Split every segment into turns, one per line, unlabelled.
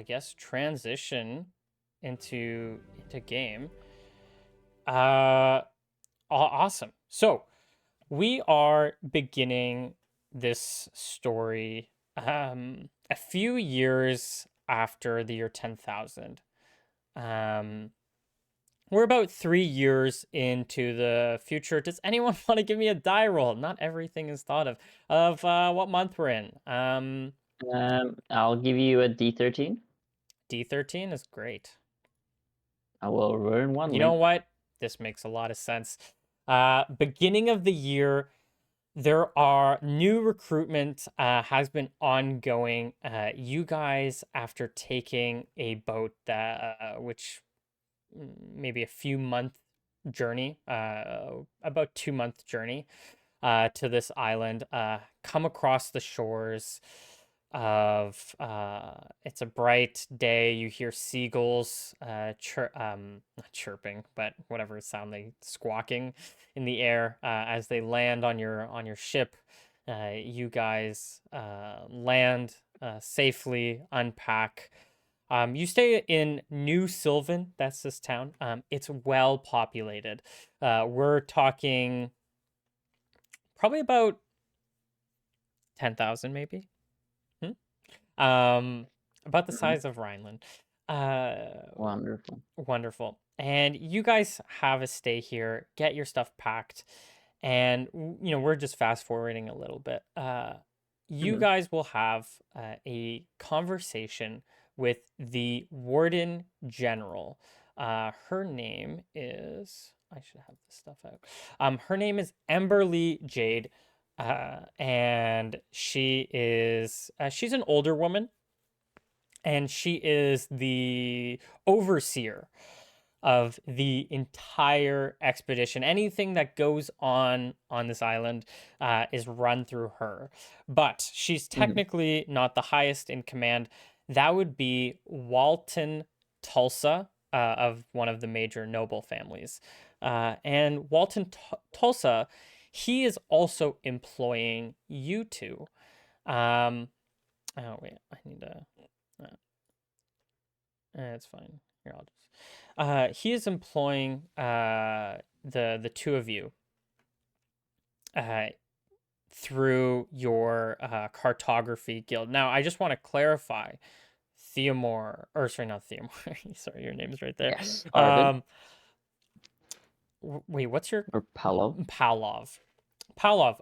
I guess, transition into game. Uh, awesome. So we are beginning this story a few years after the year 10,000. Um, we're about 3 years into the future. Does anyone want to give me a die roll? Not everything is thought of what month we're in.
I'll give you a D13.
D13 is great.
I will ruin one
You know
link.
what? This makes a lot of sense. Beginning of the year, there are new recruitment has been ongoing. You guys, after taking a boat that which maybe a few month journey, about 2 month journey, to this island, come across the shores of it's a bright day. You hear seagulls not chirping, but whatever sound they squawking in the air as they land on your ship. You guys land safely, unpack. You stay in New Sylvan. That's this town. It's well populated. We're talking probably about 10,000 maybe. About the
Mhm.
size of Rhineland. Uh,
Wonderful.
Wonderful. And you guys have a stay here, get your stuff packed, and we're just fast forwarding a little bit. You
Hmm.
guys will have a conversation with the Warden General. Her name is I should have this stuff out. Her name is Emberly Jade, and she's an older woman, and she is the overseer of the entire expedition. Anything that goes on this island is run through her. But she's
Hmm.
technically not the highest in command. That would be Walton Tulsa of one of the major noble families. And Walton Tulsa, he is also employing you two. Um, oh, wait, I need to. It's fine. Here, I'll just. He is employing the two of you uh through your cartography guild. Now, I just want to clarify, Theomore, or sorry, not Theomore. Sorry, your name's right there.
Yes, Arvid
Um, wait, what's your
or Palo.
Pavlov? Pavlov.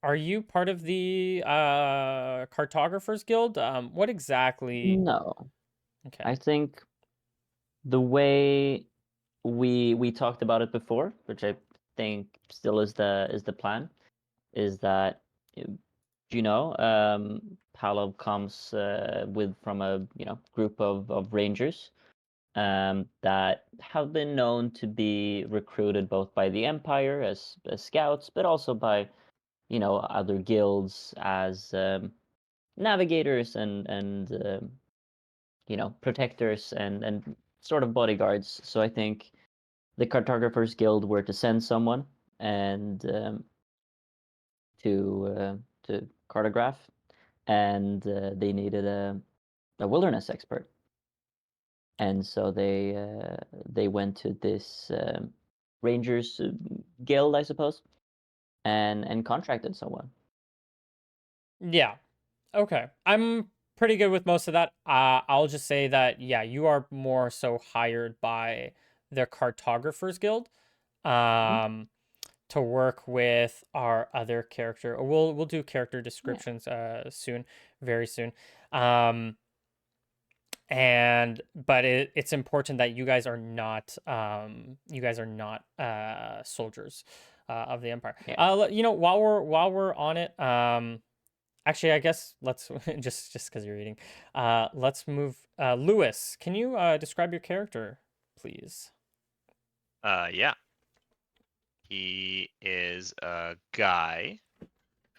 Are you part of the cartographers guild? What exactly?
No,
Okay.
I think the way we talked about it before, which I think still is the plan, is that uh, Palo comes with from a group of rangers that have been known to be recruited both by the Empire as scouts, but also by other guilds as navigators and protectors and sort of bodyguards. So I think the Cartographers Guild were to send someone and to cartograph, and they needed a wilderness expert, and so they went to this rangers guild, I suppose, and contracted someone.
Yeah. Okay. I'm pretty good with most of that. I'll just say that, yeah, you are more so hired by the Cartographers Guild
Mhm.
um, to work with our other character. We'll do character
Yeah.
descriptions soon, very soon. Um, and but it's important that you guys are not soldiers of the Empire.
Yeah.
While we're on it, actually, I guess let's just because you're eating, let's move. Lewis, can you describe your character, please?
Yeah. He is a guy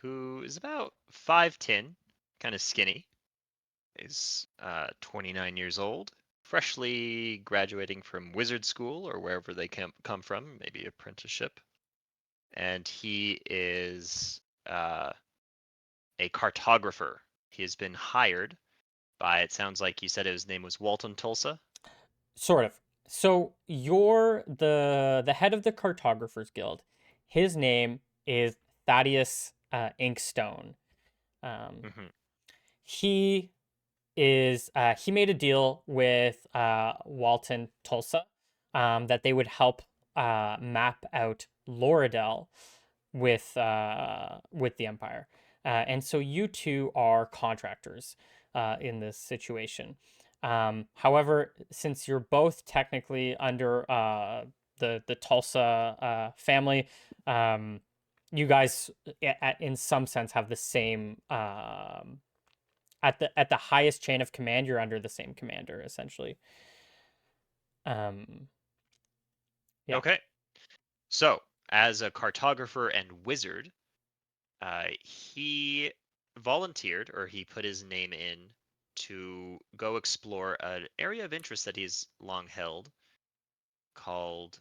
who is about 5'10", kind of skinny. Is 29 years old, freshly graduating from wizard school or wherever they come from, maybe apprenticeship. And he is a cartographer. He has been hired by, it sounds like you said his name was Walton Tulsa.
Sort of. So you're the head of the Cartographers Guild. His name is Thaddeus Inkstone. Um,
Hmm.
he he made a deal with Walton Tulsa that they would help map out Loredel with the Empire. And so you two are contractors in this situation. However, since you're both technically under the Tulsa family, you guys, in some sense, have the same at the highest chain of command. You're under the same commander, essentially. Um, yeah,
Okay. So, as a cartographer and wizard, he volunteered, or he put his name in to go explore an area of interest that he's long held called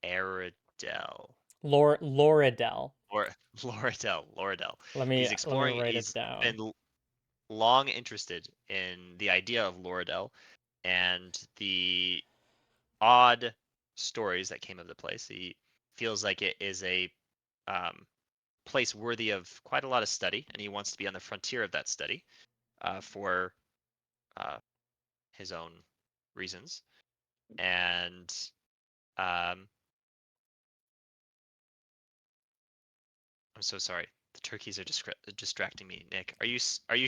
Aridel.
Loredel.
Or Loredel.
Let me write it
He's
down.
been long interested in the idea of Loredel and the odd stories that came of the place. He feels like it is a um, place worthy of quite a lot of study, and he wants to be on the frontier of that study for uh, his own reasons. And um, I'm so sorry. The turkeys are distracting me, Nick. Are you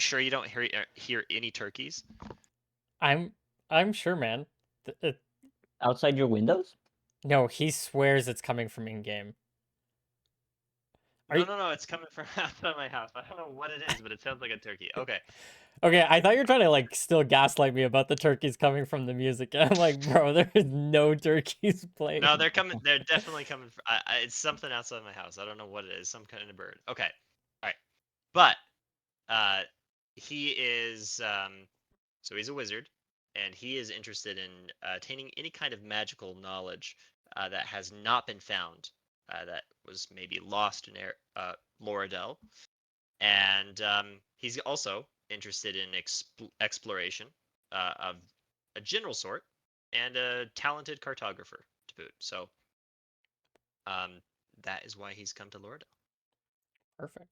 sure you don't hear any turkeys?
I'm I'm sure, man.
Outside your windows?
No, he swears it's coming from in game. Are
No,
you
no, no. It's coming from outside my house. I don't know what it is, but it sounds like a turkey. Okay.
okay? I thought you were trying to like still gaslight me about the turkeys coming from the music. I'm like, bro, there's no turkeys
No,
playing.
they're coming. They're definitely coming. It's something outside my house. I don't know what it is. Some kind of bird. Okay. All right. But uh, he is so he's a wizard, and he is interested in attaining any kind of magical knowledge that has not been found, that was maybe lost in Loredel, and he's also interested in exploration of a general sort and a talented cartographer to boot. So um, that is why he's come to Loredel.
Perfect.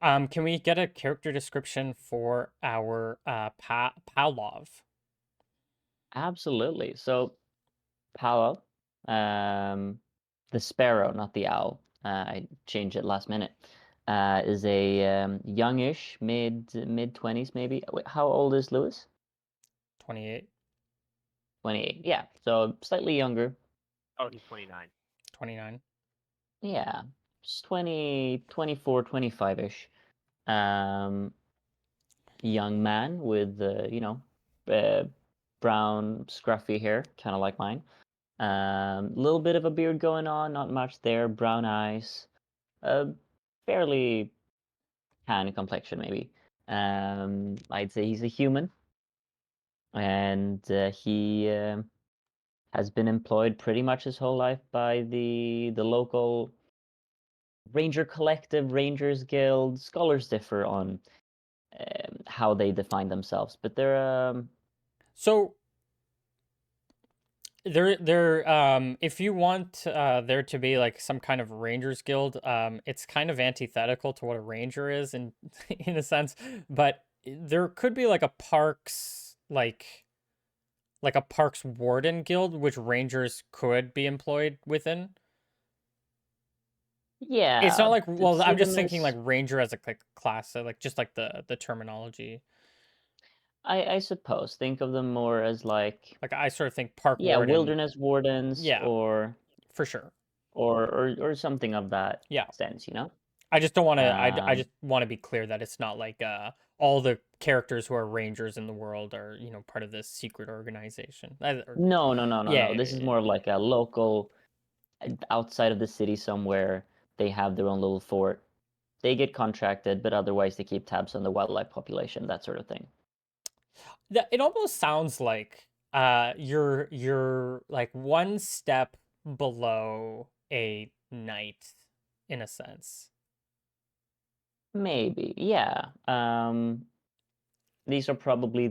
Can we get a character description for our Pavlov?
Absolutely. So Powell, the sparrow, not the owl. I changed it last minute. Is a youngish, mid 20s maybe. Wait, how old is Lewis?
28,
28. Yeah, so slightly younger.
Oh, he's 29.
29.
Yeah, just 20, 24, 25-ish. Um, young man with uh, brown scruffy hair, kind of like mine. Little bit of a beard going on, not much there. Brown eyes, fairly tan complexion maybe. I'd say he's a human, and he has been employed pretty much his whole life by the local ranger collective, Rangers Guild. Scholars differ on how they define themselves, but they're
So if you want there to be like some kind of Rangers Guild, it's kind of antithetical to what a ranger is in in a sense, but there could be like a parks like a parks warden guild which rangers could be employed within. It's not
yeah.
like, well,
See
I'm just
them
thinking like
as
ranger as a like class, so like just like the terminology.
I suppose think of them more as like
Like I sort of think park
yeah,
warden,
wilderness wardens
yeah, for sure.
or something of that
Yeah.
sense, you know?
I just don't want to. I
Um,
just want to be clear that it's not like all the characters who are rangers in the world are part of this secret organization.
no, no, no, no,
Yeah,
no.
yeah,
This is
yeah,
more
yeah.
of like a local outside of the city somewhere. They have their own little fort. They get contracted, but otherwise they keep tabs on the wildlife population, that sort of thing.
It almost sounds like you're like one step below a knight in a sense.
Maybe, yeah. These are probably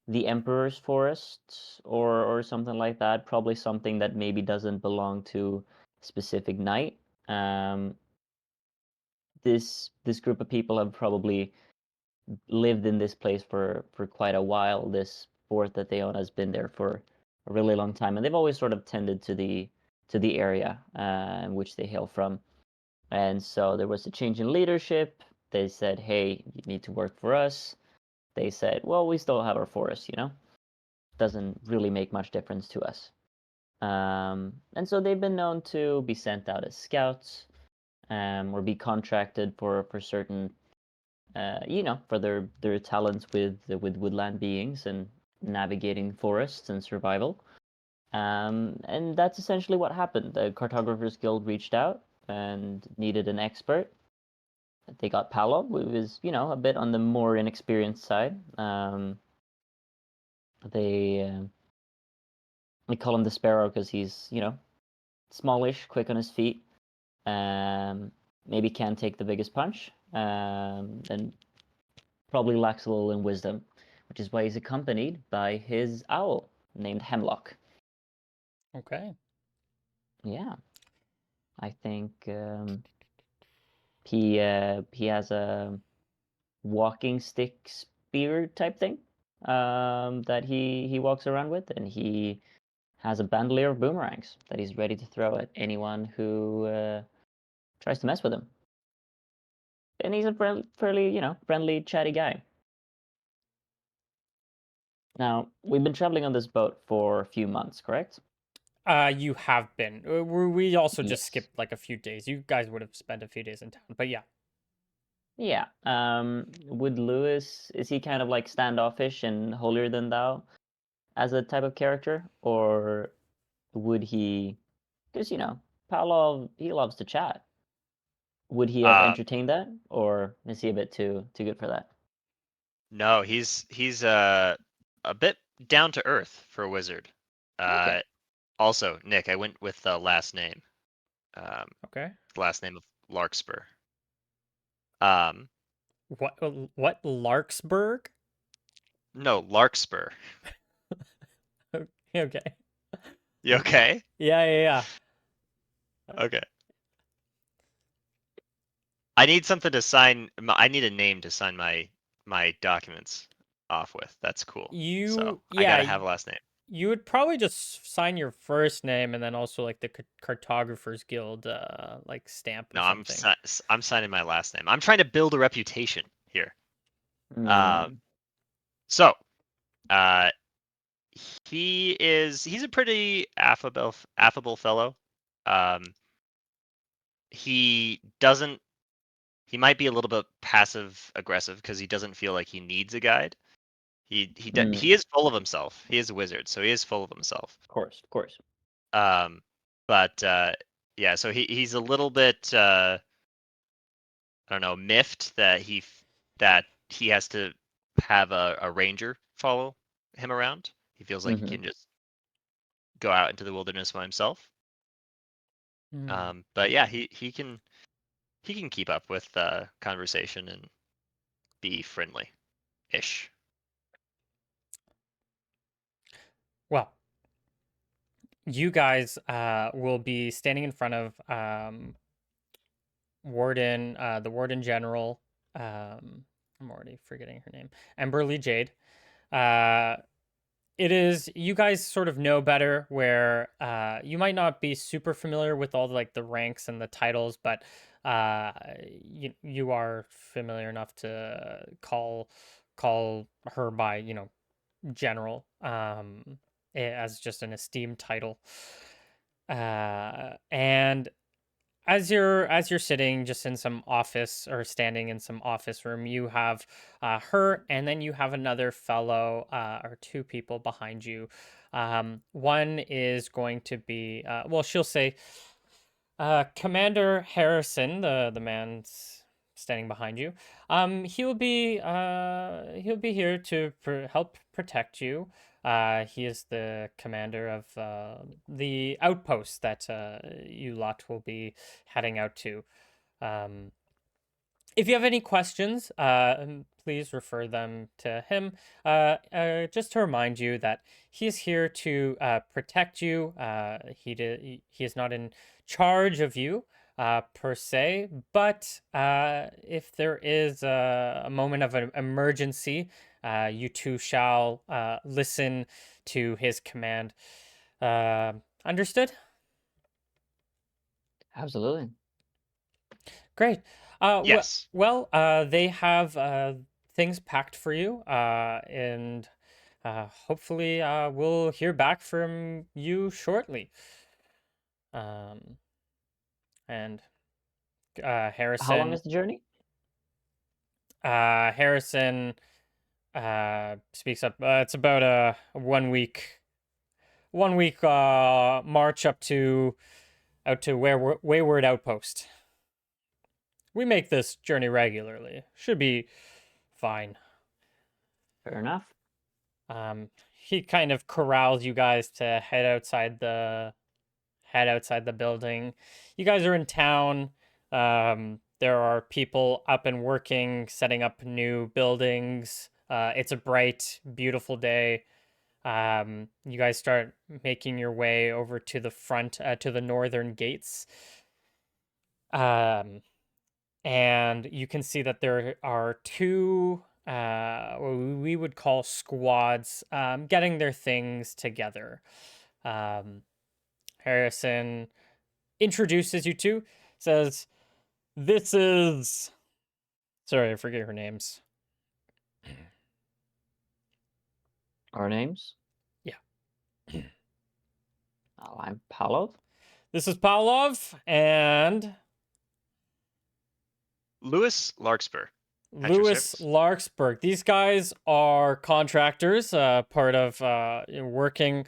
the Emperor's Forest or something like that. Probably something that maybe doesn't belong to a specific knight. Um, this group of people have probably lived in this place for quite a while. This fort that they own has been there for a really long time, and they've always sort of tended to the area in which they hail from. And so there was a change in leadership. They said, "Hey, you need to work for us." They said, "Well, we still have our forest, you know. Doesn't really make much difference to us." And so they've been known to be sent out as scouts, or be contracted for certain, for their talents with woodland beings and navigating forests and survival. And that's essentially what happened. The Cartographers Guild reached out and needed an expert. They got Paolo, who was, a bit on the more inexperienced side. They we call him the Sparrow because he's, smallish, quick on his feet. Um, Maybe can't take the biggest punch. And probably lacks a little in wisdom, which is why he's accompanied by his owl named Hemlock.
Okay.
Yeah, I think he has a walking stick spear type thing that he walks around with, and he has a bandolier of boomerangs that he's ready to throw at anyone who tries to mess with him. And he's a fairly, friendly, chatty guy. Now, we've been traveling on this boat for a few months, correct?
You have been. We also just
Yes.
skipped like a few days. You guys would have spent a few days in town, but yeah.
Yeah. Would Lewis, is he kind of like standoffish and holier than thou as a type of character? Or would he, because, Pavlov, he loves to chat. Would he have
Uh,
entertained that? Or is he a bit too good for that?
no, he's a bit down to earth for a wizard.
Okay.
Also, Nick, I went with the last name. Um,
Okay.
last name of Larkspur. Um,
What Larksburg?
no, Larkspur.
Okay.
You okay?
Yeah, yeah, yeah.
Okay. I need something to sign. I need a name to sign my documents off with. That's cool. So
You,
I
yeah,
gotta have a last name.
you would probably just sign your first name and then also like the Cartographers Guild like stamp or
No,
something.
I'm signing my last name. I'm trying to build a reputation here.
Mm,
Um, so uh, he's a pretty affable fellow. Um, he doesn't he might be a little bit passive aggressive because he doesn't feel like he needs a guide. He
of
is full of himself. He is a wizard, so he is full of himself.
course, of course.
Um, but yeah, so he's a little bit I don't know, miffed that that he has to have a ranger follow him around. He feels like he
Hmm.
can just go out into the wilderness by himself.
Hmm.
But yeah, he can keep up with conversation and be friendly ish.
Well, you guys will be standing in front of the Warden General. I'm already forgetting her name. Emberly Jade. Uh, it is you guys sort of know better where you might not be super familiar with all like the ranks and the titles, but you are familiar enough to call her by general as just an esteemed title. And as you're sitting just in some office or standing in some office room, you have her, and then you have another fellow or two people behind you. One is going to be well, she'll say, Commander Harrison, the man standing behind you. He'll be here to help protect you. He is the commander of the outpost that you lot will be heading out to. Um, if you have any questions, please refer them to him. Just to remind you that he is here to protect you. He is not in charge of you per se, but if there is a moment of an emergency, you two shall listen to his command. Understood?
Absolutely.
Great.
Yes.
They have things packed for you, and hopefully we'll hear back from you shortly. Um, and
How long is the journey?
Harrison speaks up. It's about a 1 week march up to out to Wayward Outpost. We make this journey regularly. Should be fine.
Fair enough.
He kind of corrals you guys to head outside the building. You guys are in town. There are people up and working, setting up new buildings. It's a bright, beautiful day. You guys start making your way over to the front, to the northern gates. Um, and you can see that there are two what we would call squads getting their things together. Um, Harrison introduces you two, says, "This is." Sorry, I forget her names.
Our names?
Yeah.
Oh, I'm Paolo.
This is Pavlov and
Lewis Larkspur, at your
Lewis
service.
Larksburg. These guys are contractors, part of working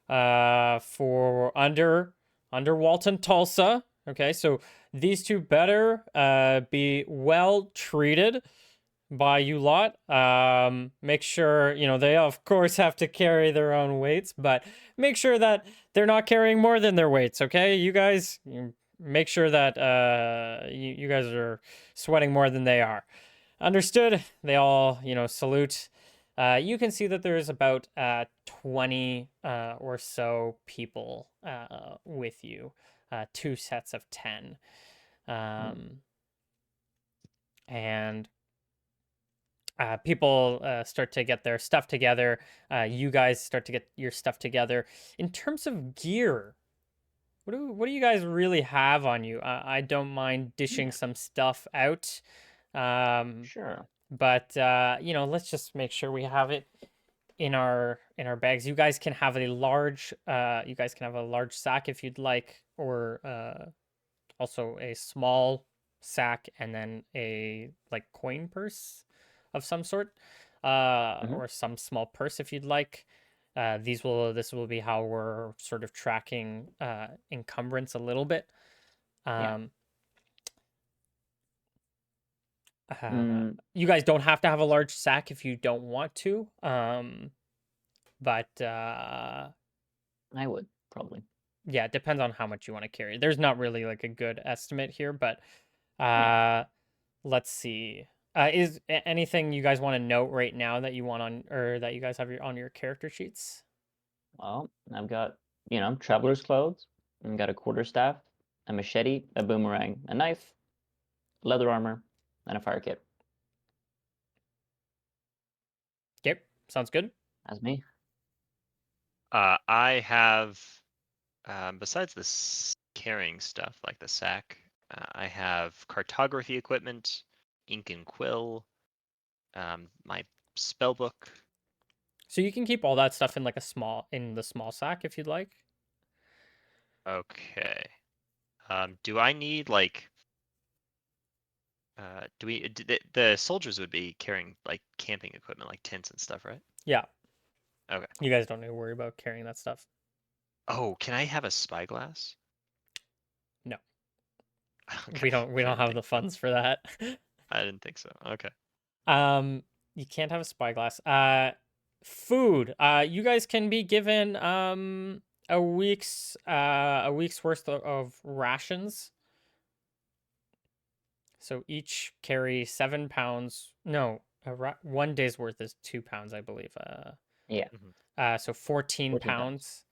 for under Walton Tulsa. Okay, so these two better be well treated by you lot. Make sure, they of course have to carry their own weights, but make sure that they're not carrying more than their weights, okay? You guys make sure that you guys are sweating more than they are. Understood? They all, salute. You can see that there's about 20 or so people with you, two sets of 10. And people start to get their stuff together. You guys start to get your stuff together. In terms of gear, what do you guys really have on you? I don't mind dishing
Yeah,
some stuff out. Um,
sure.
but let's just make sure we have it in our bags. You guys can have a large sack if you'd like, or also a small sack and then a like coin purse of some sort,
Hmm.
or some small purse if you'd like. This will be how we're sort of tracking encumbrance a little bit.
Yeah.
Um,
Mm,
you guys don't have to have a large sack if you don't want to. But
I would probably.
yeah, it depends on how much you want to carry. There's not really like a good estimate here, but
Yeah.
uh, let's see. Is anything you guys want to note right now that you want on, or that you guys have on your character sheets?
Well, I've got, traveler's clothes. I've got a quarterstaff, a machete, a boomerang, a knife, leather armor, and a fire kit.
Yep, sounds good.
That's me.
I have, besides the carrying stuff like the sack, I have cartography equipment, ink and quill, my spell book.
So you can keep all that stuff in like in the small sack if you'd like.
Okay. Do I need like, the soldiers would be carrying like camping equipment, like tents and stuff, right?
Yeah,
Okay.
you guys don't need to worry about carrying that stuff.
Oh, can I have a spyglass?
No,
Okay.
we don't have the funds for that.
I didn't think so. Okay.
Um, you can't have a spyglass. Food. You guys can be given a week's worth of rations. So each carry 7 pounds. No, 1 day's worth is 2 pounds, I believe.
Yeah,
So 14
14 pounds.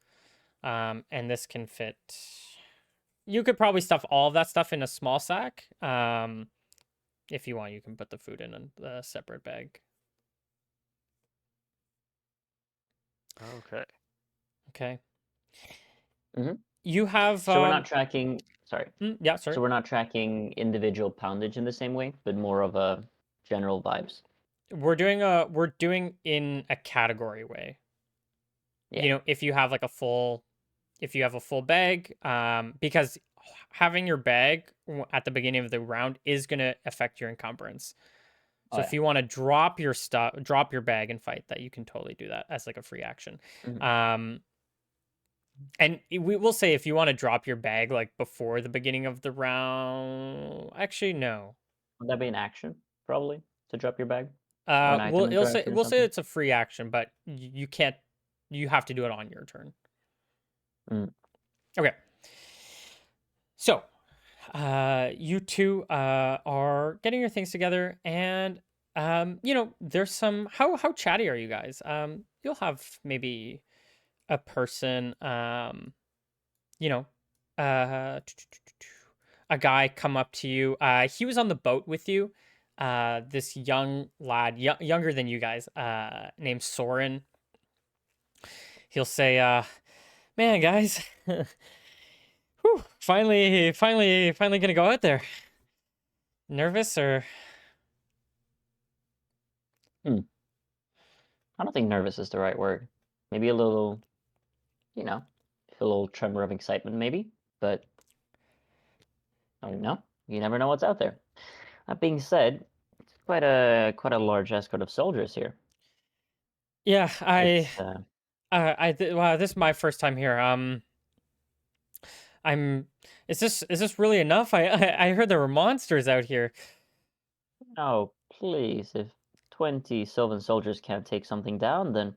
pounds. And this can fit. You could probably stuff all of that stuff in a small sack. If you want, you can put the food in a separate bag.
Okay.
Okay.
Mm-hmm.
You have
So we're not tracking. Sorry.
yeah, sorry.
So we're not tracking individual poundage in the same way, but more of a general vibes.
We're doing in a category way.
Yeah.
You know, if you have a full bag, because having your bag at the beginning of the round is going to affect your encumbrance.
Oh
So if
yeah.
you want to drop your bag and fight, that you can totally do that as like a free action.
Mm-hmm.
And we will say if you want to drop your bag like before the beginning of the round, actually no.
Would that be an action probably to drop your bag or an item interaction or
We'll say
something?
it's a free action, but you can't. You have to do it on your turn.
Mm.
Okay. So, you two are getting your things together, and there's some. How chatty are you guys? You'll have maybe a person, you know, uh, a guy come up to you. He was on the boat with you. This young lad, younger than you guys, named Soren. He'll say, "Man, guys, whew, finally gonna go out there. Nervous or?"
Hmm. I don't think nervous is the right word. Maybe a little, you know, feel a little tremor of excitement, maybe. But I don't know. You never know what's out there. That being said, it's quite a large escort of soldiers here.
Yeah,
It's
wow, this is my first time here. I'm. Is this really enough? I heard there were monsters out here.
oh please, if 20 Sylvan soldiers can't take something down, then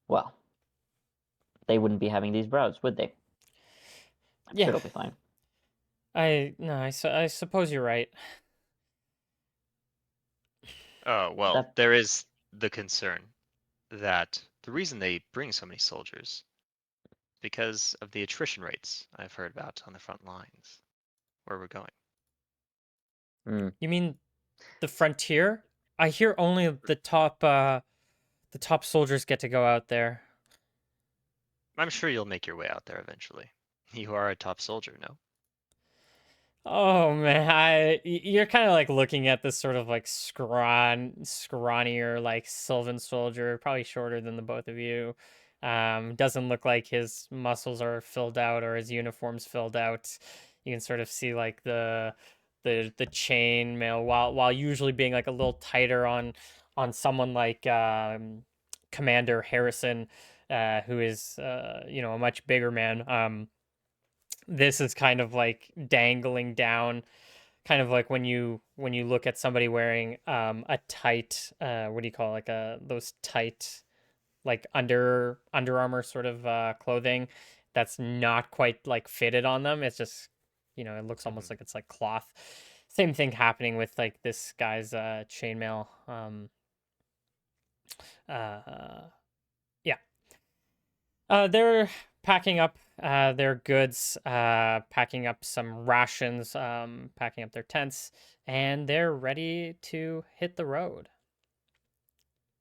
well, they wouldn't be having these routes, would they? I'm sure
Yeah,
it'll be fine.
no, I suppose you're right.
Oh, well,
That
there is the concern that the reason they bring so many soldiers because of the attrition rates I've heard about on the front lines where we're going.
mm,
You mean the frontier? I hear only the top soldiers get to go out there.
I'm sure you'll make your way out there eventually. You are a top soldier, no?
Oh man, you're kind of like looking at this sort of like scrawnier like Sylvan soldier, probably shorter than the both of you. Doesn't look like his muscles are filled out or his uniform's filled out. You can sort of see like the chain mail while usually being like a little tighter on someone like Commander Harrison, who is a much bigger man. This is kind of like dangling down, kind of like when you look at somebody wearing a tight what do you call it? Like those tight like Under Armour sort of clothing that's not quite like fitted on them. It's just it looks almost
Hmm.
like it's like cloth. Same thing happening with like this guy's chainmail. Uh yeah. They're packing up their goods, packing up some rations, packing up their tents, and they're ready to hit the road.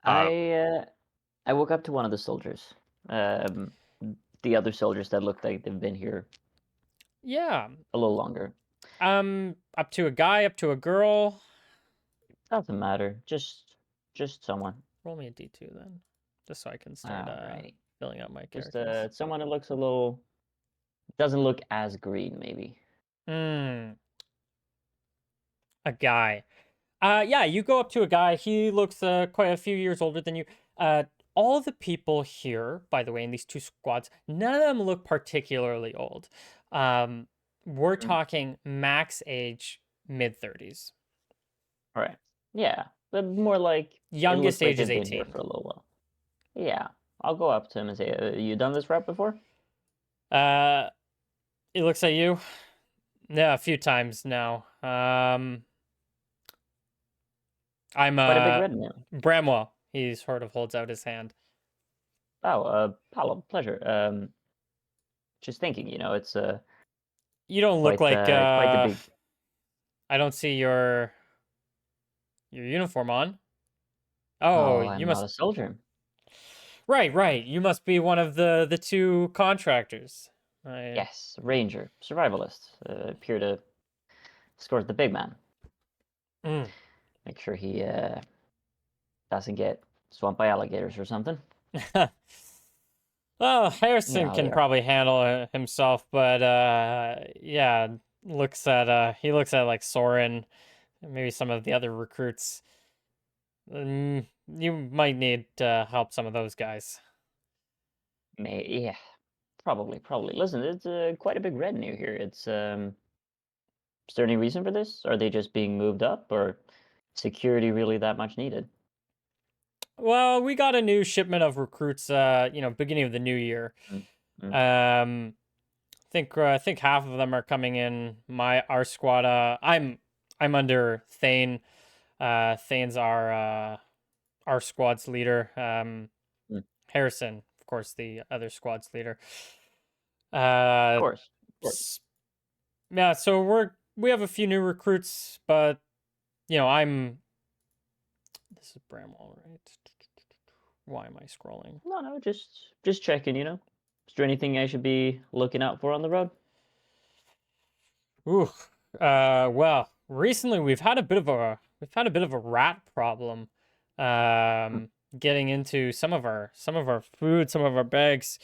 Uh,
I woke up to one of the soldiers. Um, the other soldiers that look like they've been here
Yeah.
a little longer.
Up to a guy, up to a girl.
Doesn't matter. Just someone.
Roll me a d2 then, just so I can start
Alrighty.
filling out my
Just
characters.
someone who looks a little doesn't look as green, maybe.
Hmm. A guy. Yeah, you go up to a guy. He looks quite a few years older than you. Uh, all the people here, by the way, in these two squads, none of them look particularly old. We're
Mm.
talking max age mid-30s.
All right. Yeah, but more like it
Youngest
looks like
age is
they've been here
18.
for a little while. Yeah, I'll go up to him and say, "You done this route before?"
Uh, it looks like you. Yeah, a few times now. I'm
Quite a big retinue.
Bramwell. He sort of holds out his hand.
Oh, Paolo, pleasure. Just thinking, it's
You don't look
quite
like
quite the big.
I don't see your uniform on. Oh,
Oh,
you
I'm not
must
a soldier.
right. You must be one of the two contractors. I
Yes, ranger, survivalist. Appear to escort the big man.
mm.
Make sure he doesn't get swamped by alligators or something.
Well,
You know
Harrison
how they
can
are.
probably handle it himself, but yeah, he looks at like Soren, and maybe some of the other recruits. You might need to help some of those guys.
Yeah, probably. Listen, it's quite a big retinue here. Is there any reason for this? Are they just being moved up, or security really that much needed?
Well, we got a new shipment of recruits, beginning of the new year.
Mm, mm,
Um, I think half of them are coming in our squad. I'm under Thane. Thane's our squad's leader.
mm.
Harrison, of course, the other squad's leader.
Of
Uh,
course, of course.
s- yeah, so we have a few new recruits, but I'm this is Bramwell, right? Why am I scrolling?
No, just checking. Is there anything I should be looking out for on the road?
Ooh, well, recently we've had a bit of a rat problem.
Mm,
Getting into some of our food, some of our bags.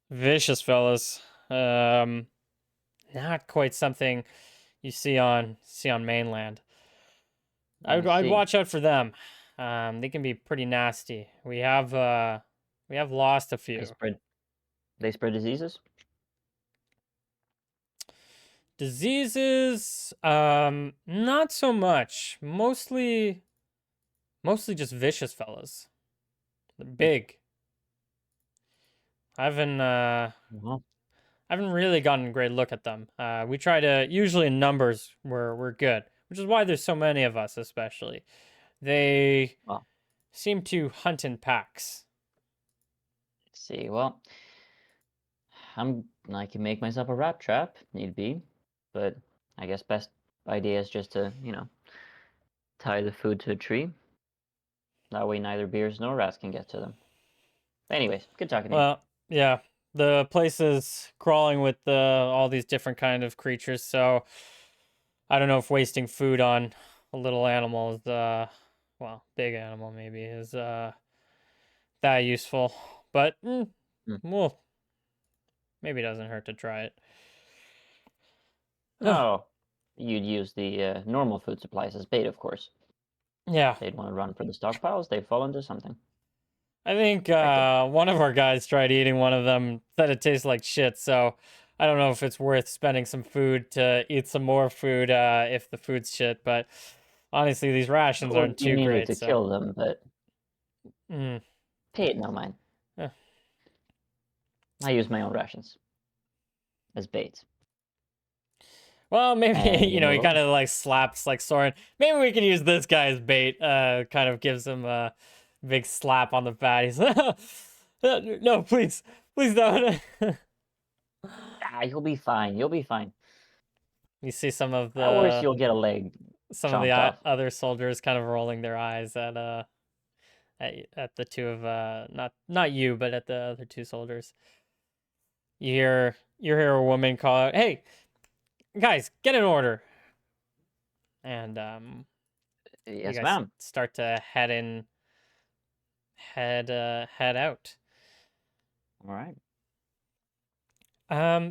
Vicious fellas. Not quite something you see on mainland.
I
I'd
see.
watch out for them. They can be pretty nasty. We have lost a
They
few.
spread they spread diseases.
Diseases, not so much. Mostly just vicious fellas. They're
Mm,
big. I haven't
well,
I haven't really gotten a great look at them. We try to usually in numbers we're good, which is why there's so many of us, especially. They
well,
seem to hunt in packs.
let's see. Well, I can make myself a rat trap, need be, but I guess best idea is just to tie the food to a tree. That way, neither bears nor rats can get to them. Anyways, good talking to you.
Well, yeah, the place is crawling with all these different kind of creatures, so I don't know if wasting food on a little animal is well, big animal maybe is that useful. But
Mm.
well, maybe it doesn't hurt to try it. Ugh,
Oh, you'd use the normal food supplies as bait, of course.
yeah.
They'd want to run for the stockpiles. They'd fall into something.
I think
Expected.
one of our guys tried eating one of them, said it tastes like shit, so I don't know if it's worth spending some food to eat some more food if the food's shit, but honestly, these rations
Well,
aren't
you
too
needed
great,
to
so
kill them, but
mm.
pay it no mind.
eh.
I use my own rations as bait.
Well, maybe
And we'll
he
move
kind
on.
of like slaps like Soren. Maybe we can use this guy as bait. Kind of gives him a big slap on the back. He's no, please don't.
Ah, you'll be fine. You'll be fine.
You see
At worst, you'll get a leg
some of the
chomped off.
other soldiers kind of rolling their eyes at the two of not you, but at the other two soldiers. You hear a woman call out, "Hey, guys, get in order!" And you
Yes,
guys
ma'am.
start to head out.
All right.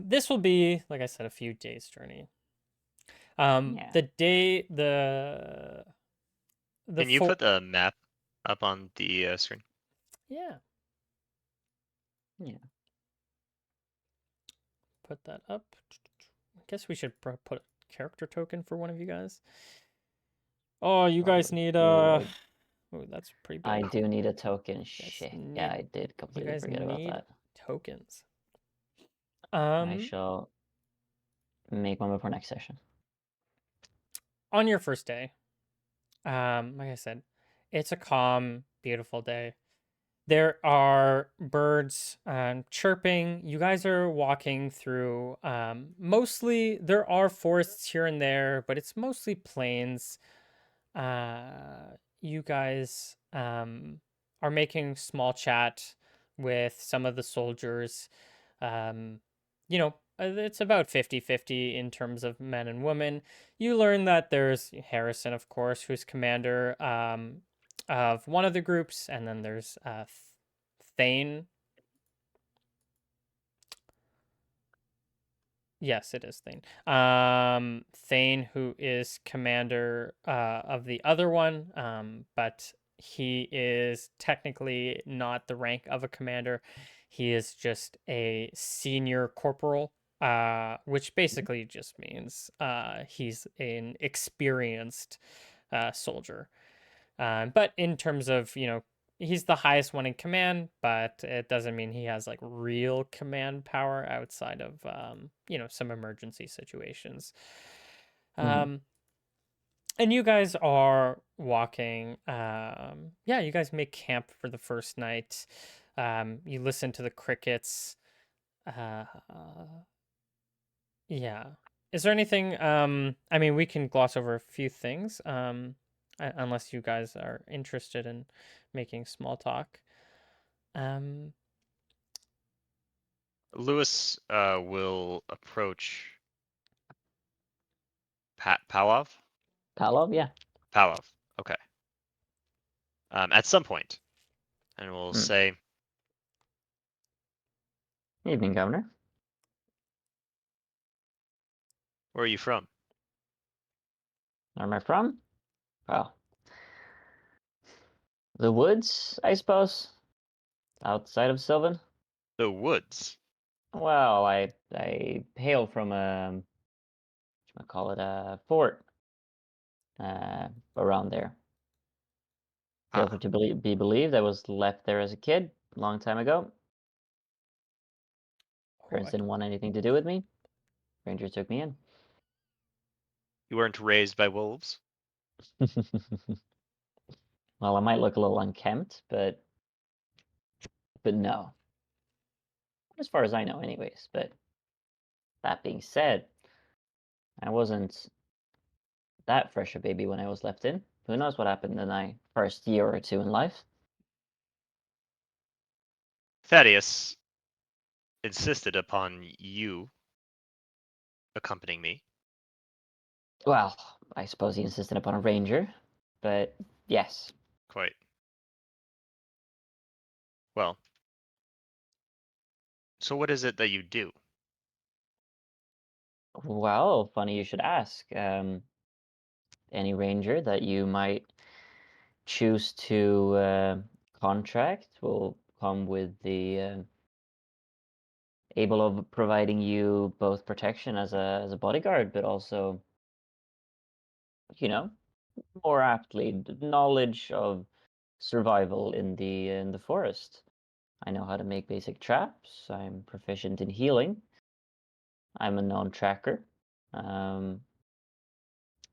This will be, like I said, a few days journey.
Yeah.
The day the
Can you
full
put the map up on the screen?
yeah,
Yeah.
put that up. I guess we should put a character token for one of you guys. Oh, you guys
Probably
need
should.
oh, that's pretty
I
big.
do need a token.
You guys
Shit. Yeah,
need
I did
you
completely
guys
forget about
need
that.
tokens.
I shall make one before next session.
on your first day, like I said, it's a calm, beautiful day. There are birds chirping. You guys are walking through. Mostly, there are forests here and there, but it's mostly plains. You guys are making small chat with some of the soldiers. Um, it's about 50-50 in terms of men and women. You learn that there's Harrison, of course, who's commander of one of the groups, and then there's Thane. Yes, it is Thane. Thane, who is commander of the other one, but he is technically not the rank of a commander. He is just a senior corporal, which basically just means he's an experienced soldier. But in terms of, he's the highest one in command, but it doesn't mean he has like real command power outside of, some emergency situations.
Mm-hmm.
And you guys are walking. Yeah, you guys make camp for the first night. You listen to the crickets. Uh, yeah. Is there anything, I mean, we can gloss over a few things, unless you guys are interested in making small talk. Um,
Lewis will approach Pavlov.
Palov, yeah.
Pavlov. Okay. At some point, and we'll
Mm.
say,
Evening, Governor.
"Where are you from?"
Where am I from? Well, the woods, I suppose. Outside of Sylvan.
The woods.
Well, I hail from a I call it a fort around there. Feel free
Ah,
to be believed I was left there as a kid, a long time ago.
oh,
Parents didn't want anything to do with me. Rangers took me in.
you weren't raised by wolves.
Well, I might look a little unkempt, but no. As far as I know, anyways. But that being said, I wasn't that fresh a baby when I was left in. Who knows what happened in my first year or two in life?
Thaddeus insisted upon you accompanying me.
Well, I suppose he insisted upon a ranger, but yes.
Quite well. So what is it that you do?
Well, funny you should ask. Any ranger that you might choose to contract will come with the able of providing you both protection as a bodyguard, but also, you know, more aptly, knowledge of survival in the forest. I know how to make basic traps. I'm proficient in healing. I'm a known tracker. Um,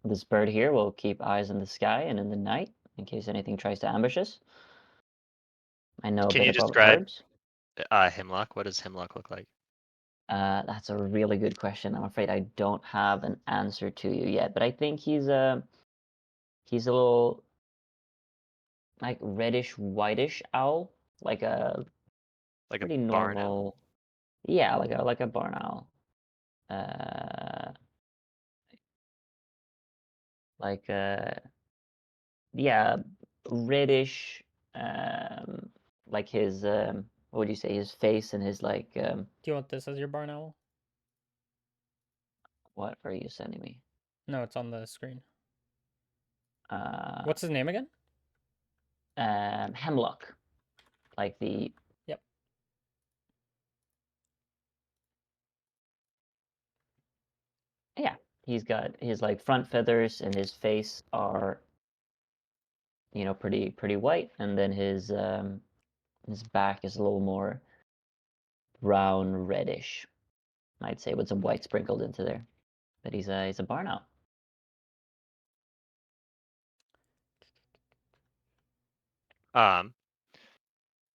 this bird here will keep eyes in the sky and in the night in case anything tries to ambush us. I know a
Can
bit
you
about
describe
herbs.
Hemlock? What does Hemlock look like?
That's a really good question. I'm afraid I don't have an answer to you yet, but I think he's a little like reddish whitish owl, like a
Like a
pretty
barn owl?
normal, yeah, like a barn owl. Uh, like yeah, reddish, um, like his what would you say? His face and his like
do you want this as your barn owl?
what are you sending me?
No, it's on the screen.
Uh,
What's his name again?
Hemlock, like the
Yep.
yeah. He's got his like front feathers and his face are pretty white, and then his back is a little more brown reddish, I'd say, with some white sprinkled into there. But he's a barn owl.
Um,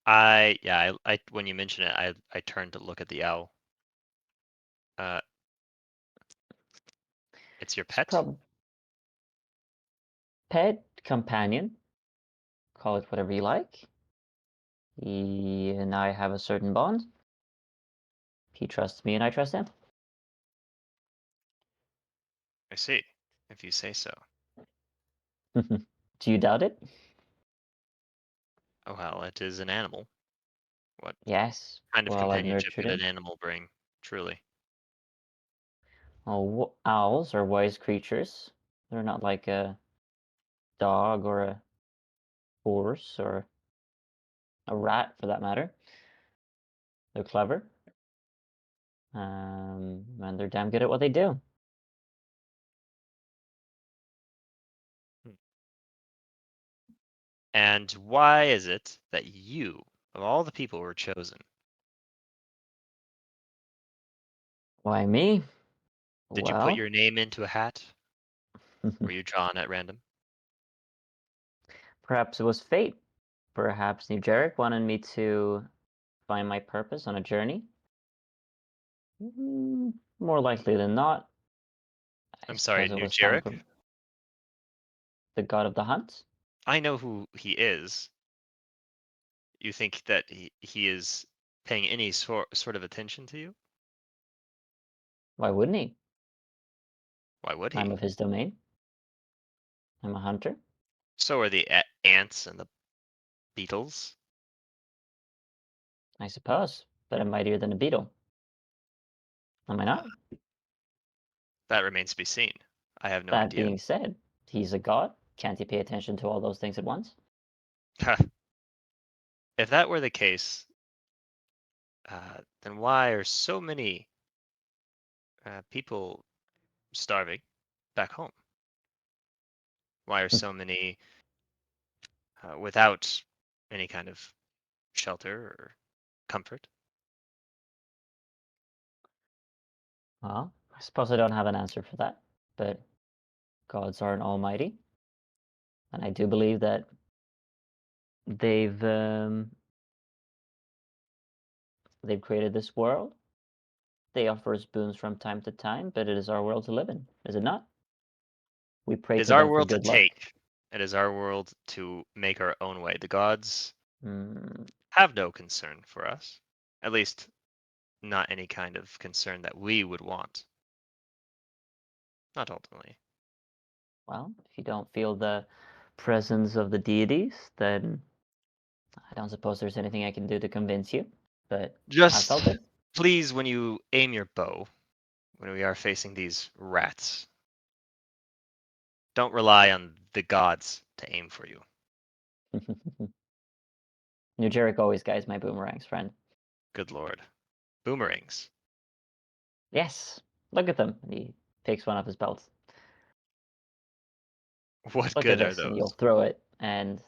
I when you mention it, I turned to look at the owl. Uh, it's your
It's
pet?
pet, companion, call it whatever you like. He and I have a certain bond. He trusts me and I trust him.
I see, if you say so.
Do you doubt it?
Oh well, it is an animal. What
Yes.
kind of
Well, I've
companionship
nurtured
could an
him.
animal bring? Truly.
Well, owls are wise creatures. They're not like a dog or a horse or a rat for that matter. They're clever. And they're damn good at what they do.
Hmm. And why is it that you, of all the people, were chosen?
Why me?
Did you put
Well,
your name into a hat? Were you drawn at random?
perhaps it was fate. Perhaps New Jarek wanted me to find my purpose on a journey. More likely than not, I
I'm sorry,
suppose it
New
was time
Jarek?
for the god of the hunt.
I know who he is. You think that he is paying any sort of attention to you?
Why wouldn't he?
Why would
I'm
he?
of his domain. I'm a hunter.
So are the ants and the beetles.
I suppose, but I'm mightier than a beetle. Am I not?
That remains to be seen. I have no
That
idea.
being said, he's a god. Can't he pay attention to all those things at once?
If that were the case, then why are so many people starving back home? Why are so many without any kind of shelter or comfort?
Well, I suppose I don't have an answer for that, but gods aren't almighty, and I do believe that they've um, they've created this world. They offer us boons from time to time, but it is our world to live in, is it not? We pray
It is
to
our
them for
world to
good luck.
take. It is our world to make our own way. The gods
Mm,
have no concern for us. At least, not any kind of concern that we would want. Not ultimately.
well, if you don't feel the presence of the deities, then I don't suppose there's anything I can do to convince you, but I felt
Just
it.
please, when you aim your bow, when we are facing these rats, don't rely on the gods to aim for you.
New Jericho always guides my boomerangs, friend.
Good lord. Boomerangs.
Yes, look at them. And he takes one off his belt.
What
Look at
good are
this, and you'll
those?
throw it and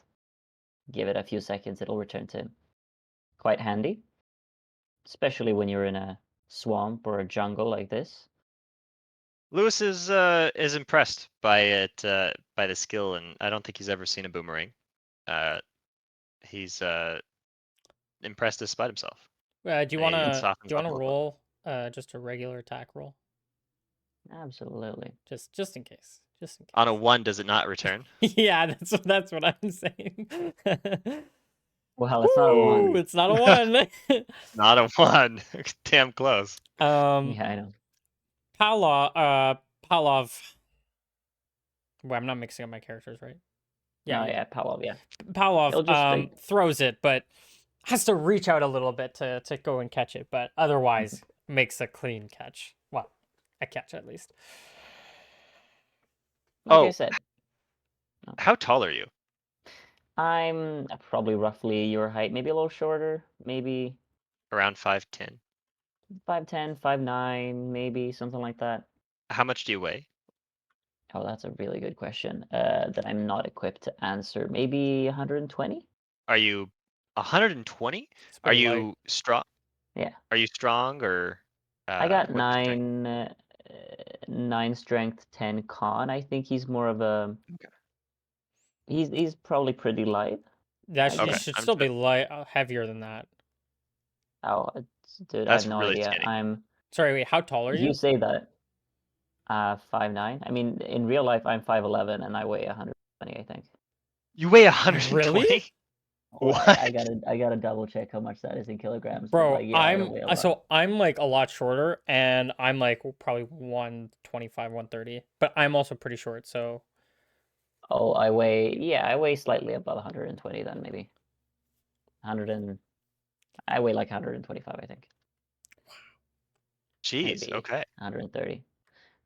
give it a few seconds. It'll return to him. Quite handy, especially when you're in a swamp or a jungle like this.
Lewis is impressed by it by the skill, and I don't think he's ever seen a boomerang. Uh, he's impressed despite himself.
Do you
It
wanna
softens up a little bit.
roll just a regular attack roll?
Absolutely.
Just in case. Just in
On a
case.
1, does it not return?
Yeah, that's what I'm saying.
Well, it's not a one.
Woo! It's not a one.
Not a 1. Damn close.
um,
Yeah, I know.
Pavlov. Well, I'm not mixing up my characters, right? Yeah,
Oh
yeah.
yeah, Pavlov. Yeah,
Pavlov
he'll just
throws it, but has to reach out a little bit to go and catch it, but otherwise makes a clean catch. Well, a catch at least.
like I
Oh,
said. No.
how tall are you?
I'm probably roughly your height, maybe a little shorter, maybe
Around 5'10".
5'10", 5'9", maybe something like that.
How much do you weigh?
Oh, that's a really good question. That I'm not equipped to answer. Maybe 120?
Are you 120?
It's
Are
pretty light.
you strong?
Yeah.
Are you strong or
I got
what's your strength?
9 strength, 10 con. I think he's more of a
Okay.
he's probably pretty light.
That
I
it
Okay,
guess.
should
I'm
still be
just
light, heavier than that.
Oh, dude, I have
that's
no
really
idea.
skinny.
Sorry, wait, how tall are
You
you?
say that. 5'9". I mean, in real life, I'm 5'11", and I weigh 120, I think.
You weigh
Really?
120?
Well,
What?
I gotta double check how much that is in kilograms, but
Bro,
like, yeah, I weigh a lot.
I'm like a lot shorter and I'm like probably 125, 130, but I'm also pretty short, so
Oh, I weigh slightly above 120 then, maybe. 100 and I weigh like 125, I think.
Jeez.
Maybe
Okay.
130.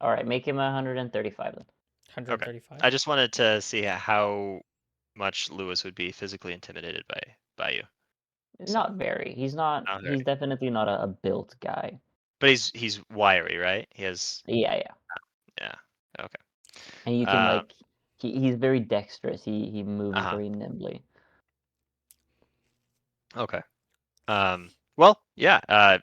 All right, make him 135 then.
Okay.
135.
I just wanted to see how much Lewis would be physically intimidated by you. So
Not very. He's not.
not very.
He's definitely not a built guy.
But he's wiry, right? He has
Yeah, yeah.
yeah. Okay.
And you can
Um.
like, he's very dexterous. He moves
Uh-huh.
very nimbly.
Okay. Well, yeah.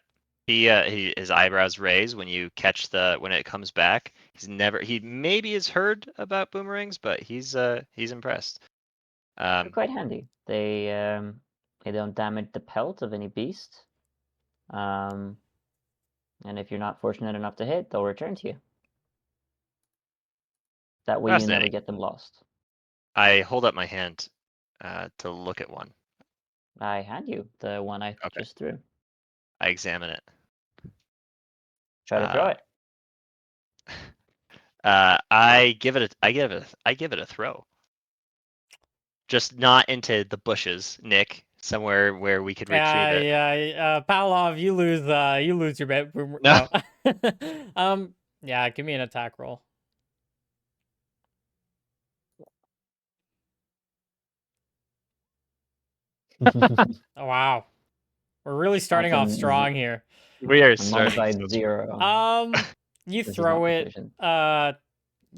He his eyebrows raise when you catch when it comes back. He maybe has heard about boomerangs, but he's impressed.
They're quite handy. They don't damage the pelt of any beast. Um, and if you're not fortunate enough to hit, they'll return to you. That way you never
Fascinating.
get them lost.
I hold up my hand to look at one.
I hand you the one I
Okay.
just threw.
I examine it.
Try to throw
Uh,
it.
I give it a throw. Just not into the bushes, Nick. Somewhere where we could retrieve it.
Yeah, Pavlov, you lose your bet.
No.
No. Yeah, give me an attack roll. Wow. We're really
That's
starting off strong here.
We are
a
starting
modified
so strong.
0,
You
which is not
throw it,
proficient.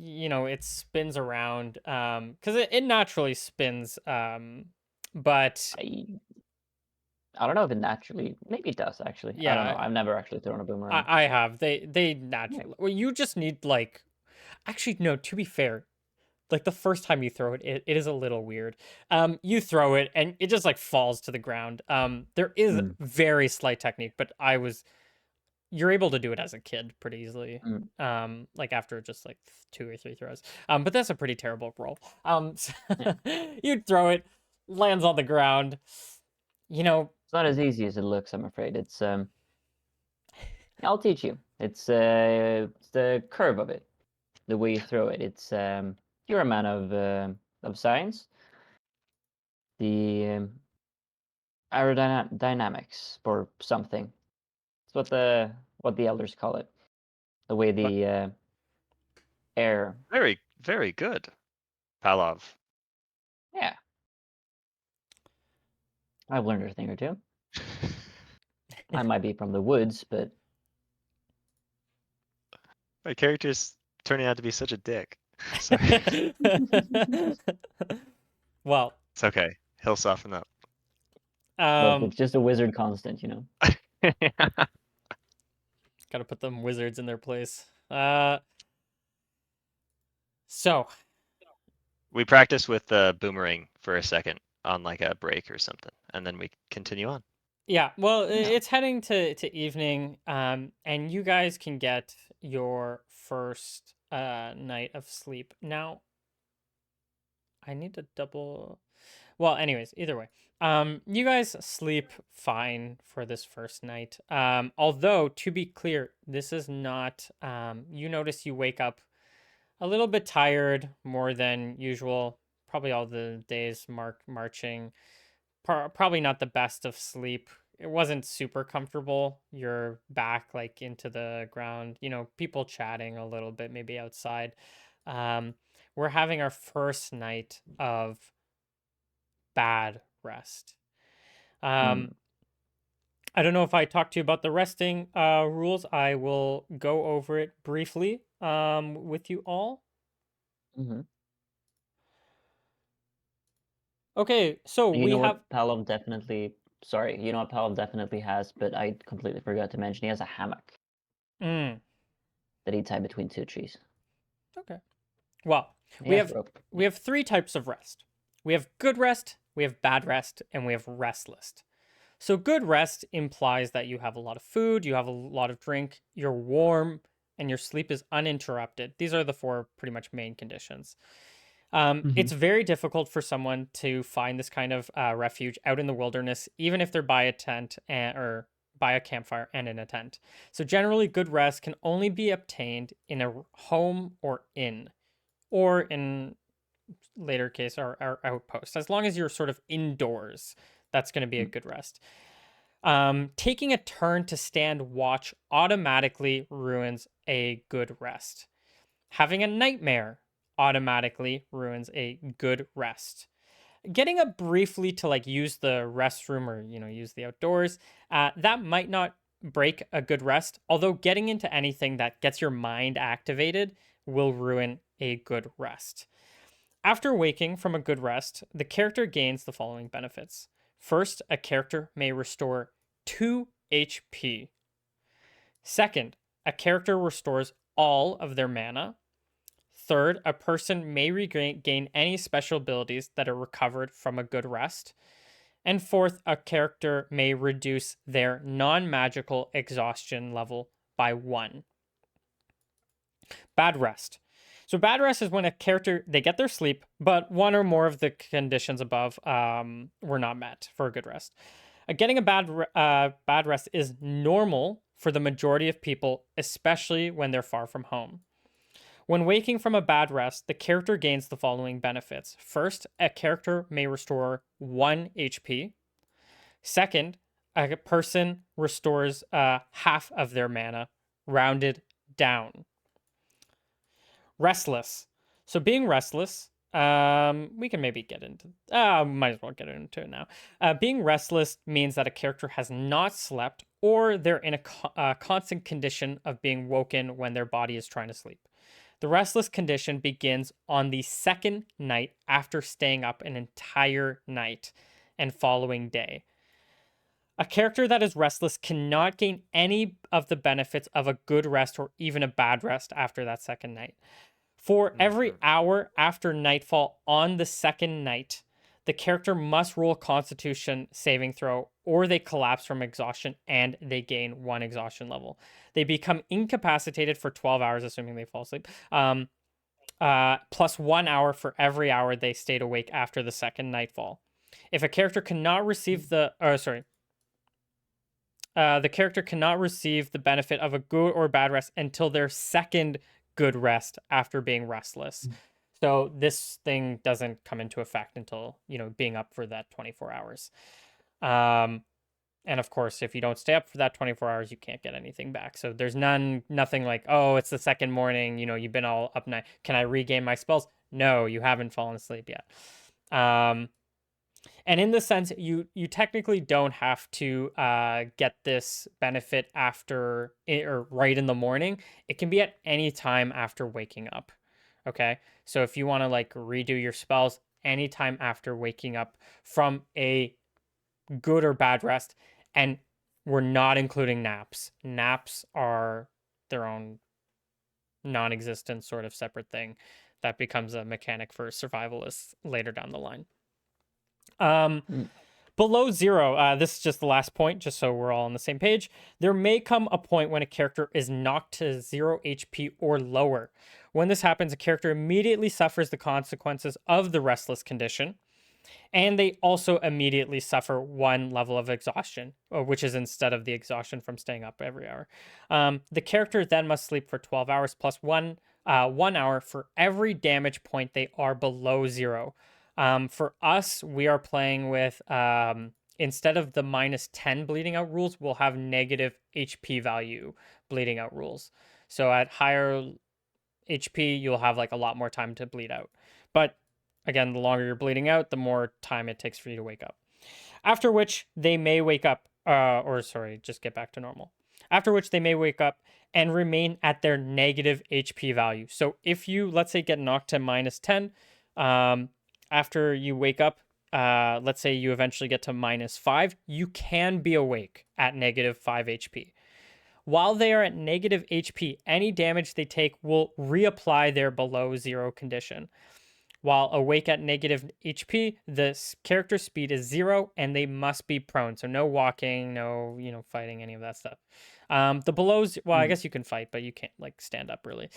it spins around, because it naturally spins, but
I I don't know if it naturally. Maybe it does actually. I don't know.
yeah,
I've never actually thrown a boomerang.
I have. They
Yeah.
naturally. Well, you just need like, actually no. To be fair, like the first time you throw it, it is a little weird. You throw it and it just like falls to the ground. There is
Mm,
very slight technique, but you're able to do it as a kid pretty easily.
mm.
Like after just like 2 or 3 throws. But that's a pretty terrible roll. So
Yeah.
you throw it, lands on the ground. You know,
It's not as easy as it looks, I'm afraid. I'll teach you. It's the curve of it, the way you throw it. You're a man of science. The aerodynamics or something. It's what the elders call it. The way
What?
the air.
Very, very good, Palov.
Yeah, I've learned a thing or two. I might be from the woods, but
My character's turning out to be such a dick. Sorry.
well,
It's okay. He'll soften up.
look,
um,
it's just a wizard constant, you know.
gotta put them wizards in their place. So
We practice with the boomerang for a second on like a break or something, and then we continue on.
yeah, well,
Yeah.
it's heading to evening, and you guys can get your first night of sleep. Now, I need to double. Well, anyways, either way, you guys sleep fine for this first night. Although to be clear, this is not. You notice you wake up a little bit tired, more than usual. Probably all the days marching. Probably not the best of sleep. It wasn't super comfortable. You're back like into the ground, people chatting a little bit, maybe outside. Um, we're having our first night of bad rest.
Mm,
Um, I don't know if I talked to you about the resting rules. I will go over it briefly with you all.
hmm
Okay, so
You
we
know
have.
what Palom definitely. Sorry, you know what Palom definitely has, but I completely forgot to mention. He has a hammock
Mm,
that he tied between two trees.
okay. Well,
He
we
has
have
rope.
we
Yeah.
have three types of rest. We have good rest, we have bad rest, and we have restless. So good rest implies that you have a lot of food, you have a lot of drink, you're warm, and your sleep is uninterrupted. These are the four pretty much main conditions.
Mm-hmm.
It's very difficult for someone to find this kind of refuge out in the wilderness, even if they're by a tent or by a campfire and in a tent. So generally, good rest can only be obtained in a home or inn, or in later case, our outpost. As long as you're sort of indoors, that's going to be a good rest. Taking a turn to stand watch automatically ruins a good rest. Having a nightmare automatically ruins a good rest. Getting up briefly to like use the restroom or use the outdoors, that might not break a good rest. Although getting into anything that gets your mind activated will ruin a good rest. After waking from a good rest, the character gains the following benefits. First, a character may restore 2 HP. Second, a character restores all of their mana. Third, a person may regain any special abilities that are recovered from a good rest. And fourth, a character may reduce their non-magical exhaustion level by 1. Bad rest. So bad rest is when a character, they get their sleep, but one or more of the conditions above were not met for a good rest. Getting a bad rest is normal for the majority of people, especially when they're far from home. When waking from a bad rest, the character gains the following benefits. First, a character may restore 1 HP. Second, a person restores half of their mana, rounded down. Restless. So being restless, we can maybe get into. Might as well get into it now. Being restless means that a character has not slept, or they're in a constant condition of being woken when their body is trying to sleep. The restless condition begins on the second night after staying up an entire night and following day. A character that is restless cannot gain any of the benefits of a good rest or even a bad rest after that second night. For every hour after nightfall on the second night, the character must roll a constitution saving throw or they collapse from exhaustion and they gain 1 exhaustion level. They become incapacitated for 12 hours, assuming they fall asleep, plus 1 hour for every hour they stayed awake after the second nightfall. If a character cannot receive the character cannot receive the benefit of a good or bad rest until their second good rest after being restless. So this thing doesn't come into effect until, being up for that 24 hours. And of course, if you don't stay up for that 24 hours, you can't get anything back. So there's nothing like, oh, it's the second morning, you've been all up night. Can I regain my spells? No, you haven't fallen asleep yet. And in the sense, you technically don't have to get this benefit after or right in the morning. It can be at any time after waking up. Okay, so if you want to like redo your spells anytime after waking up from a good or bad rest, and we're not including naps. Naps are their own non-existent sort of separate thing that becomes a mechanic for survivalists later down the line. Below 0, this is just the last point, just so we're all on the same page. There may come a point when a character is knocked to 0 HP or lower. When this happens, a character immediately suffers the consequences of the restless condition, and they also immediately suffer 1 level of exhaustion, which is instead of the exhaustion from staying up every hour. The character then must sleep for 12 hours plus 1 hour for every damage point they are below 0. For us, we are playing with, instead of the -10 bleeding out rules, we'll have negative HP value bleeding out rules. So at higher HP, you'll have like a lot more time to bleed out. But again, the longer you're bleeding out, the more time it takes for you to wake up. After which they may wake up, just get back to normal. After which they may wake up and remain at their negative HP value. So if you, let's say, get knocked to -10, after you wake up, let's say you eventually get to -5, you can be awake at -5 HP. While they are at negative HP, any damage they take will reapply their below 0 condition. While awake at negative HP, the character speed is 0 and they must be prone. So no walking, no, fighting, any of that stuff. The belows, well, I
Mm.
guess you can fight, but you can't like stand up really.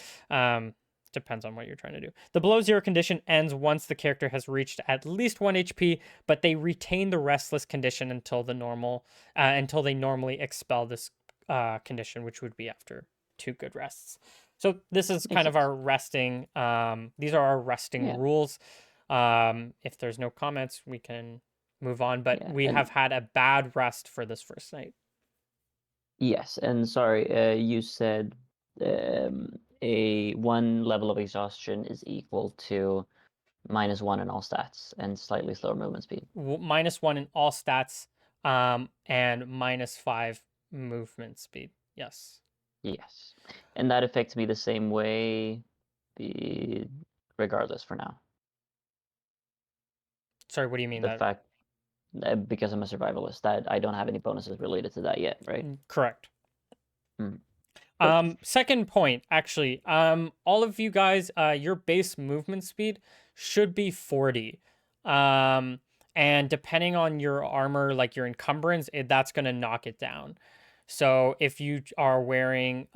Depends on what you're trying to do. The below 0 condition ends once the character has reached at least 1 HP, but they retain the restless condition until until they normally expel this condition, which would be after 2 good rests. So this is
Makes
kind of
sense.
our resting. These are our resting
Yeah.
rules. If there's no comments, we can move on. But
Yeah.
we have had a bad rest for this first night.
Yes, and sorry, you said a 1 level of exhaustion is equal to -1 in all stats and slightly slower movement speed.
-1 in all stats, and -5 movement speed. Yes.
Yes, and that affects me the same way, regardless for now.
Sorry, what do you mean
The
that?
fact because I'm a survivalist, that I don't have any bonuses related to that yet, right?
Correct.
Mm. Cool.
Second point, actually, all of you guys, your base movement speed should be 40. And depending on your armor, like your encumbrance, that's gonna knock it down. So if you're wearing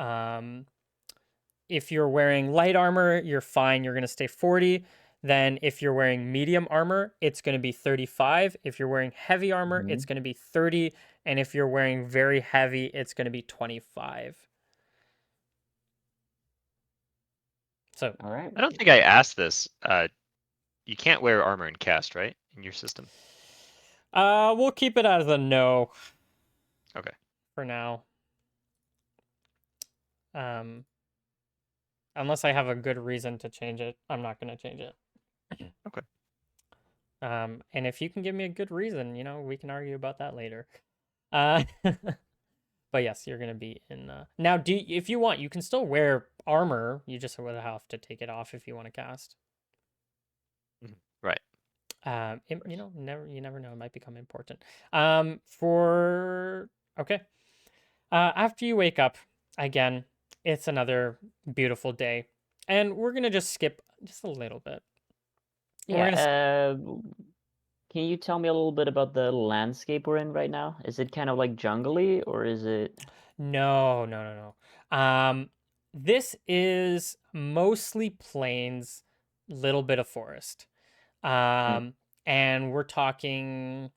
light armor, you're fine. You're gonna stay 40. Then if you're wearing medium armor, it's gonna be 35. If you're wearing heavy armor,
Mhm.
it's gonna be 30. And if you're wearing very heavy, it's gonna be 25. So
All right.
I don't think I asked this. You can't wear armor in cast, right? In your system.
we'll keep it as a no
Okay.
for now. Unless I have a good reason to change it, I'm not gonna change it.
Okay.
And if you can give me a good reason, we can argue about that later. Uh, but yes, you're gonna be in. Now, if you want, you can still wear armor. You just would have to take it off if you want to cast.
Right.
You never know. It might become important. Okay. After you wake up, again, it's another beautiful day, and we're gonna just skip just a little bit. We're gonna.
Yeah. Can you tell me a little bit about the landscape we're in right now? Is it kind of like jungly, or is it?
No, no, no, no. This is mostly plains, little bit of forest.
Mm,
And we're talking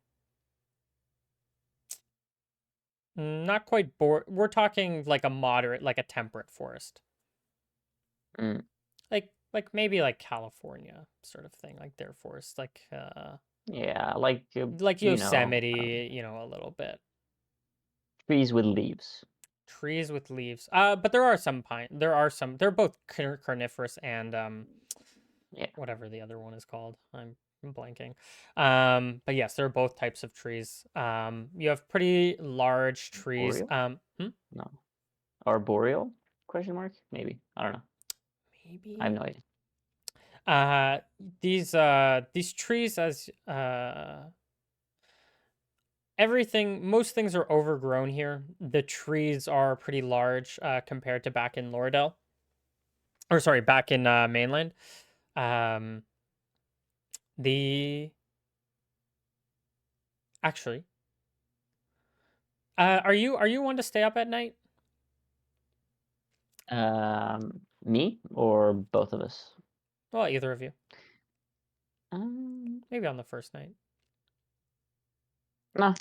not quite we're talking like a moderate, like a temperate forest.
mm,
Like maybe like California sort of thing, like their forest,
yeah,
like
you know,
Yosemite, a little bit.
trees with leaves.
Trees with leaves. But there are some pine. They're both carnivorous and
Yeah,
whatever the other one is called. I'm blanking. But yes, they're both types of trees. You have pretty large trees.
boreal? No, arboreal? Question mark? Maybe. I don't know. I have
Maybe.
no idea.
These trees most things are overgrown here. The trees are pretty large compared to back in Lordell. Or sorry, back in mainland. Um, the actually, are you one to stay up at night?
Me or both of us?
Well, either of you.
Um,
Maybe on the first night.
no,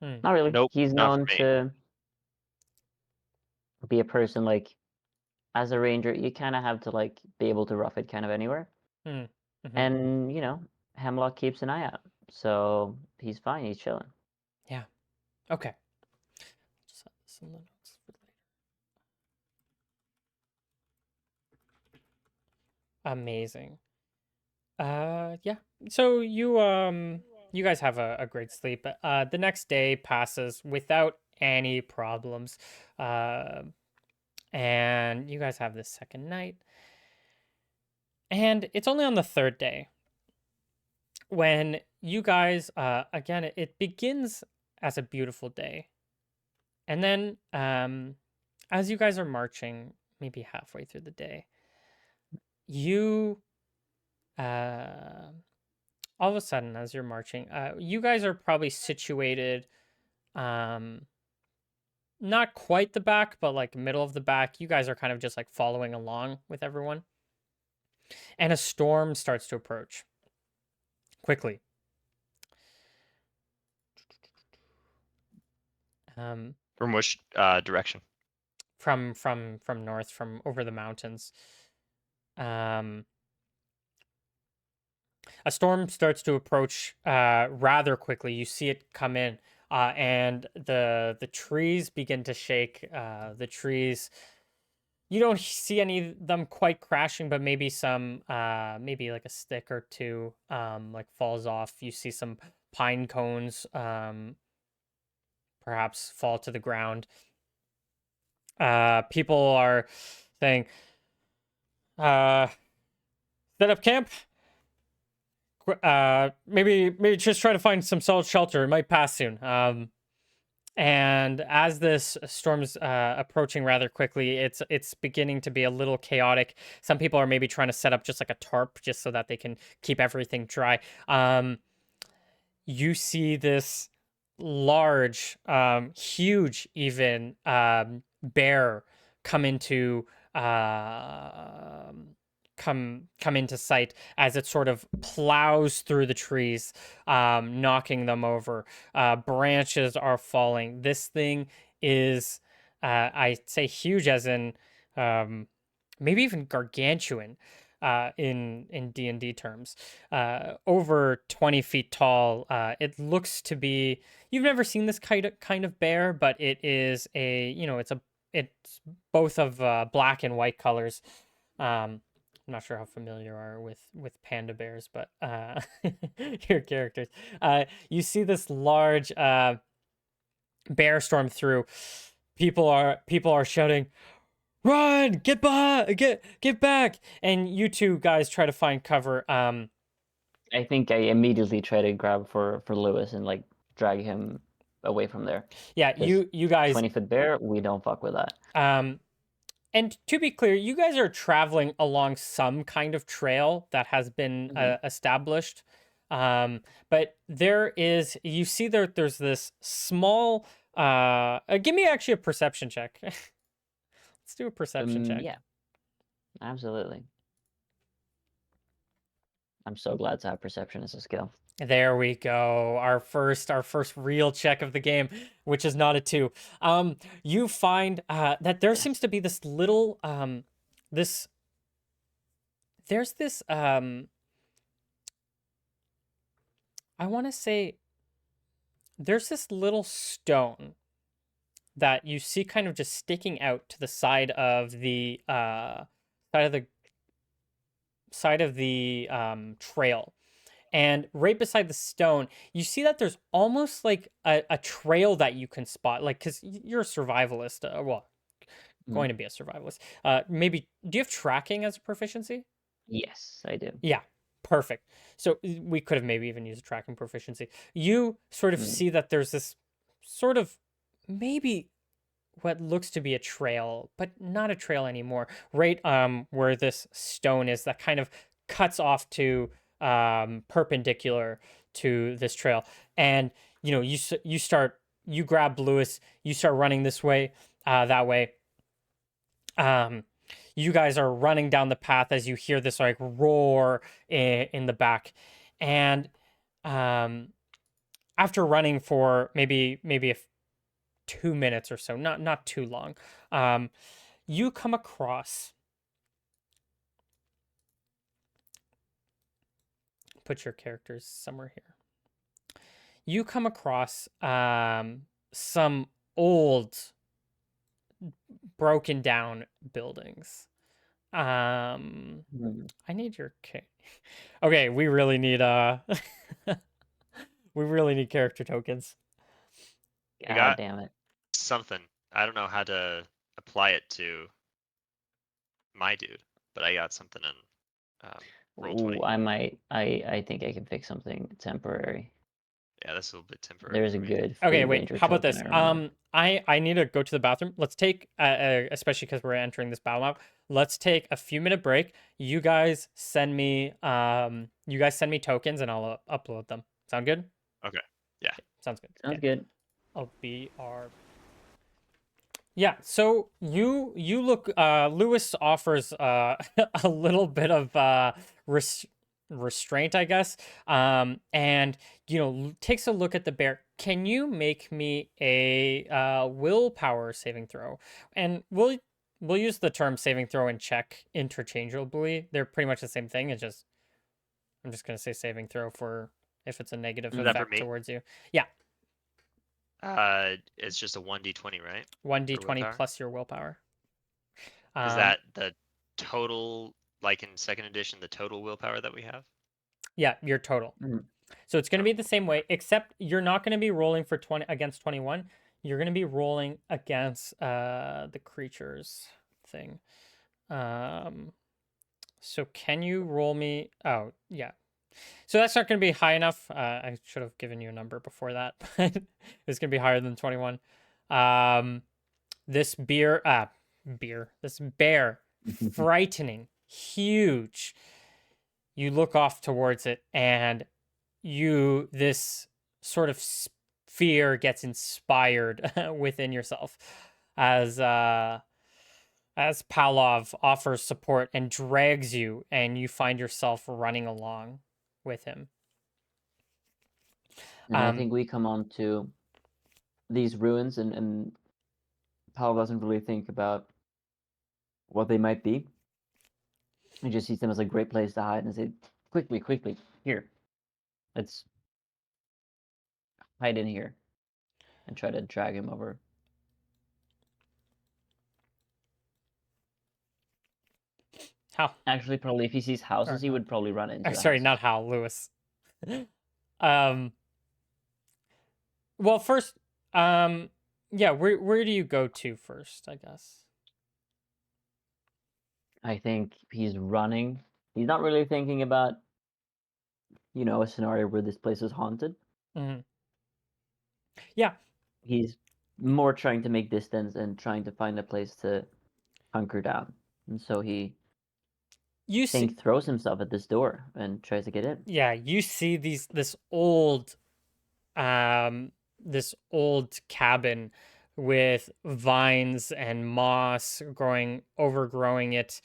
Hmm.
not really.
Nope.
He's
Not for
known
me.
to be a person like, as a ranger, you kind of have to like be able to rough it kind of anywhere.
Hmm. Hmm.
And Hemlock keeps an eye out, so he's fine. He's chilling.
Yeah. Okay. Just have this in the notes for later. Amazing. Yeah. So you guys have a great sleep. The next day passes without any problems. Uh, and you guys have this second night. And it's only on the third day when you guys again it begins as a beautiful day. And then as you guys are marching maybe halfway through the day, you all of a sudden, as you're marching, you guys are probably situated, um, not quite the back, but like middle of the back. You guys are kind of just like following along with everyone, and a storm starts to approach quickly. Um,
From which direction?
from north, from over the mountains. Um, a storm starts to approach rather quickly. You see it come in, and the trees begin to shake. The trees, you don't see any of them quite crashing, but maybe some, maybe like a stick or two, like falls off. You see some pine cones, perhaps fall to the ground. People are saying, uh, "Set up camp. Maybe just try to find some solid shelter. It might pass soon." And as this storm's approaching rather quickly, it's beginning to be a little chaotic. Some people are maybe trying to set up just like a tarp, just so that they can keep everything dry. You see this large, huge, even bear come into come into sight as it sort of plows through the trees, knocking them over. Branches are falling. This thing is, I say huge, as in maybe even gargantuan in D&D terms. Over 20 feet tall. It looks to be, you've never seen this kind of bear, but it is it's both of black and white colors. I'm not sure how familiar you are with panda bears, but your characters. You see this large bear storm through. People are shouting, "Run! Get behind! Get back!" And you two guys try to find cover.
I think I immediately try to grab for Lewis and like drag him away from there.
Yeah,
Because
you guys.
20-foot bear, we don't fuck with that.
And to be clear, you guys are traveling along some kind of trail that has been
Mhm.
established. But you see there's this small. Give me actually a perception check. Let's do a perception check.
Yeah, absolutely. I'm so glad to have perception as a skill.
There we go. Our first real check of the game, which is not a 2. You find that there
Yes.
seems to be this little this there's this I want to say there's this little stone that you see kind of just sticking out to the side of the trail. And right beside the stone, you see that there's almost like a trail that you can spot, like, because you're a survivalist. Well,
Mhm.
going to be a survivalist. Maybe, do you have tracking as a proficiency?
Yes, I do.
Yeah, perfect. So we could have maybe even used a tracking proficiency. You sort of
Mm.
see that there's this sort of, maybe what looks to be a trail, but not a trail anymore. Right, where this stone is, that kind of cuts off to perpendicular to this trail. And you grab Lewis, you start running this way, that way. Um, you guys are running down the path as you hear this like roar in the back, and um, after running for maybe 2 minutes or so, not too long, um, you come across. Put your characters somewhere here. You come across some old, broken down buildings.
Mm.
I need your okay, we really need we really need character tokens.
I
God
got
damn it.
something. I don't know how to apply it to my dude, but I got something in roll 20.
Ooh, I think I can fix something temporary.
Yeah, this is a little bit temporary
There's
for
a
me.
good
Okay,
free
wait.
ranger
How about
token,
this?
I remember.
I need to go to the bathroom. Let's take, especially because we're entering this battle map. Let's take a few minute break. You guys send me tokens, and I'll upload them. Sound good?
Okay. Yeah.
Sounds good.
Sounds
Okay,
good.
I'll be our. Yeah. So you look. Lewis offers a little bit of restraint, I guess. And takes a look at the bear. Can you make me a willpower saving throw? And we'll use the term saving throw and check interchangeably. They're pretty much the same thing. It's just I'm just gonna say saving throw for if it's a negative
Is that for
effect
me?
towards you. Yeah,
It's just a 1d20, right?
one
For
d20
willpower.
plus your willpower.
Is
Um,
that the total, like in second edition, the total willpower that we have?
yeah, your total.
Mhm.
So it's going to be
Total.
the same way, except you're not going to be rolling for 20 against 21. You're going to be rolling against the creatures thing. Um, so can you roll me? Oh, yeah. So that's not going to be high enough. I should have given you a number before that, but it's going to be higher than 21. Um, this this bear, frightening, huge. You look off towards it, and this sort of fear gets inspired within yourself as Pavlov offers support and drags you, and you find yourself running along with him.
And I
Um,
think we come on to these ruins, and Paul doesn't really think about what they might be. He just sees them as a great place to hide and say, quickly, quickly, here, let's hide in here and try to drag him over.
Hal,
Actually, probably if he sees houses,
or
he
not?
would probably run into
Or,
the
sorry,
houses.
not Hal, Lewis. um, well, first, yeah, where do you go to first? I guess.
I think he's running. He's not really thinking about, a scenario where this place is haunted.
Hmm. Yeah,
He's more trying to make distance and trying to find a place to hunker down. And so he,
you
I
see.
think, throws himself at this door and tries to get in.
Yeah, you see um this old cabin with vines and moss overgrowing it.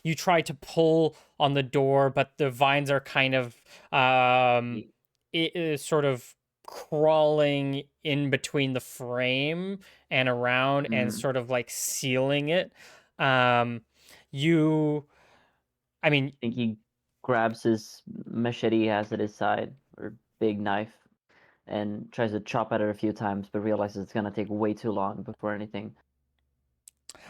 You try to pull on the door, but the vines are kind of
He,
it is sort of crawling in between the frame and around and
mm,
sort of like sealing it. Um, you, I mean,
I think he grabs his machete he has at his side, or big knife, and tries to chop at it a few times, but realizes it's gonna take way too long before anything.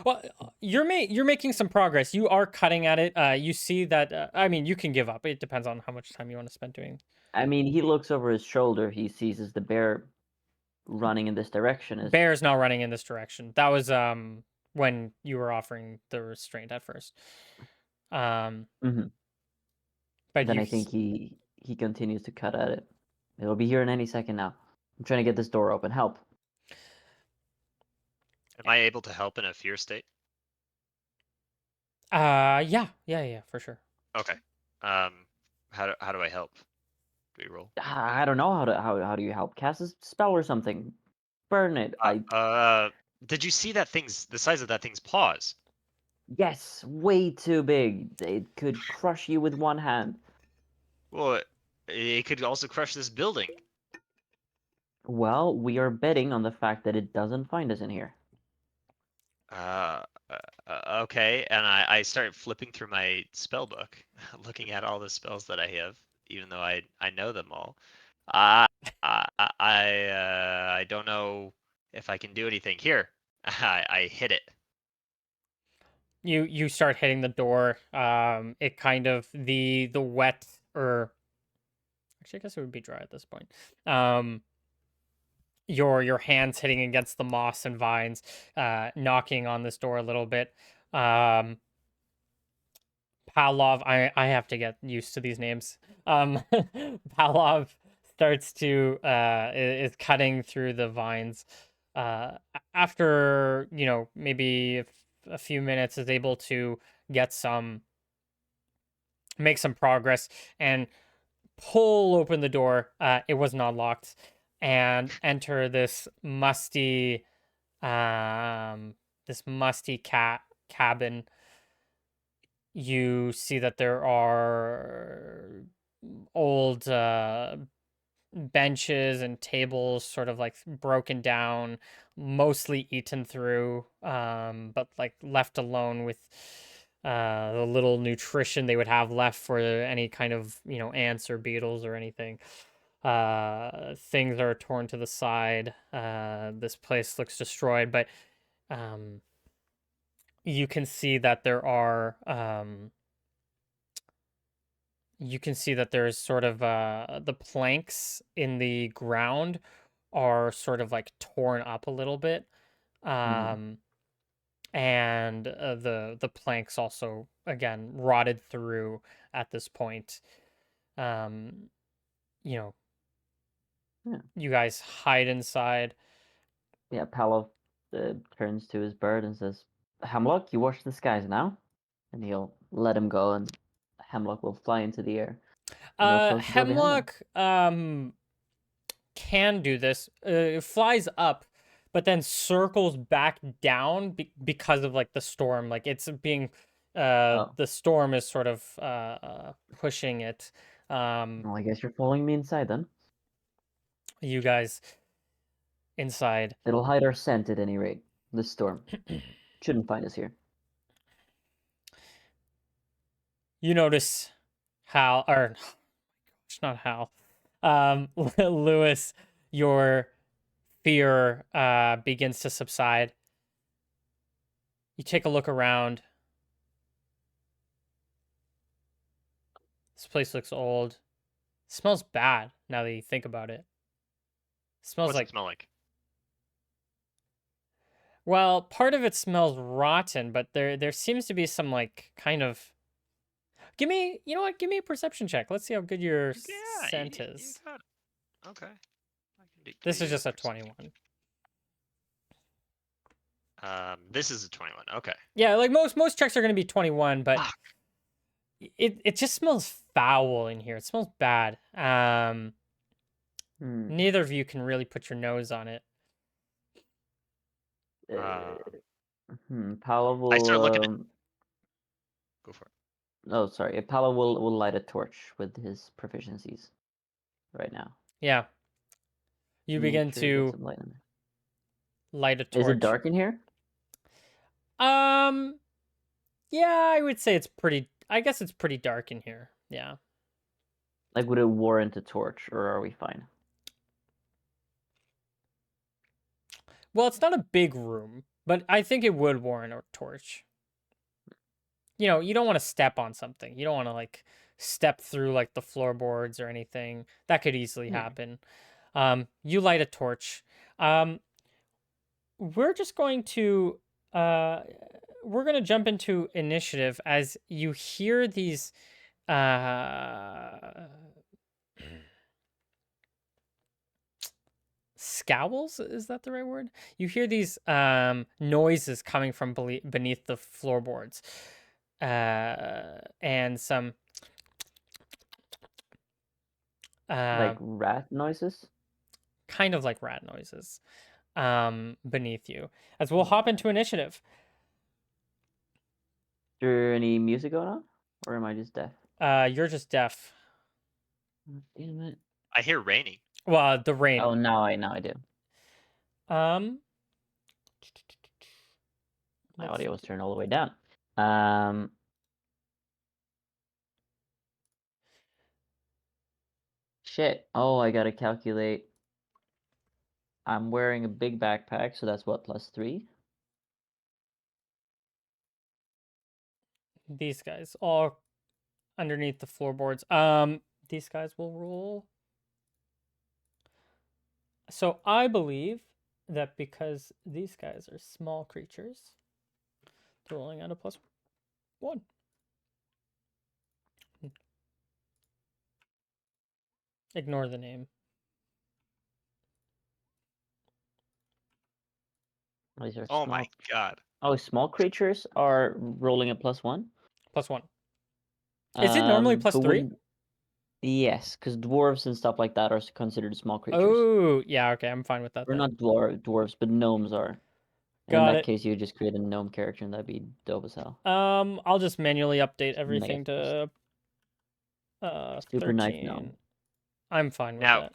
well, you're making some progress. You are cutting at it. You see that. I mean, you can give up. It depends on how much time you want to spend doing.
I mean, he looks over his shoulder. He sees as the bear running in this direction is.
Bear's not running in this direction. That was when you were offering the restraint at first. Um,
Mhm.
but
Then
you
I think he continues to cut at it. It'll be here in any second now. I'm trying to get this door open. Help.
Am I able to help in a fear state?
yeah, for sure.
Okay. Um, how do I help? Do we roll?
I don't know how do you help? Cast a spell or something. Burn it.
Did you see the size of that thing's paws?
Yes, way too big. It could crush you with one hand.
Well, it could also crush this building.
Well, we are betting on the fact that it doesn't find us in here.
Uh, okay, and I start flipping through my spell book, looking at all the spells that I have, even though I know them all. I I don't know if I can do anything here. I hit it.
You start hitting the door. It kind of the wet or actually, I guess it would be dry at this point. Your hands hitting against the moss and vines, knocking on this door a little bit. Um, Pavlov, I have to get used to these names. Pavlov starts to is cutting through the vines. After maybe a few minutes, is able to get make some progress and pull open the door. It was not locked, and enter this musty cat cabin. You see that there are old benches and tables sort of like broken down, mostly eaten through, but like left alone with the little nutrition they would have left for any kind of ants or beetles or anything. Things are torn to the side. This place looks destroyed, but um, you can see that you can see that there's sort of the planks in the ground are sort of like torn up a little bit.
Hmm.
Um, and the planks also again rotted through at this point. Um, you know,
Yeah.
you guys hide inside.
Yeah. Palo turns to his bird and says, "Hemlock, you watch the skies now," and he'll let him go, and Hemlock will fly into the air, and he'll close the door behind him.
Hemlock can do this. It flies up, but then circles back down because of like the storm. Like it's being,
Oh,
the storm is sort of pushing it.
well, I guess you're following me inside then.
You guys inside.
It'll hide our scent at any rate. This storm shouldn't find us here.
You notice Hal, or it's not Hal, Lewis, your fear begins to subside. You take a look around. This place looks old. Smells bad now that you think about it. Smells
What's it
like,
smell like?
well, part of it smells rotten, but there seems to be some like kind of. Give me, you know what? Give me a perception check. Let's see how good your
Yeah,
scent
you
is.
got it. Okay. Give
This is
you a
just a
perception.
21.
This is a 21. Okay.
Yeah, like most checks are going to be 21, but
Fuck.
it just smells foul in here. It smells bad.
Hmm.
Neither of you can really put your nose on it.
Uh,
Uh,
Paolo
I start looking
will.
at. Go for it.
Oh, sorry. Paolo will light a torch with his proficiencies right now.
Yeah, you
Make
begin
sure he gets
to
some light in there.
light a
Is it
torch.
dark in here?
Um, yeah, I would say it's pretty. I guess it's pretty dark in here. Yeah.
Like, would it warrant a torch, or are we fine?
Well, it's not a big room, but I think it would warrant a torch. You don't want to step on something. You don't want to like step through like the floorboards or anything. That could easily
Yeah.
happen. You light a torch. Um, we're just going to uh we're going to jump into initiative as you hear these uh scowls, is that the right word? You hear these noises coming from beneath the floorboards. And some uh
Like rat noises?
kind of like rat noises beneath you. As we'll hop
Okay.
into initiative.
Is there any music going on? Or am I just deaf?
You're just deaf.
Damn it.
I hear raining.
Well, the
Oh,
rain.
now I do.
Um
My
let's
audio was turned all the way down. Um, Shit. Oh, I gotta calculate. I'm wearing a big backpack, so that's what, +3?
these guys all underneath the floorboards. These guys will roll. So I believe that because these guys are small creatures, they're rolling at a +1. Ignore the name.
Oh, these are
Oh
small.
my god.
Oh, small creatures are rolling at +1.
+1. Is it normally
But
+3?
wouldn't. Yes, because dwarves and stuff like that are considered small creatures.
Oh, yeah, okay, I'm fine with that
Or
then.
not dwarves, but gnomes are. And in
Got
that
it.
case, you would just create a gnome character, and that'd be dope as hell.
I'll just manually update
Mega
everything
fast.
to
Super knife
13.
gnome.
I'm fine with
Now,
that.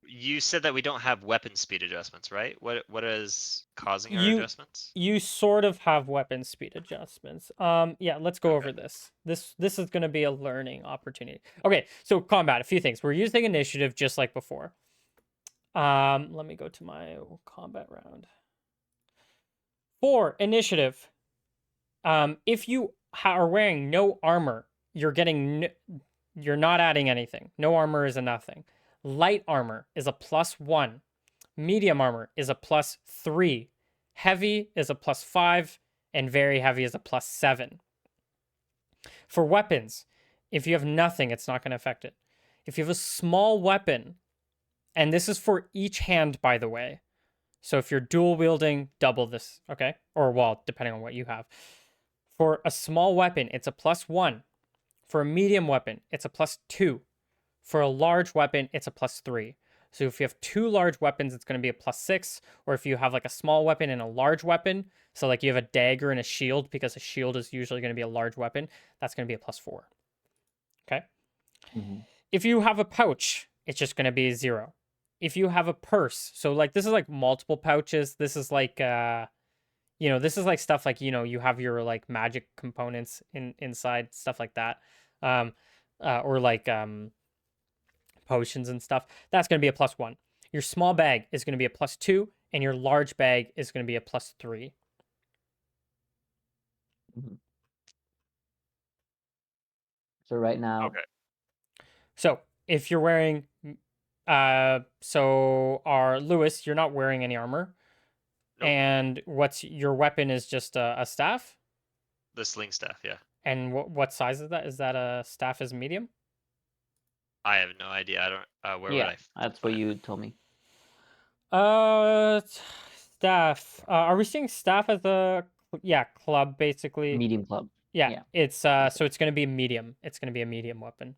you said that we don't have weapon speed adjustments, right? What is causing our
You
adjustments?
you sort of have weapon speed adjustments. Yeah, let's go
Okay.
over this. This is going to be a learning opportunity. Okay, so combat, a few things. We're using initiative just like before. Let me go to my combat round. For initiative, if you are wearing no armor, you're not adding anything. No armor is a nothing. Light armor is a +1. Medium armor is a +3. Heavy is a +5. And very heavy is a +7. For weapons, if you have nothing, it's not going to affect it. If you have a small weapon, and this is for each hand, by the way. So if you're dual wielding, double this, okay? Or, well, depending on what you have. For a small weapon, it's a +1. For a medium weapon, it's a +2. For a large weapon, it's a +3. So if you have two large weapons, it's going to be a +6. Or if you have like a small weapon and a large weapon, so like you have a dagger and a shield, because a shield is usually going to be a large weapon, that's going to be a +4. Okay.
Mm-hmm.
If you have a pouch, it's just going to be 0. If you have a purse, so like this is like multiple pouches. This is like this is like stuff like, you have your like magic components inside, stuff like that. Or like potions and stuff. That's going to be a +1. Your small bag is going to be a +2, and your large bag is going to be a +3.
Mm-hmm. So right now,
Okay.
So if you're wearing, so our Lewis, you're not wearing any armor,
Nope.
and what's your weapon is just a staff.
The sling staff, yeah.
And what size is that? Is that a staff is medium?
I have no idea. I don't. Where would
yeah,
I
that's what
find
you
it?
told me.
Staff. Are we seeing staff as a club basically?
Medium club.
Yeah,
Yeah.
it's
Okay.
so it's gonna be medium. It's gonna be a medium weapon.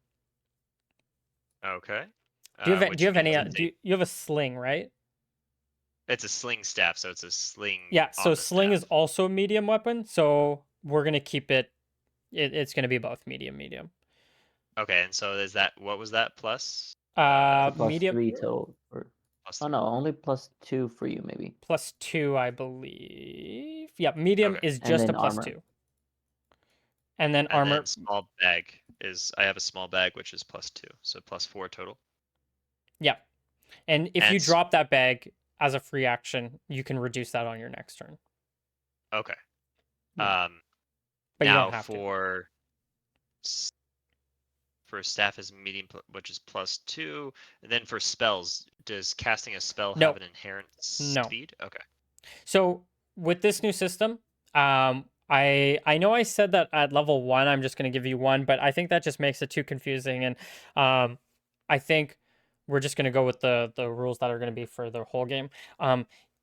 Okay.
Do you
Which
have any?
means it's
You have a sling, right?
a sling staff, so it's a sling
Yeah. So
on the
sling is
staff.
also a medium weapon. So we're gonna keep it. It's gonna be both medium, medium.
Okay, and so is that what was that plus?
So
Medium
+3 total.
Plus
Oh
three.
no, only +2 for you maybe.
+2, I believe. Yeah, medium
Okay,
is
And
just a
then armor.
+2, and then
and then
armor.
small bag is I have a small bag which is +2, so +4 total.
Yeah, and if
And
you drop that bag as a free action, you can reduce that on your next turn.
okay.
Yeah,
Um,
but you don't
now
have to.
s- for staff is medium, which is +2, and then for spells, does casting a spell have
No,
an inherent
no.
speed? Okay.
So with this new system, I know I said that at level 1 I'm just going to give you 1, but I think that just makes it too confusing, and I think we're just going to go with the rules that are going to be for the whole game.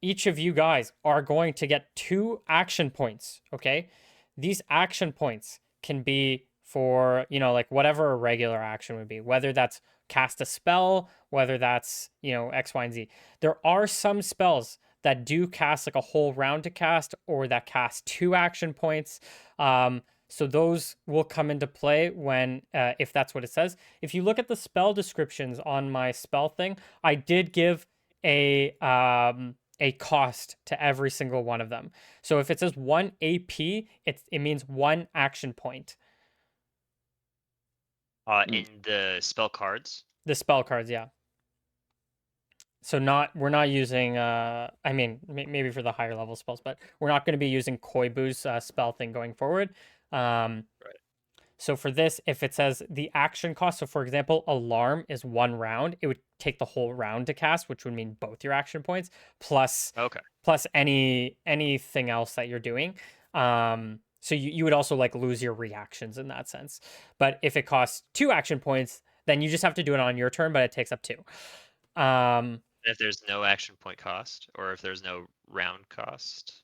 Each of you guys are going to get 2 action points, okay? These action points can be for, like whatever a regular action would be, whether that's cast a spell, whether that's, X, Y, and Z. There are some spells that do cast like a whole round to cast, or that cast 2 action points. So those will come into play when, if that's what it says. If you look at the spell descriptions on my spell thing, I did give a cost to every single one of them. So if it says 1 AP, it means 1 action point.
Mm.
In the spell cards.
The spell cards, yeah. So we're not using I mean maybe for the higher level spells, but we're not going to be using Koibu's spell thing going forward.
Right.
So for this, if it says the action cost, so for example, alarm is 1 round, it would take the whole round to cast, which would mean both your action points plus
Okay.
anything else that you're doing. So you would also like lose your reactions in that sense. But if it costs 2 action points, then you just have to do it on your turn, but it takes up 2.
If there's no action point cost, or if there's no round cost,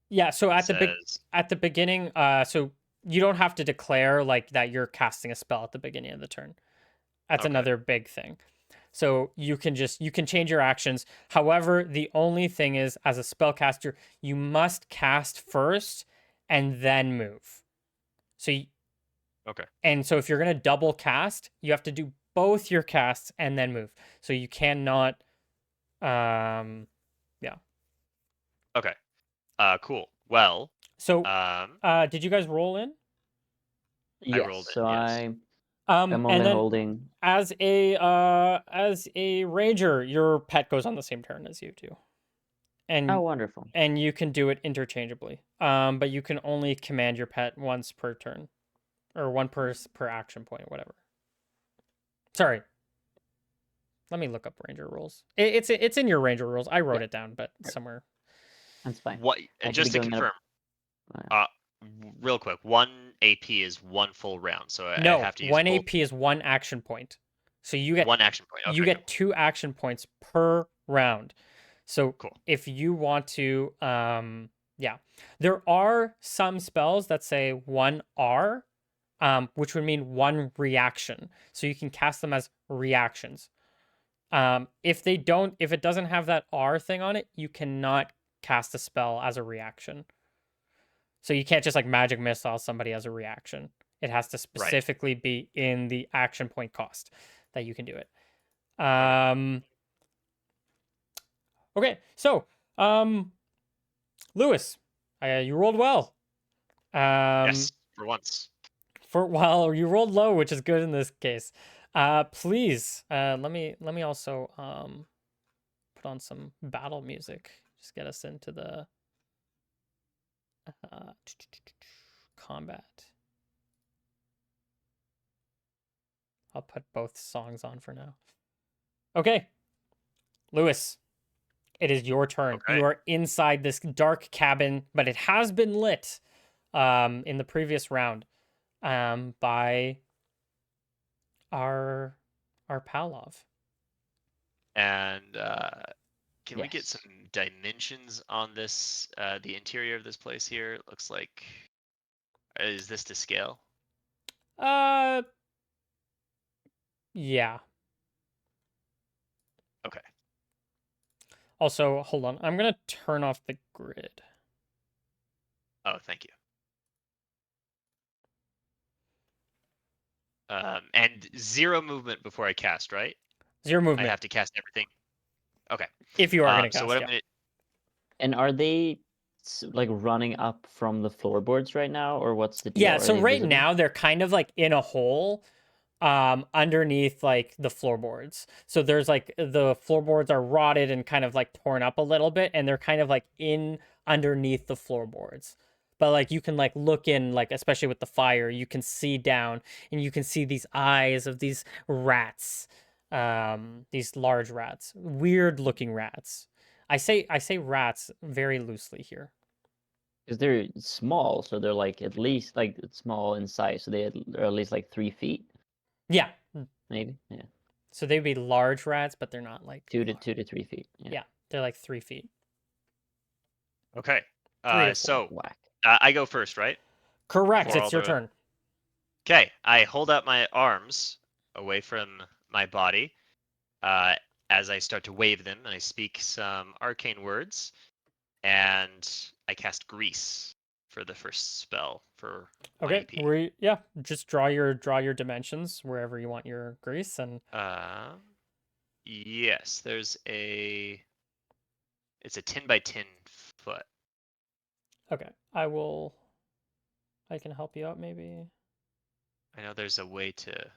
Yeah, so
it
at
says
the beginning, so you don't have to declare like that you're casting a spell at the beginning of the turn. That's
okay.
another big thing. So you can change your actions. However, the only thing is, as a spellcaster, you must cast first and then move. So
Okay.
and so if you're gonna double cast, you have to do both your casts and then move. So you cannot, yeah.
Okay. Cool. Well,
So,
um,
did you guys roll in?
I
Yes.
rolled it.
So
Yes.
I'm
And
only
then
holding.
as a ranger, your pet goes on the same turn as you do,
Oh,
and
wonderful.
you can do it interchangeably. But you can only command your pet once per turn, or one per action point, whatever. Sorry, let me look up ranger rules. It's in your ranger rules. I wrote
Yeah,
it down, but
right.
somewhere.
That's fine.
What?
I should be
Just to
going up.
confirm, uh, real quick, 1 AP is 1 full round, so I
No,
have to use
one
both.
AP is one action point, so
1 action point.
you
Okay.
get
Cool.
2 action points per round. So
Cool.
if you want to, yeah, there are some spells that say 1 R, which would mean 1 reaction. So you can cast them as reactions. If it doesn't have that R thing on it, you cannot cast a spell as a reaction. So you can't just like magic missile somebody as a reaction. It has to
Right.
specifically be in the action point cost that you can do it.
Okay.
Okay, so Lewis, you rolled well.
Yes.
Um,
For once.
well, you rolled low, which is good in this case. Please, let me also put on some battle music. Just get us into the uh, combat. I'll put both songs on for now. Okay, Lewis, it is your turn.
Okay.
You are inside this dark cabin, but it has been lit in the previous round by our Pavlov.
And can we get some
Yes.
dimensions on this? The interior of this place here looks like. Is this to scale?
Uh, yeah.
Okay.
Also, hold on. I'm gonna turn off the grid.
Oh, thank you. And 0 movement before I cast, right?
Zero
I
movement
have to cast everything. Okay.
if you are gonna
So what
cast.
I'm
Yeah.
gonna.
And are they like running up from the floorboards right now, or what's the deal?
Yeah.
Are
So
they
right
visible?
now they're kind of like in a hole underneath like the floorboards. So there's like the floorboards are rotted and kind of like torn up a little bit, and they're kind of like in underneath the floorboards. But like you can like look in, like especially with the fire, you can see down and you can see these eyes of these rats, these large rats, weird looking rats. I say rats very loosely here.
Because they're small, so they're like at least like small in size. So they're at least like 3 feet,
Yeah.
maybe. Yeah,
So they'd be large rats, but they're not like
two to
large.
2 to 3 feet. Yeah,
Yeah, they're like 3 feet,
Okay.
3 to 4.
So
whack.
I go first, right?
Correct.
Before
It's
all
your
the.
turn.
Okay. I hold out my arms away from my body uh, as I start to wave them, and I speak some arcane words, and I cast grease for the first spell for 1
Okay.
AP.
Yeah, just draw your dimensions wherever you want your grease and
Um, yes, it's a 10 by 10 foot.
okay. I can help you out maybe.
I know there's a way to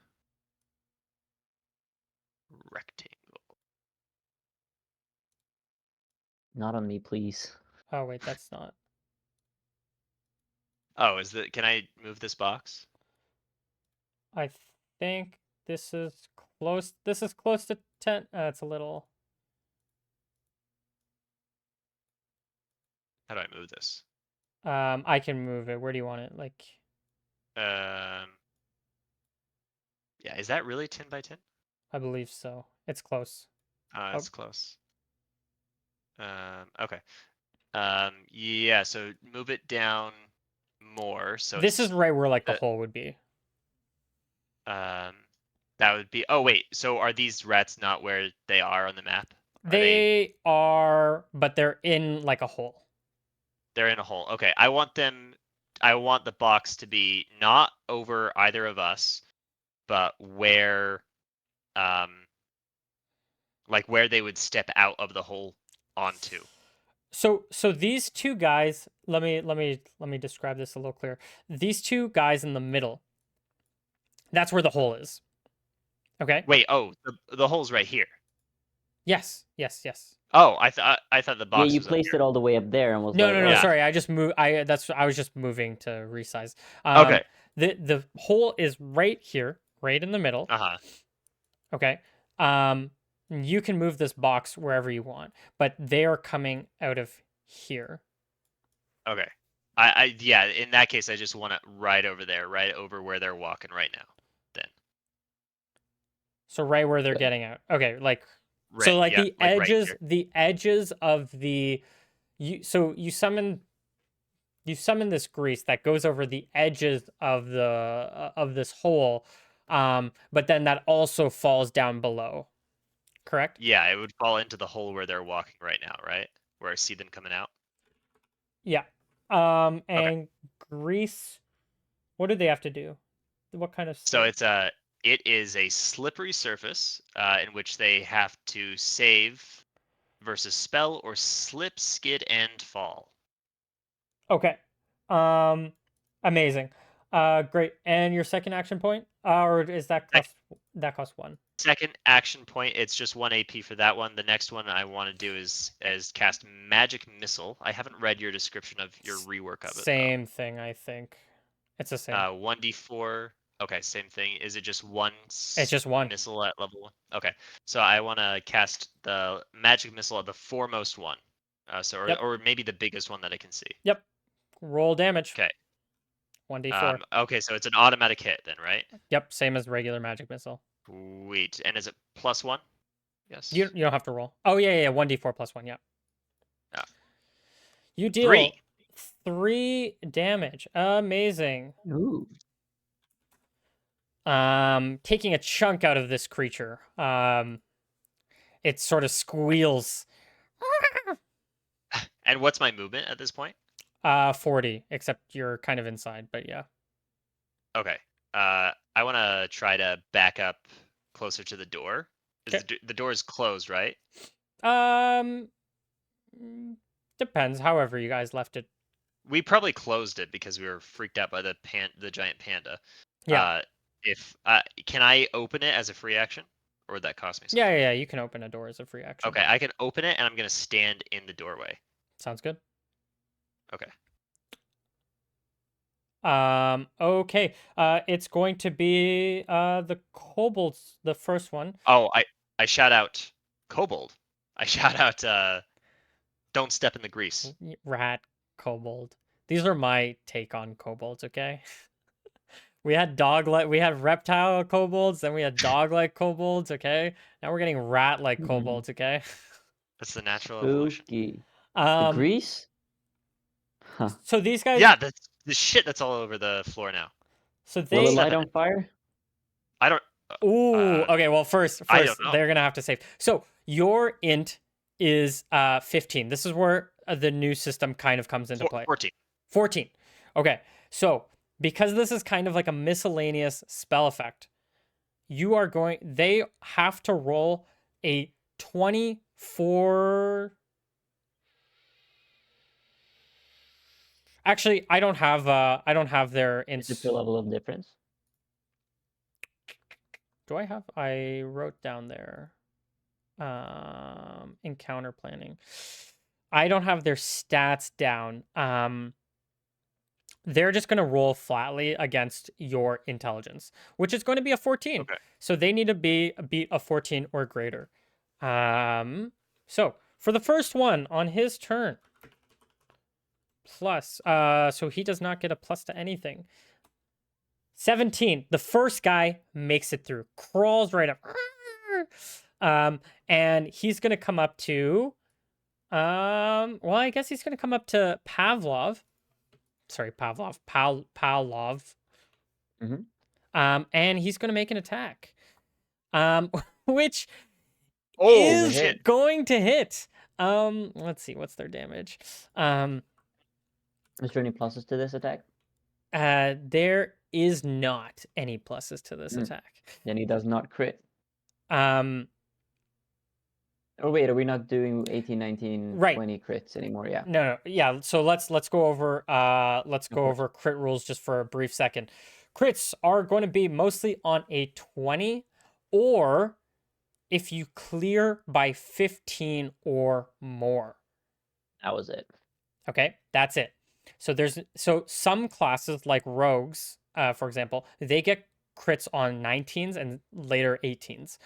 rectangle.
Not on me, please.
Oh wait, that's not.
Oh, can I move this box?
I think this is close. This is close to 10. It's a little.
How do I move this?
I can move it. Where do you want it? Like,
Um, yeah, is that really 10 by 10?
I believe so. It's close.
It's close. Okay. Yeah. So move it down more. So
This is
it's
right where like the
the
hole would be.
that would be. Oh wait. So are these rats not where they are on the map? Are they?
They are, but they're in like a hole.
They're in a hole. Okay. I want them. I want the box to be not over either of us, but where, like where they would step out of the hole onto.
So these two guys, let me describe this a little clearer. These two guys in the middle, that's where the hole is. Okay?
Wait. Oh, the hole's right here.
Yes, yes, yes.
Oh, I thought the
Yeah,
box
you
was up
placed
here.
it all the way up there and was
No,
like,
no, no,
oh,
Yeah.
sorry. I just moved I was just moving to resize.
Okay.
The hole is right here, right in the middle.
Uh-huh.
Okay. You can move this box wherever you want, but they are coming out of here.
Okay. Yeah, in that case I just want it right over there, right over where they're walking right now. Then.
So right where they're
okay.
getting out. Okay, like
Right.
so like
Yeah, like right here.
the edges of the you summon this grease that goes over the edges of this hole, but then that also falls down below. Correct?
Yeah, it would fall into the hole where they're walking right now, right? Where I see them coming out.
Yeah.
Okay.
And grease, what do they have to do? What kind of
So
save?
it is a slippery surface in which they have to save versus spell or slip, skid, and fall.
Okay. Amazing. Great. And your second action point? Or is that
Sec-
cost one?
Second action point, it's just 1 AP for that one. The next one I want to do is cast Magic Missile. I haven't read your description of your rework of it though.
Same thing, I think. It's the same.
1d4. Okay, same thing. Is it just one
It's just one.
missile at level 1? Okay, so I want to cast the Magic Missile at the foremost one.
Yep.
Or maybe the biggest one that I can see.
Yep. Roll damage.
Okay.
1d4.
Okay, so it's an automatic hit then, right?
Yep, same as regular magic missile.
Sweet. And is it +1? Yes.
You don't have to roll. Oh yeah, 1d4 plus 1, yeah.
Ah,
You
3.
deal 3 damage. Amazing.
Ooh.
Taking a chunk out of this creature. It sort of squeals.
And what's my movement at this point?
40, except you're kind of inside, but yeah.
Okay. I want to try to back up closer to the door. The door is closed, right?
Um, depends. However, you guys left it.
We probably closed it because we were freaked out by the giant panda.
Yeah.
If can I open it as a free action, or would that cost me something?
Yeah. You can open a door as a free action.
Okay, I can open it, and I'm gonna stand in the doorway.
Sounds good.
Okay.
Okay. It's going to be the kobolds, the first one.
Oh, I shout out kobold. I shout out don't step in the grease.
Rat, kobold. These are my take on kobolds, okay? We had we had reptile kobolds, then we had dog-like kobolds, okay? Now we're getting rat-like kobolds, okay?
That's the natural evolution.
Spooky. The
Um,
grease? Huh.
so these guys,
Yeah, the shit that's all over the floor now.
so
Will it
they,
light on fire?
I don't.
ooh, okay, well, first,
I don't know.
they're gonna have to save. So your int is 15. This is where the new system kind of comes into play.
14.
14. Okay, so because this is kind of like a miscellaneous spell effect, they have to roll a 24. Actually, I don't have their
Is it the level of difference?
I wrote down their encounter planning. I don't have their stats down. They're just going to roll flatly against your intelligence, which is going to be a 14.
Okay.
So they need to beat a 14 or greater. So for the first one on his turn, plus, so he does not get a plus to anything. 17. The first guy makes it through, crawls right up, And he's gonna come up to well, I guess he's gonna come up to Pavlov. Sorry, Pavlov.
Mm-hmm.
And he's gonna make an attack. Which
Oh
Does it
is
hit?
shit!
going to hit. Let's see, what's their damage?
Is there any pluses to this attack?
There is not any pluses to this
Mm.
attack.
Then he does not crit.
Um,
Oh wait, are we not doing 18, 19,
right.
20 crits anymore? Yeah.
No, yeah. So let's go over
Of course.
crit rules just for a brief second. Crits are going to be mostly on a 20, or if you clear by 15 or more.
That was it.
Okay, that's it. So some classes like rogues, for example, they get crits on 19s and later 18s.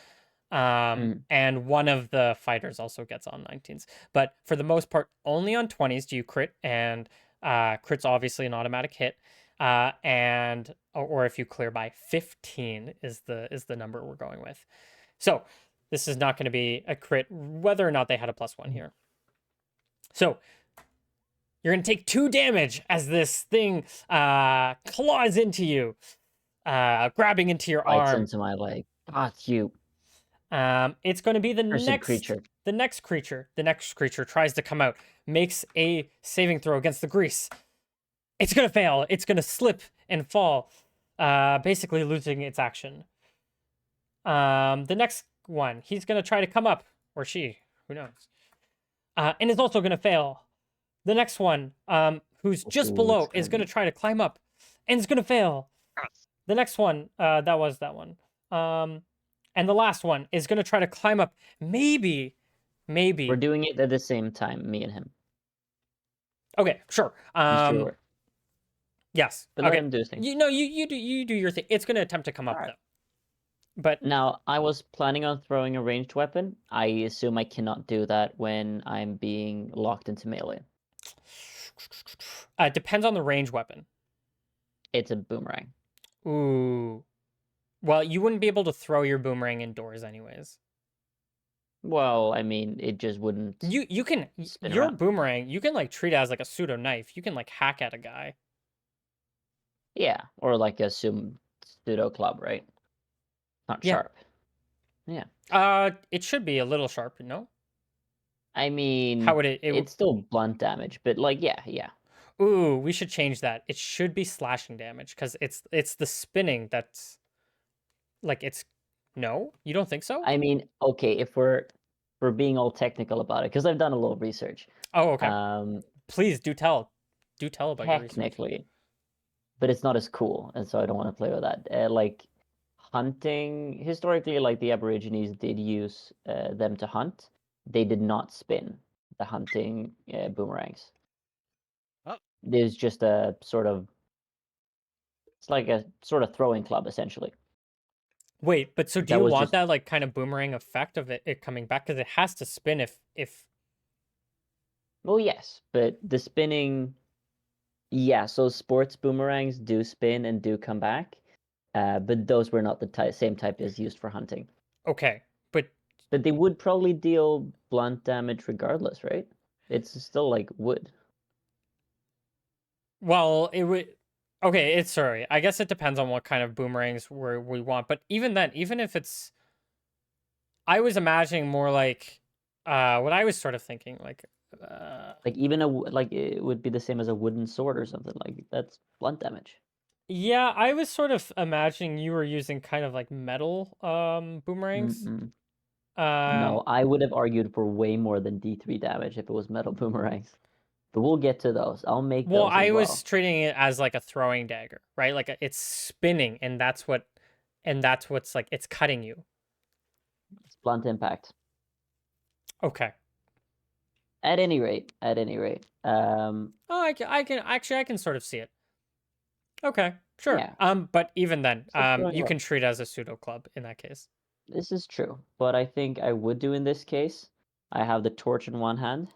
And one of the fighters also gets on 19s. But for the most part, only on 20s do you crit, and crit's obviously an automatic hit. And or if you clear by 15 is the number we're going with. So this is not going to be a crit, whether or not they had a +1 here. So you're going to take 2 damage as this thing claws into you, grabbing into your
Bites
arm.
into my leg. Ah, you
It's going to be the
cursed creature.
next creature. The next creature tries to come out, makes a saving throw against the grease. It's going to fail. It's going to slip and fall, basically losing its action. The next one, he's going to try to come up, or she, who knows, and is also going to fail. The next one, who's just
Ooh,
below,
it's
is
gonna
going to try to climb up, and is going to fail. The next one, that was that one. And the last one is going to try to climb up. Maybe.
We're doing it at the same time, me and him.
Okay, sure.
I'm sure.
Yes.
But let
Okay.
him do his thing.
You do your thing. It's going to attempt to come up
Alright.
though. But
Now, I was planning on throwing a ranged weapon. I assume I cannot do that when I'm being locked into melee.
depends on the range weapon.
It's a boomerang.
Ooh. Well, you wouldn't be able to throw your boomerang indoors anyways.
Well, I mean, it just wouldn't
You can
spin
your
around.
boomerang, you can like treat it as like a pseudo knife. You can like hack at a guy.
Yeah, or like a pseudo club, right? Not
Yeah.
sharp. Yeah.
It should be a little sharp, no?
I mean,
How would it
it's still blunt damage, but like, yeah.
Ooh, we should change that. It should be slashing damage because it's the spinning that's like it's no? You don't think so?
I mean, okay, if we're being all technical about it, because I've done a little research.
Oh, okay.
Um,
Please do tell. Do tell about your research.
technically, but it's not as cool, and so I don't want to play with that. Like hunting, historically, like the Aborigines did use them to hunt. They did not spin the hunting boomerangs.
Oh.
There's just a sort of, it's like a sort of throwing club essentially.
Wait, but so do
That
you
was
want
just,
that like kind of boomerang effect of it coming back? Because it has to spin if
well, yes, but the spinning, yeah. So sports boomerangs do spin and do come back, but those were not the same type as used for hunting.
okay.
But they would probably deal blunt damage regardless, right? It's still like wood.
Well, it would okay, it's sorry. I guess it depends on what kind of boomerangs we want. But even then, even if it's I was imagining more like what I was sort of thinking, like
Like even like it would be the same as a wooden sword or something. Like that's blunt damage.
yeah, I was sort of imagining you were using kind of like metal boomerangs.
Mm-mm.
Um
No, I would have argued for way more than D3 damage if it was metal boomerangs. But we'll get to those. I'll make
well,
those as
I was
well.
treating it as like a throwing dagger, right? Like it's spinning and that's what's like it's cutting you.
It's blunt impact.
Okay.
At any rate,
Oh, I can sort of see it. Okay, sure.
yeah.
But even then,
So throwing
you
a
can treat it as a pseudo club in that case.
This is true, but I think I would do in this case. I have the torch in one hand.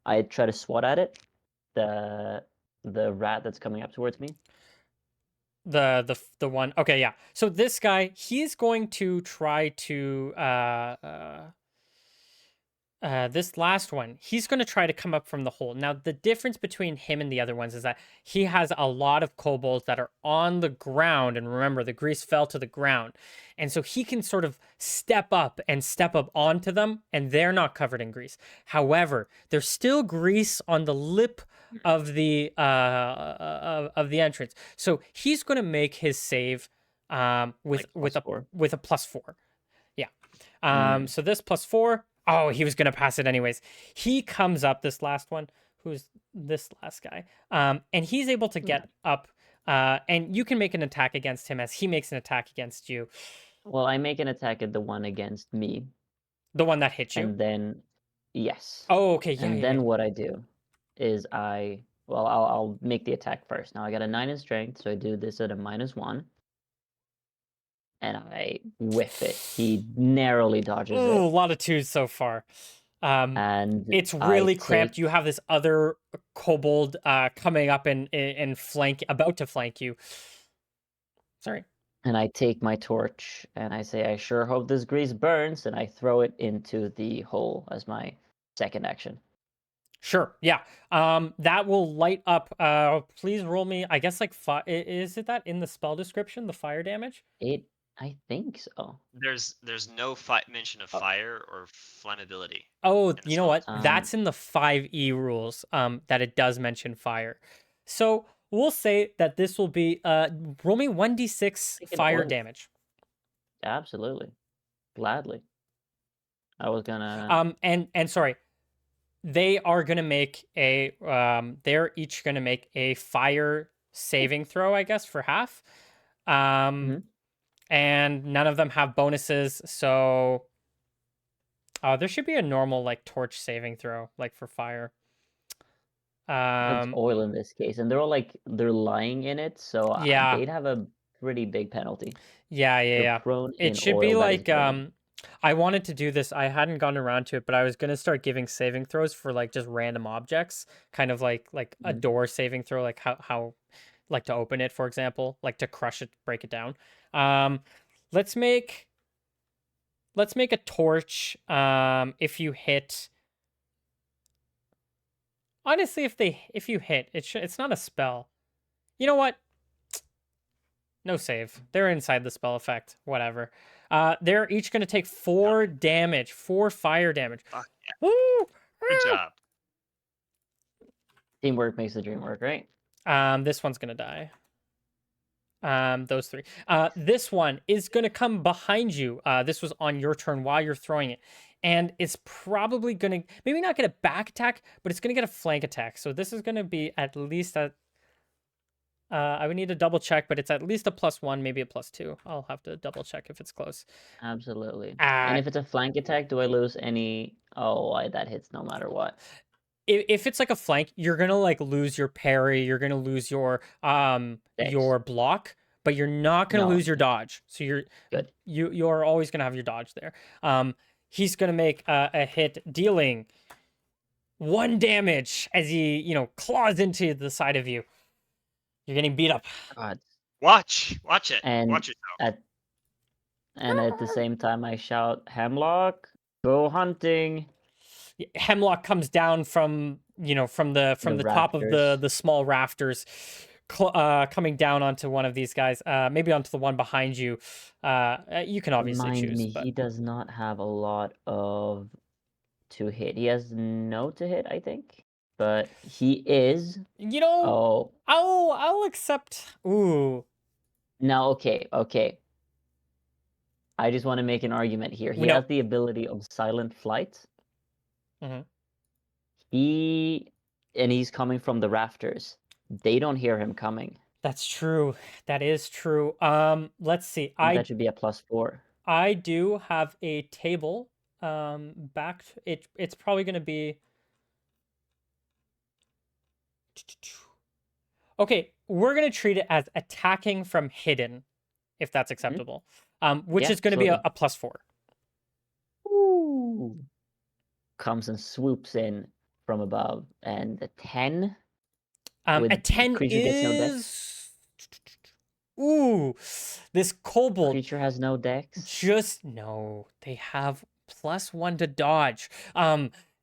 I try to swat at it, the the rat that's coming up towards me.
The one. Okay, yeah. So this guy, he's going to try to this last one, he's going to try to come up from the hole. Now, the difference between him and the other ones is that he has a lot of kobolds that are on the ground. And remember, the grease fell to the ground. And so he can sort of step up onto them, and they're not covered in grease. However, there's still grease on the lip of the entrance. So he's going to make his save with
Like plus
a
four.
+4. Yeah.
Mm.
So this +4. Oh, he was gonna pass it anyways. He comes up, this last one. Who's this last guy? And he's able to
Yeah.
get up. And you can make an attack against him as he makes an attack against you.
Well, I make an attack at the one against me,
The one that hit you.
and then yes,
Oh, okay. Yeah,
and
yeah, yeah.
then what I do is I'll make the attack first. Now I got a 9 in strength, so I do this at a -1, and I whiff it. He narrowly dodges
Oh, a
it,
lot of twos so far.
and
It's
I
really cramped.
take
You have this other kobold coming up and flank, about to flank you. Sorry.
and I take my torch and I say, I sure hope this grease burns, and I throw it into the hole as my second action.
Sure. Yeah. That will light up. Please roll me. I guess like is it that in the spell description, the fire damage?
I think so.
There's no mention of
Oh,
fire or flammability
Oh,
in the
you know
spell.
what? That's in the 5e rules. That it does mention fire. So we'll say that this will be roll me 1d6
Take an
fire
oil.
damage.
Absolutely, gladly. I was gonna.
And sorry, they are gonna make a they're each gonna make a fire saving throw, I guess, for half. Um,
Mhm.
and none of them have bonuses, so there should be a normal like torch saving throw, like for fire.
It's
Um,
oil in this case, and they're all like they're lying in it, so
yeah,
they'd have a pretty big penalty.
yeah, yeah,
They're
yeah.
prone
It
in
should be
oil that is
like
burning.
I wanted to do this. I hadn't gotten around to it, but I was gonna start giving saving throws for like just random objects, kind of like a
Mhm.
door saving throw, like how like to open it, for example, like to crush it, break it down. Um, let's make a torch. If you hit, honestly, if you hit, it's not a spell. You know what? No save. They're inside the spell effect. Whatever. They're each going to take 4 damage, 4 fire damage.
Fuck yeah.
Woo!
Good
Ah!
job.
Teamwork makes the dream work, right?
This one's going to die. Those 3. This one is going to come behind you. This was on your turn while you're throwing it. And it's probably going to, maybe not get a back attack, but it's going to get a flank attack. So this is going to be at least a, I would need to double check, but it's at least a +1, maybe a +2. I'll have to double check if it's close.
Absolutely. And
Uh,
if it's a flank attack, do I lose any? Oh, that hits no matter what.
if it's like a flank, you're gonna like lose your parry, you're gonna lose
Dex.
your block, but you're not gonna
No,
lose your dodge. So
good.
you're always gonna have your dodge there. He's gonna make a hit dealing 1 damage as he claws into the side of you. You're getting beat up.
God.
Watch it.
And
Watch yourself.
at the same time, I shout, "Hemlock, go hunting!"
Hemlock comes down from
The
the top of the
raptors.
small rafters, coming down onto one of these guys, maybe onto the one behind you. You can obviously
Remind
choose,
me,
but
he does not have a lot of to hit. He has no to hit, I think, but he is.
you know,
Oh,
I'll accept. Ooh,
now okay. I just want to make an argument here. He
no,
has the ability of silent flight.
mhm.
He's coming from the rafters. They don't hear him coming.
That's true. That is true. Let's see.
I think that should be a +4.
I do have a table. It's probably gonna be. Okay, we're gonna treat it as attacking from hidden, if that's
Mhm.
acceptable. Which
Yeah,
is gonna be a
absolutely.
+4.
Ooh. Comes and swoops in from above, and a 10
A
with
10
creature gets no dex.
is Ooh, this kobold
Creature has no dex.
no, they have +1 to dodge.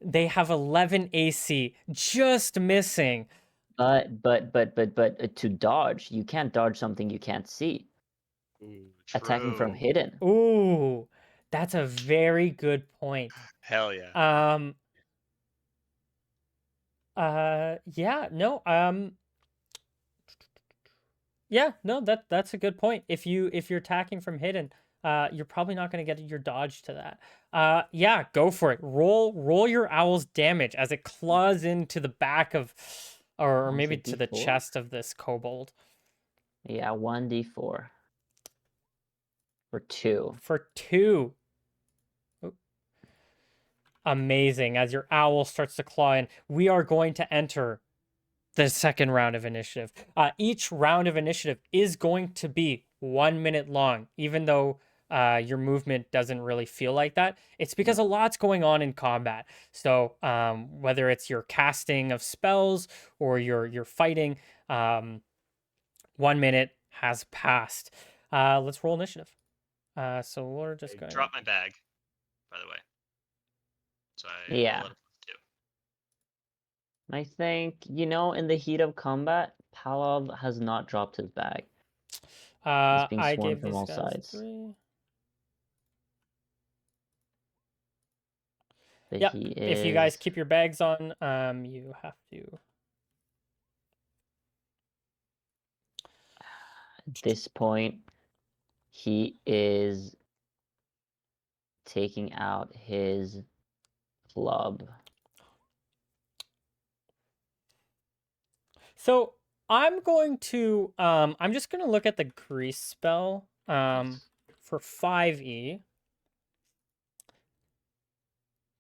They have 11 AC, just missing.
But to dodge, you can't dodge something you can't see.
Ooh,
Attacking from
true.
hidden.
Ooh, that's a very good point.
Hell yeah.
Um, yeah, no, yeah, no, that's a good point. If you're attacking from hidden, you're probably not going to get your dodge to that. Yeah, go for it. Roll your owl's damage as it claws into the back of, or
Is
maybe
it
to the
D4?
chest of this kobold
Yeah, 1d4 for 2.
for 2. Oh, amazing. As your owl starts to claw in, we are going to enter the second round of initiative. Each round of initiative is going to be 1 minute long, even though your movement doesn't really feel like that. It's because a lot's going on in combat. So whether it's your casting of spells or your fighting, 1 minute has passed. Let's roll initiative. So we're just
I
going to.
dropped my bag, by the way. So I roll
Yeah.
at a +2.
I think, in the heat of combat, Palov has not dropped his bag. He's being
I
swarmed
gave
from
these
all
guys
sides.
3.
But
Yep.
he
If you guys
is...
keep your bags on, you have to.
At this point, he is taking out his club.
So I'm just gonna look at the grease spell
Yes.
for 5e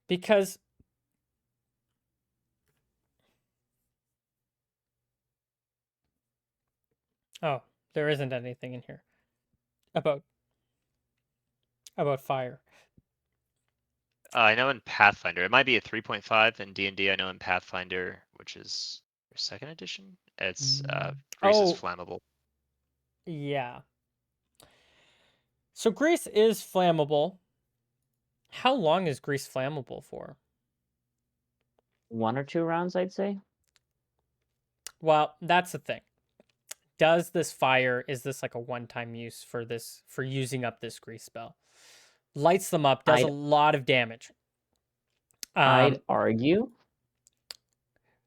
because oh, there isn't anything in here about fire.
I know in Pathfinder, it might be a 3.5 in D&D. I know in Pathfinder, which is your second edition, it's grease is
Oh,
flammable.
yeah. So grease is flammable. How long is grease flammable for?
1 or 2 rounds, I'd say.
Well, that's the thing. Does this fire, is this like a one-time use for using up this grease spell? Lights them up, does a
I'd
lot of damage.
I'd argue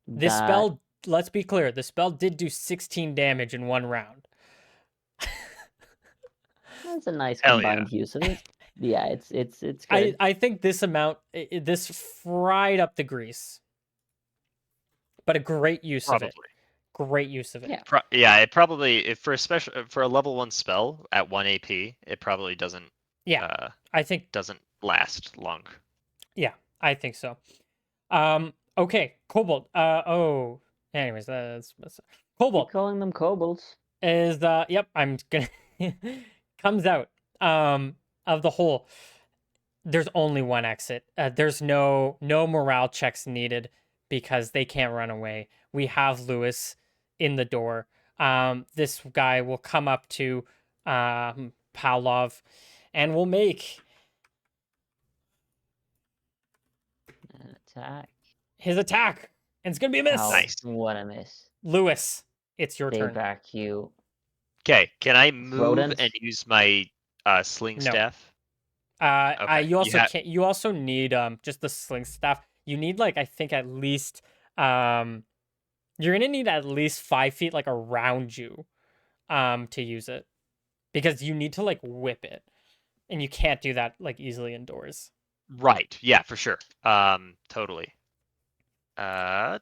This
that
spell, let's be clear, the spell did do 16 damage in 1 round.
that's a nice
Hell yeah.
combined use of it. Yeah, it's
I
good.
I think this amount, this fried up the grease, but a great use of it.
Probably.
Great use of it.
Yeah.
Yeah, it probably if for a special for a level 1 spell at 1 AP, it probably doesn't
Yeah,
uh
I think.
last long.
Yeah, I think so. Okay, Kobold. Oh, anyways, that's
Keep
Kobold
calling them kobolds.
is yep. I'm gonna comes out of the hole. There's only one exit. There's no morale checks needed because they can't run away. We have Lewis in the door. This guy will come up to Pavlov and will make
An attack.
his attack. And it's gonna be a miss.
Oh,
Nice.
what a miss.
Lewis, it's your
They
turn.
back you.
Okay, can I move and
Rodent.
use my sling
No.
staff?
I
Okay,
you
you
also
have
can't. You also need just the sling staff. You need like I think at least you're gonna need at least 5 feet like around you to use it because you need to like whip it and you can't do that like easily indoors.
right. Yeah, for sure. Totally. I'm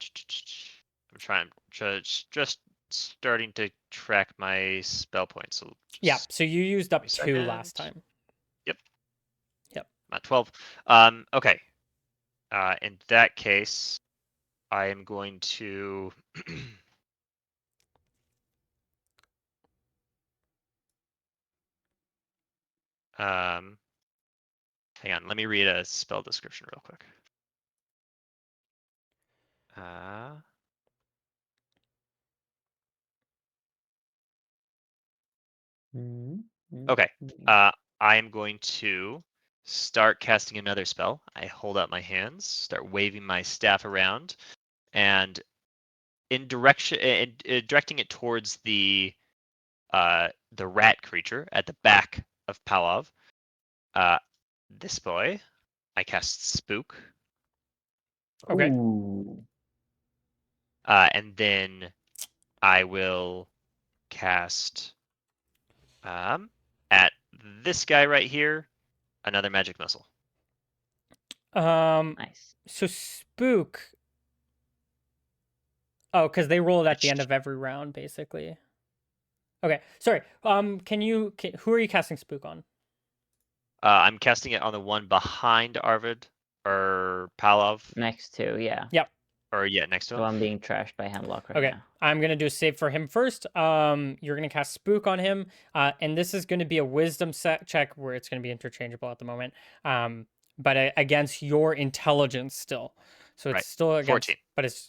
trying just starting to track my spell points. So
Yeah,
just
so you used
give me
up
a
2
second.
last time.
Yep,
Yep.
I'm at 12. Okay. In that case, I am going to hang on, let me read a spell description real quick. Uh, Okay. I am going to start casting another spell. I hold out my hands, start waving my staff around, and directing it towards the rat creature at the back of Palov. This boy, I cast Spook,
Okay.
Ooh.
and then I will cast at this guy right here another magic missile.
Nice.
So spook. Oh, because they roll it at the end
Which
of every round, basically. Okay, sorry. Who are you casting spook on?
I'm casting it on the one behind Arvid or Palov,
Next to, yeah.
Yep.
or yeah, next to
So
him.
I'm being trashed by Hemlock right
Okay,
now.
I'm gonna do a save for him first. You're gonna cast spook on him, and this is gonna be a wisdom set check where it's gonna be interchangeable at the moment. But against your intelligence still, so it's
Right.
still against,
14.
but it's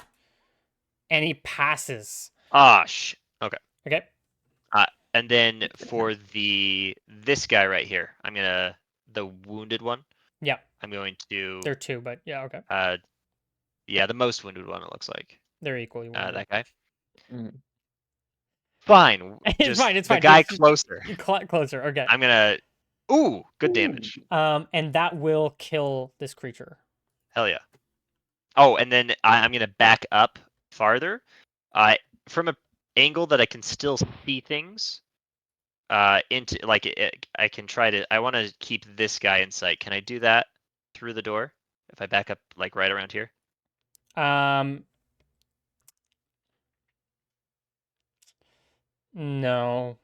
and he passes.
Ah, shit. Okay.
Okay.
And then
Good to
for this guy right here, the wounded one.
Yeah,
I'm going to
they're two, but yeah, okay,
yeah, the most wounded one it looks like.
they're equally wounded.
That guy.
Mhm.
Fine.
It's
Just
fine. It's
the
fine.
guy
Just
closer.
closer. Okay.
I'm gonna. Ooh, good
Ooh.
damage.
And that will kill this creature.
Hell yeah. Oh, and then I'm gonna back up farther, from a angle that I can still see things. Into like I can try to. I want to keep this guy in sight. Can I do that through the door if I back up like right around here?
Um, no.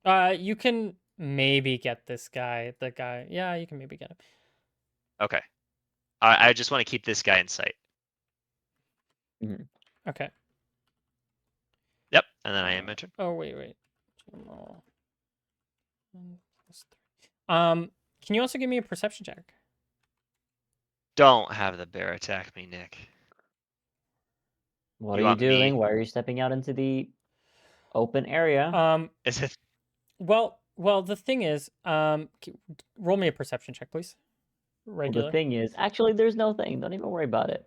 You can maybe get this guy. The guy. Yeah, you can maybe get him.
Okay. I just want to keep this guy in sight.
Mhm.
Okay.
Yep. And then I am mentioned.
Oh wait. Jamal. 1 + 3. Can you also give me a perception check?
Don't have the bear attack me, Nick.
What are
You
you
want
doing?
me?
Why are you stepping out into the open area?
Is it?
Well, the thing is, roll me a perception check, please.
Well, the
Regular.
thing is, actually, there's no thing. Don't even worry about it.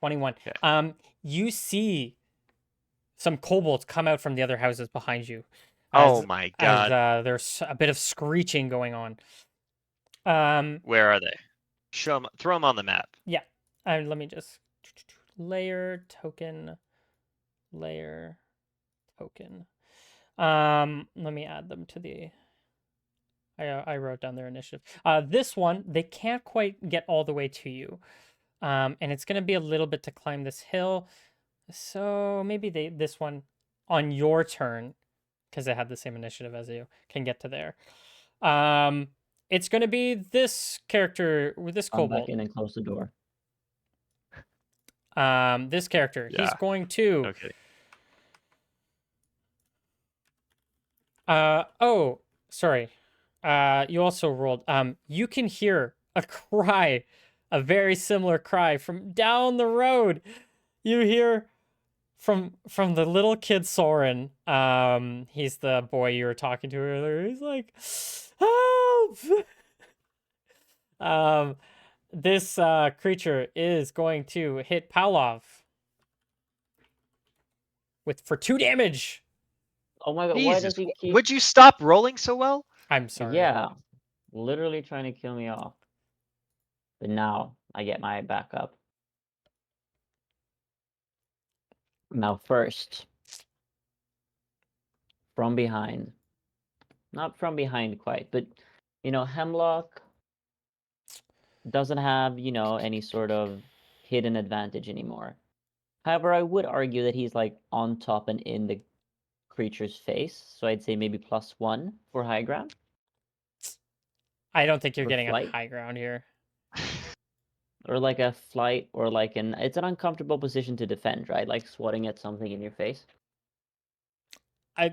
21.
Okay.
You see some kobolds come out from the other houses behind you,
Oh
as
my
as
god.
there's a bit of screeching going on. Um,
Where are they? Throw them on the map.
yeah. Let me just layer token, layer token. Let me add them to the. I wrote down their initiative. This one they can't quite get all the way to you. And it's gonna be a little bit to climb this hill. So maybe this one on your turn, because they had the same initiative as you, can get to there. It's gonna be this character with this
Come back
kobold.
in and close the door.
This character, he's
Yeah.
going to.
Okay.
Oh, sorry. You also rolled. You can hear a cry, a very similar cry from down the road. You hear from the little kid Soren. He's the boy you were talking to earlier. He's like, help! This creature is going to hit Pavlov for 2 damage.
Oh my god, why
Jesus,
does he keep...
would you stop rolling so well?
I'm sorry.
Yeah, literally trying to kill me off. But now I get my back up. Now first, from behind. Not from behind quite, but, Hemlock doesn't have, any sort of hidden advantage anymore. However, I would argue that he's, like, on top and in the creature's face, so I'd say maybe +1 for high ground.
I don't think you're
For
getting a
flight.
high ground here.
Or like a flight, or like it's an uncomfortable position to defend, right? Like swatting at something in your face.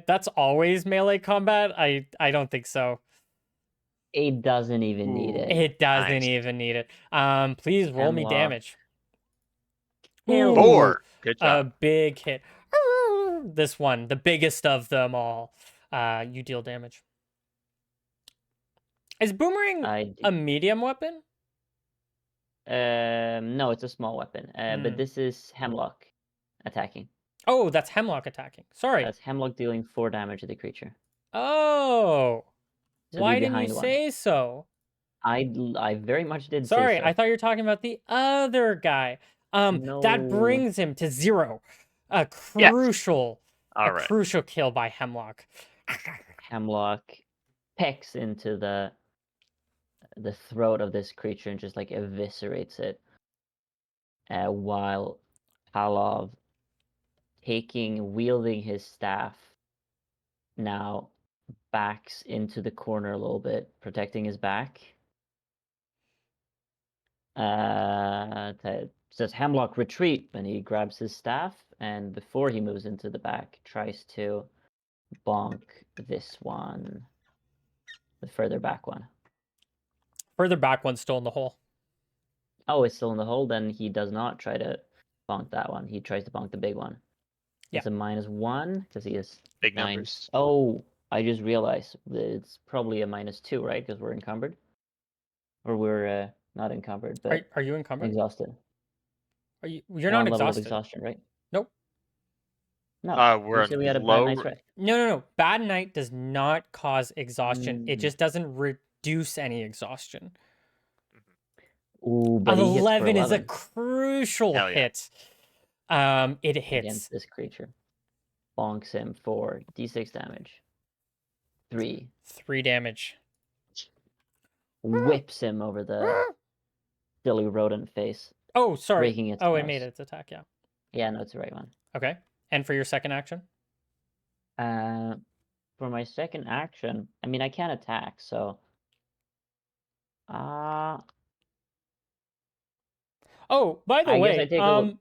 That's always melee combat. I don't think so.
It doesn't even need
Ooh,
it.
It doesn't
nice.
even need it. Please roll me
Hemlock.
damage.
Hell
Ooh,
yeah.
4. Good
a
job.
big hit. This one, the biggest of them all. You deal damage. Is boomerang
I do.
a medium weapon?
No, it's a small weapon. But this is Hemlock attacking.
Oh, that's Hemlock attacking. Sorry.
That's Hemlock dealing 4 damage to the creature.
Oh.
So be
Why didn't you
behind one.
say so?
I very much did say
Sorry,
so.
I thought you were talking about the other guy. That
No.
brings him to 0. A
Yes.
crucial,
All
a
right.
crucial kill by Hemlock.
Hemlock pecks into the throat of this creature and just like eviscerates it. While Palov wielding his staff now backs into the corner a little bit, protecting his back. Says Hemlock retreat, and he grabs his staff, and before he moves into the back, tries to bonk this one, the further back one.
Further back one's still in the hole.
Oh, it's still in the hole. Then he does not try to bonk that one. He tries to bonk the big one.
Yeah.
It's a -1 because he is
Big
9.
numbers.
Oh, I just realized that it's probably a -2, right? Because we're encumbered, or we're not encumbered, but
Are you encumbered?
exhausted.
You're not
One level of
exhausted.
exhaustion, right?
Nope.
No,
We're
you
on
said we had a bad
low.
night's rest.
No. Bad night does not cause exhaustion. It
Mm.
just doesn't reduce any exhaustion.
Ooh, but he hits for
11 is a
11
crucial
Hell yeah.
hit. It hits.
against this creature. Bonks him for d6 damage. 3.
3 damage.
Whips him over the silly rodent face,
Oh, sorry.
breaking its
Oh, it
nose.
made its attack, yeah.
Yeah, no, it's the right one.
Okay. And for your second action?
For my second action, I mean, I can't attack, so
Oh, by the
I guess I
way,
take a look.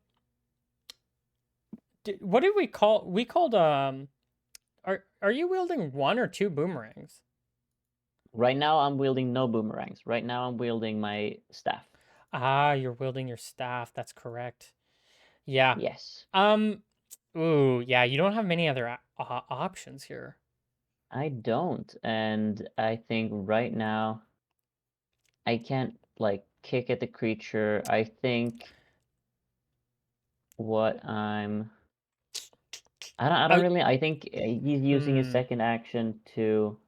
what did we call? We called are you wielding 1 or 2 boomerangs?
Right now, I'm wielding no boomerangs. Right now, I'm wielding my staff.
Ah, you're wielding your staff. That's correct. Yeah.
Yes.
Ooh, yeah, you don't have many other options here.
I don't, and I think right now I can't like kick at the creature. I think what I don't
Oh,
really. I think he's using his second action to.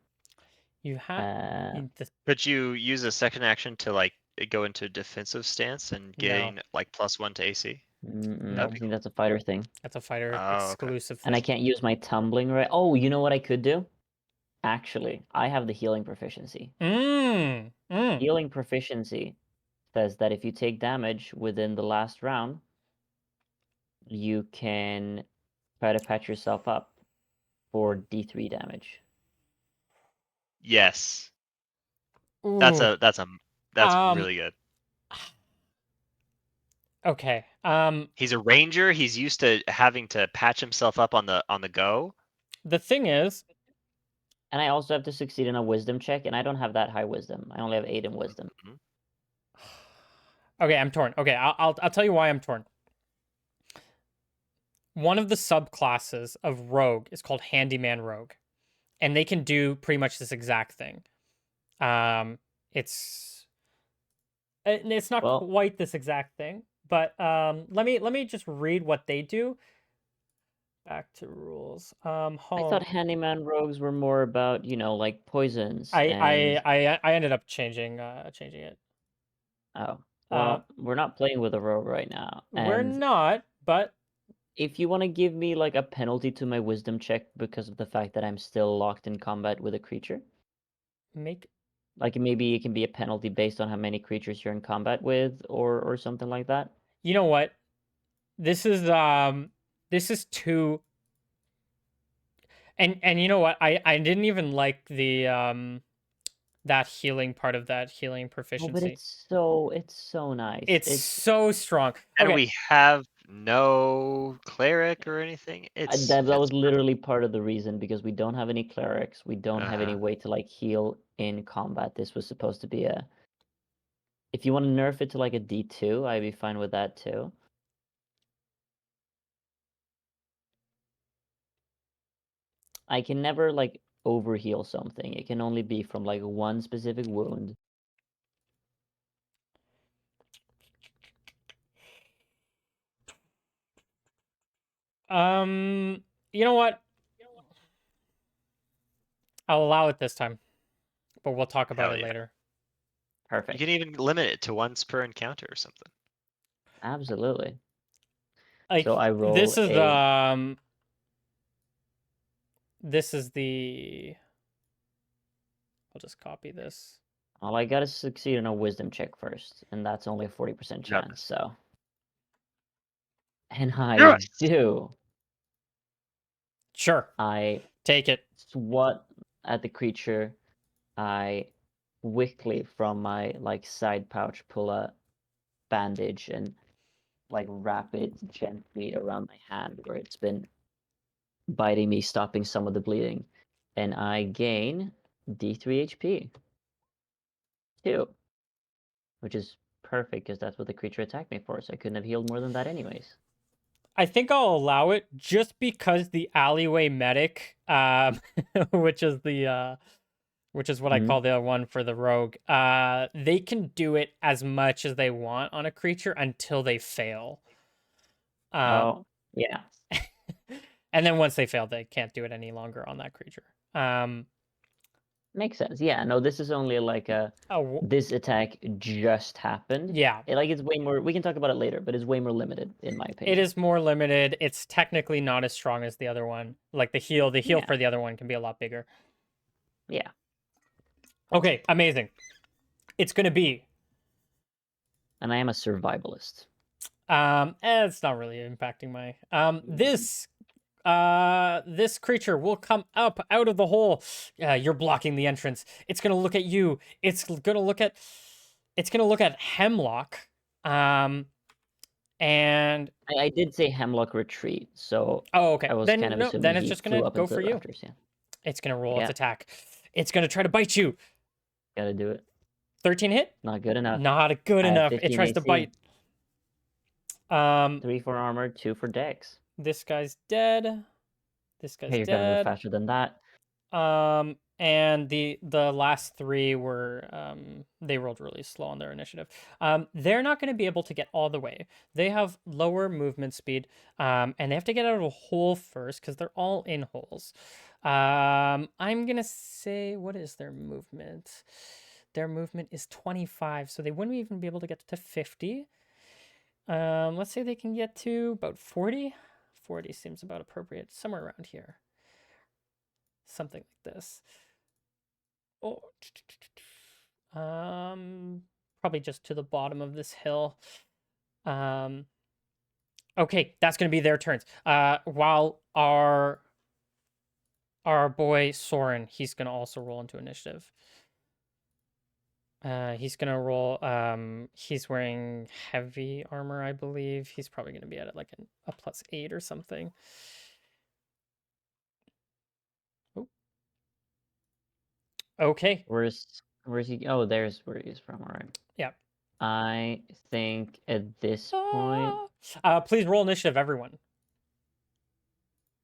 You have
Uh,
Could you use a second action to like go into a defensive stance and
No.
gain like +1 to AC?
I
That'd be
think
cool.
that's a fighter thing,
That's a fighter
Oh, okay.
exclusive
and I
thing.
can't use my tumbling right. Oh, you know what I could do? Actually, I have the healing proficiency. Healing proficiency says that if you take damage within the last round, you can try to patch yourself up for D3 damage.
Yes.
Ooh.
That's
Um,
really good.
Okay.
He's a ranger. He's used to having to patch himself up on the go.
The thing is,
And I also have to succeed in a wisdom check, and I don't have that high wisdom. I only have 8 in wisdom.
Mhm.
okay, I'm torn. Okay, I'll tell you why I'm torn. One of the subclasses of rogue is called handyman rogue, and they can do pretty much this exact thing. It's not
Well,
quite this exact thing, but let me just read what they do. Back to rules.
I
Home.
thought handyman rogues were more about, like poisons
I
and
I ended up changing it.
oh. Well, we're not playing with a rogue right now.
We're
And
not, but
if you want to give me like a penalty to my wisdom check because of the fact that I'm still locked in combat with a creature,
make
like maybe it can be a penalty based on how many creatures you're in combat with or something like that.
you know what? This is too and you know what? I didn't even like the that healing part of that healing
Oh, but
proficiency.
it's so nice.
It's so strong.
And
Okay.
we have no cleric or anything.
That was
it's
literally part of the reason because we don't have any clerics. We don't have any
Uh-huh.
way to like heal in combat. This was supposed to be a. If you want to nerf it to like a D2, I'd be fine with that too. I can never like overheal something. It can only be from like one specific wound.
You know what? I'll allow it this time, but we'll talk about
Hell
it
yeah.
later.
You
Perfect.
can even limit it to once per encounter or something.
Absolutely.
Like
So I roll a.
this is the. I'll just copy this.
Well, I gotta succeed in a wisdom check first, and that's only a 40%
Yep.
chance. So, and I
Yes.
do.
Sure,
I
take it.
swat at the creature. I quickly from my like side pouch pull a bandage and like wrap it gently around my hand where it's been biting me, stopping some of the bleeding, and I gain D3 HP. 2, which is perfect because that's what the creature attacked me for, so I couldn't have healed more than that anyways.
I think I'll allow it just because the alleyway medic, which is the which is what I
Mhm.
call the one for the rogue. They can do it as much as they want on a creature until they fail. Um,
Oh, yeah.
and then once they fail, they can't do it any longer on that creature. Um,
Makes sense. Yeah, no, this is only like a
oh,
this attack just happened.
yeah,
Like it's way more we can talk about it later, but it's way more limited in my
it
opinion.
is more limited. It's technically not as strong as the other one. Like the heal
Yeah.
for the other one can be a lot bigger.
Yeah.
Okay, amazing. It's gonna be
And I am a survivalist.
it's not really impacting my this creature will come up out of the hole. You're blocking the entrance. It's gonna look at you. It's gonna look at Hemlock. And
I did say Hemlock retreat, so
oh, okay.
I was kind
Then
of
no,
assuming
then it's
he
just
flew
gonna
up
go
into
for
the
you.
rafters. Yeah.
It's gonna roll its
Yeah.
attack. It's gonna try to bite you.
Gotta do it.
13 hit?
Not good enough.
Not good
I have
enough. It
15
tries to
AC.
bite. Um,
3 for armor, 2 for dex.
this guy's dead. This guy's
Hey, you're gonna move
dead.
faster than that.
And the last three were they rolled really slow on their initiative. They're not going to be able to get all the way. They have lower movement speed, and they have to get out of a hole first because they're all in holes. I'm gonna say, what is their movement? Their movement is 25, so they wouldn't even be able to get to 50. Let's say they can get to about 40. 40 seems about appropriate, somewhere around here. Something like this. Oh, probably just to the bottom of this hill. Um, okay, that's gonna be their turns. While our boy Soren, he's gonna also roll into initiative. He's gonna roll. He's wearing heavy armor, I believe. He's probably gonna be at it like a +8 or something. Oh, okay.
Where's he? Oh, there's where he's from. All right.
Yeah.
I think at this point,
Please roll initiative, everyone.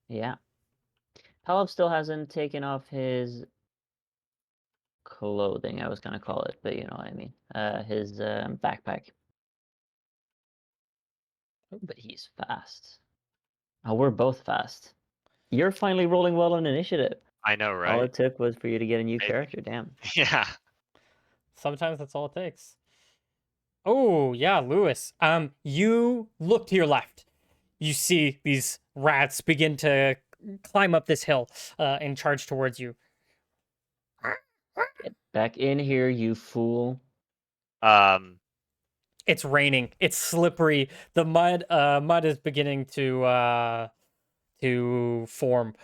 yeah. Pelov still hasn't taken off his clothing, I was gonna call it, but you know what I mean. His backpack. But he's fast. Oh, we're both fast. You're finally rolling well on initiative.
I know,
All
right?
it took was for you to get a new
Amazing.
character. Damn.
Yeah.
Sometimes that's all it takes. Oh, yeah, Lewis. You look to your left. You see these rats begin to climb up this hill and charge towards you.
Get back in here, you fool.
Um.
It's raining. It's slippery. The mud is beginning to form.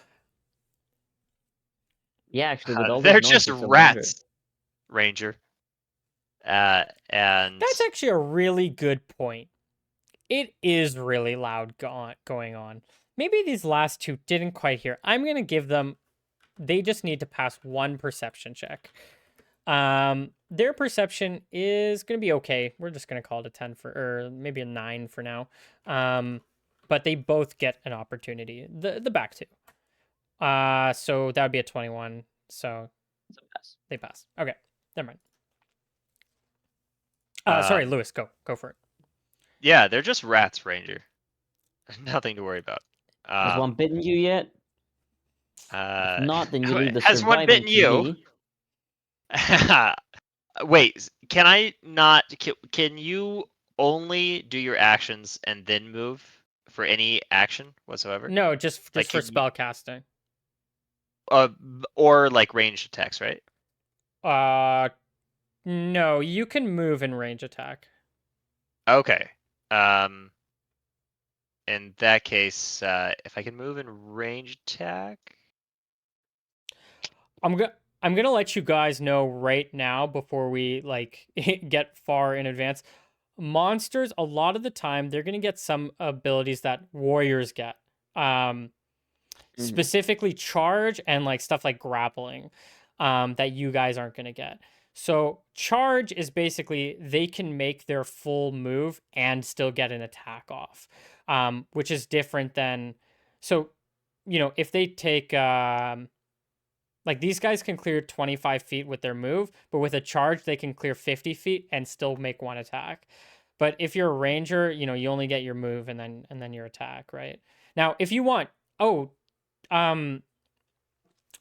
Yeah, actually, with all this
They're
noise,
just
it's a wonder.
rats, Ranger. And
That's actually a really good point. It is really loud going on. Maybe these last two didn't quite hear. I'm going to give them, they just need to pass one perception check. Their perception is going to be okay. We're just going to call it a 10 for, or maybe a 9 for now. But they both get an opportunity. The back two. So that would be a 21. So
It's a pass.
they pass. Okay, never mind. Sorry,
Um,
Lewis, go for it.
yeah, they're just rats, Ranger. Nothing to worry about.
Has one bitten you yet? If
Uh,
not, then you leave the
has one
surviving
bitten
to
you?
me.
Wait, can I not? Can you only do your actions and then move for any action whatsoever?
No, just
Like,
for
can you,
spell casting.
or like ranged attacks, right?
Uh, no, you can move in range attack.
Okay. Um, in that case, if I can move in range attack,
I'm gonna I'm gonna let you guys know right now before we like get far in advance. Monsters, a lot of the time, they're gonna get some abilities that warriors get. Um,
Mhm.
Specifically charge and like stuff like grappling, that you guys aren't gonna get. So charge is basically they can make their full move and still get an attack off, which is different than so if they take like these guys can clear 25 feet with their move, but with a charge, they can clear 50 feet and still make one attack. But if you're a ranger, you only get your move and then your attack, right? Now, oh, um,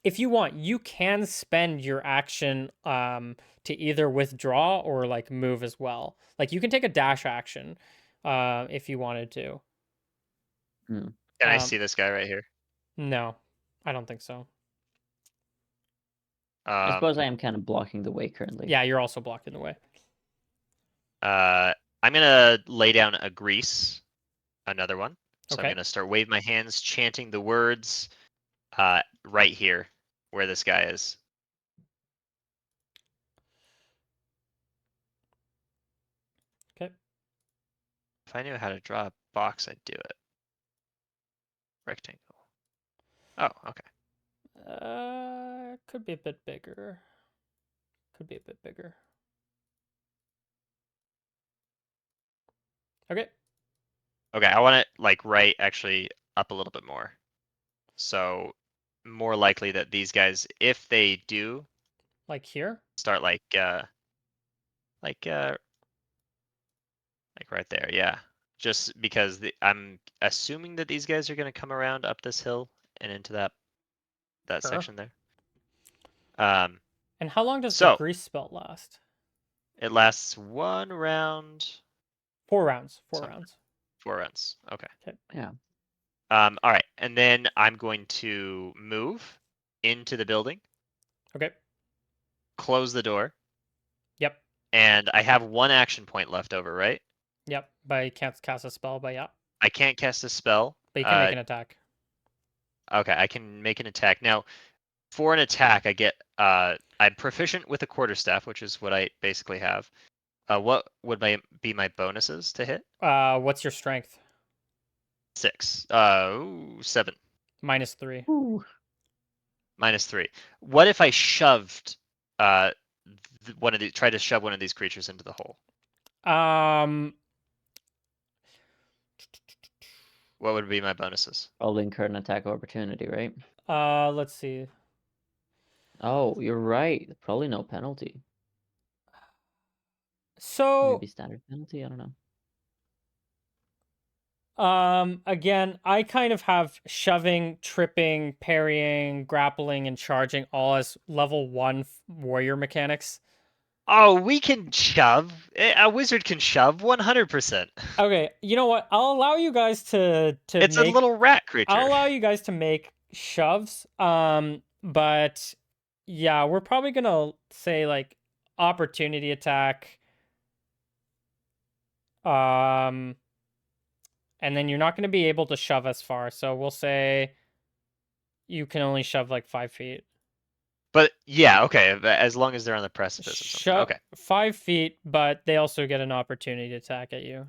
if you want, you can spend your action to either withdraw or like move as well. Like you can take a dash action if you wanted to.
Hmm.
can I
Um,
see this guy right here?
no, I don't think so.
I
Um,
suppose I am kind of blocking the way currently.
Yeah, you're also blocking the way.
I'm gonna lay down a grease, another one. So I'm
Okay.
gonna start waving my hands, chanting the words, right here, where this guy is.
Okay.
If I knew how to draw a box, I'd do it. Rectangle. Oh, okay.
Could be a bit bigger. Could be a bit bigger. Okay.
Okay, I want it like right actually up a little bit more. So more likely that these guys, if they do
Like here.
start like uh like right there, yeah. Just because I'm assuming that these guys are gonna come around up this hill and into that
Sure.
section there. Um,
And how long does the
so
grease spell last?
it lasts one round,
4 rounds. Four
some
rounds.
4 rounds. Okay.
Okay.
Yeah.
All right, and then I'm going to move into the building,
Okay.
close the door,
Yep.
and I have one action point left over, right?
Yep. But you can't cast a spell, but yeah.
I can't cast a spell.
But you can make an attack.
Okay, I can make an attack. Now, for an attack, I'm proficient with a quarterstaff, which is what I basically have. What would be my bonuses to hit?
What's your strength?
6. 7.
-3.
Ooh.
-3. What if I shoved tried to shove one of these creatures into the hole?
Um,
What would be my bonuses?
Probably incur an attack of opportunity, right?
let's see.
Oh, you're right. Probably no penalty.
So,
Maybe standard penalty. I don't know.
again, I kind of have shoving, tripping, parrying, grappling, and charging all as level 1 warrior mechanics.
Oh, we can shove. A wizard can shove 100%.
Okay, you know what? I'll allow you guys to
It's a
make
little rat
I'll
creature.
allow you guys to make shoves. But yeah, we're probably gonna say like opportunity attack. Um, and then you're not gonna be able to shove as far. So we'll say you can only shove like 5 feet.
But yeah, okay, as long as they're on the precipice of something.
Shove
Okay.
5 feet, but they also get an opportunity attack at you.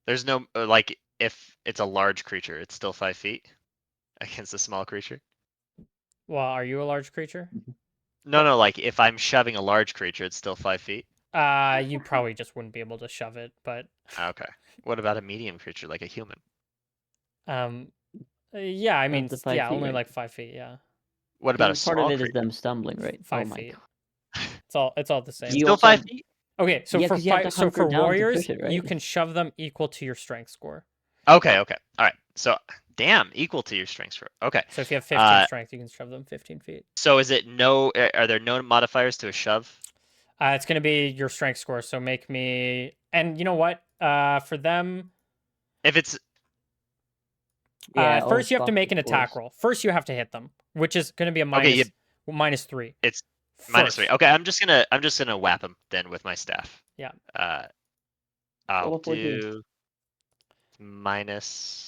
There's no like if it's a large creature, it's still 5 feet against a small creature.
Well, are you a large creature?
No, no, like if I'm shoving a large creature, it's still 5 feet.
You probably just wouldn't be able to shove it, but
Okay. What about a medium creature like a human?
um Yeah, I mean,
Up to 5
yeah,
feet,
only
right?
like 5 feet. Yeah,
What about a
Part of
small
it is
creature?
them stumbling, right? Oh
5
my
feet.
god.
It's all the
Do
same.
you
Still
also
5
have...
feet?
Okay, so
Yeah,
for
because you have to
so
hunker
for
down to
warriors,
push it,
you
right?
can shove them equal to your strength score.
Okay, okay. All right. So, damn, equal to your strength score. Okay.
So if you have 15
Uh,
strength, you can shove them 15 feet.
so is it no? Are there no modifiers to a shove?
It's gonna be your strength score. So make me, and you know what? For them,
If it's
Yeah, oh
first you have to
fuck,
make
of
an attack
course.
roll. First you have to hit them, which is gonna be a
okay, yeah,
-3.
it's -3.
First,
Okay, I'm just gonna whap him then with my staff.
yeah.
Uh,
Roll
I'll
a 14.
do minus.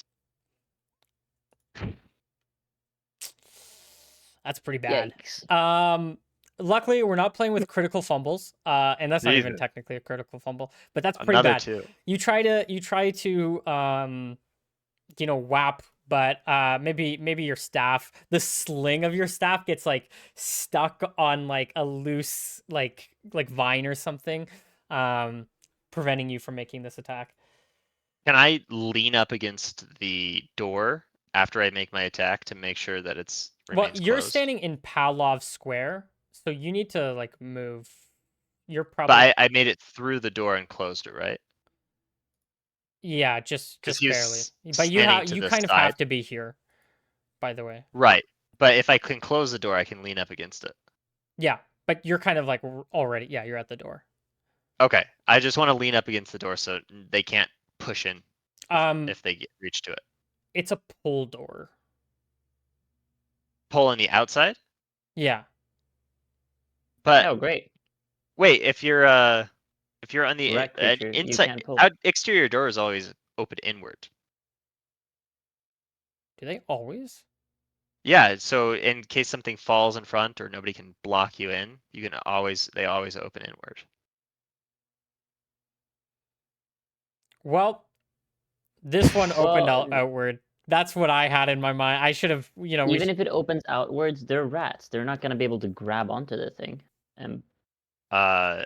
That's pretty bad.
Yikes.
Luckily we're not playing with critical fumbles. And that's not even
Jesus,
technically a critical fumble, but that's pretty
another
bad.
two.
You try to whap, but maybe your staff, the sling of your staff gets like stuck on like a loose like vine or something, um, preventing you from making this attack.
Can I lean up against the door after I make my attack to make sure that it's
Well,
remains
you're
closed?
standing in Pavlov Square, so you need to like move. You're
But
probably
I made it through the door and closed it, right?
yeah,
Because
just
he
barely.
was
But
standing to
you
the
kind of
side.
have to be here, by the way.
Right. But if I can close the door, I can lean up against it.
Yeah, but you're kind of like already. Yeah, you're at the door.
Okay. I just want to lean up against the door so they can't push in
Um,
if they reach to it.
it's a pull door.
Pull on the outside?
Yeah.
But
Oh, great.
wait, if you're on the
Rat creature, you
inside
can't pull.
exterior door is always open inward.
Do they always?
Yeah, so in case something falls in front or nobody can block you in, they always open inward.
Well, this one opened
Well,
outward. That's what I had in my mind. I should have,
even if it opens outwards, they're rats. They're not gonna be able to grab onto the thing. And
Uh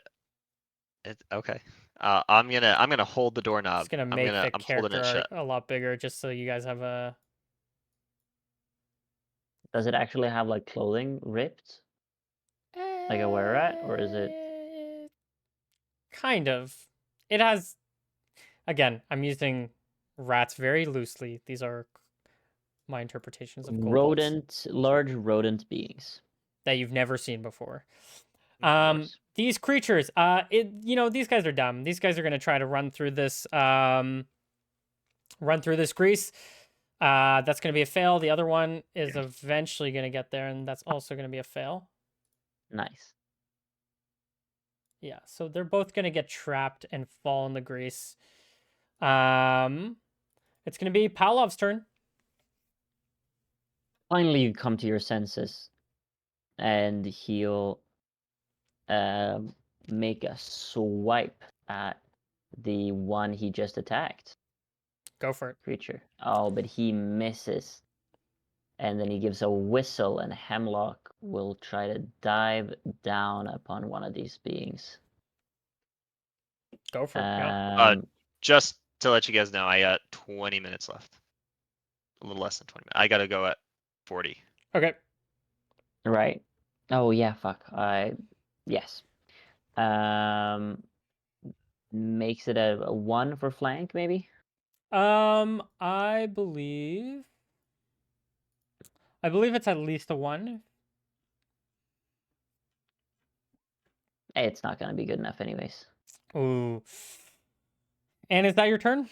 okay. I'm gonna hold the doorknob.
just gonna make the
I'm holding
character
it
art
shut.
a lot bigger, just so you guys have a
does it actually have like clothing ripped, like a were rat, or is it?
kind of. It has. Again, I'm using rats very loosely. These are my interpretations of kobolds
Large rodent beings.
that you've never seen before.
Of course.
These creatures, these guys are dumb. These guys are gonna try to run through this grease. That's gonna be a fail. The other one is eventually gonna get there, and that's also gonna be a fail.
Nice.
Yeah, so they're both gonna get trapped and fall in the grease. It's gonna be Pavlov's turn.
Finally, you come to your senses, and he'll make a swipe at the one he just attacked.
Go for it.
Creature. Oh, but he misses. And then he gives a whistle, and Hemlock will try to dive down upon one of these beings.
Go for it. Yeah.
Just to let you guys know, I got 20 minutes left. A little less than 20 minutes. I gotta go at 40.
Okay.
Right. Oh yeah, fuck. Yes. Um, makes it a 1 for flank, maybe.
I believe it's at least a 1.
Hey, it's not gonna be good enough, anyways.
Ooh. And is that your turn?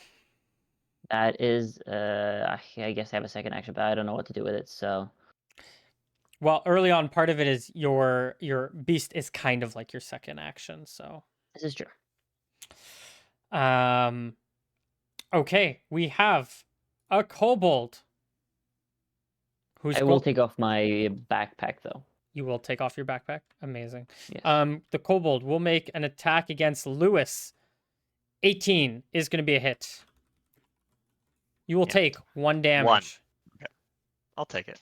That is, I guess I have a second action, but I don't know what to do with it. So
Well, early on, part of it is your beast is kind of like your second action. So,
this is true.
okay, we have a kobold who's
I will take off my backpack though.
You will take off your backpack. Amazing.
Yes.
The kobold will make an attack against Lewis. 18 is going to be a hit. You will
Yeah.
take 1 damage.
1. Okay. I'll take it.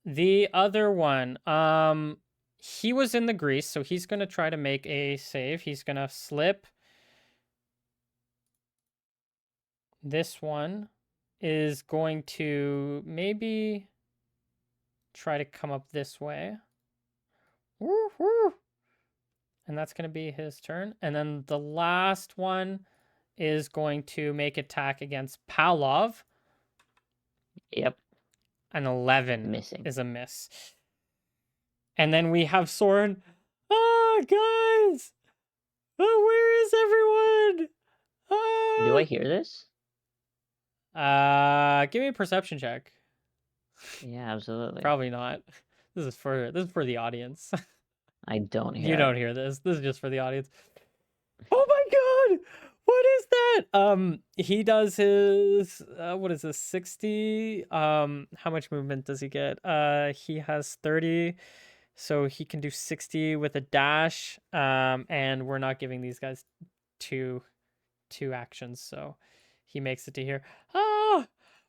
The other one, he was in the grease, so he's going to try to make a save. He's going to slip. This one is going to maybe try to come up this way. Woo, woo. And that's going to be his turn. And then the last one is going to make attack against Pavlov.
Yep.
An 11
Missing.
is a miss. And then we have Soren. Ah, guys! Oh, where is everyone?
Do I
Ah!
hear this?
Give me a perception check.
Yeah, absolutely.
Probably not. This is for the audience.
I don't hear
You
it.
don't hear this. This is just for the audience. Oh my god! What is that? He does his what is this? 60? How much movement does he get? He has 30. So he can do 60 with a dash. And we're not giving these guys two actions, so he makes it to here. Ah!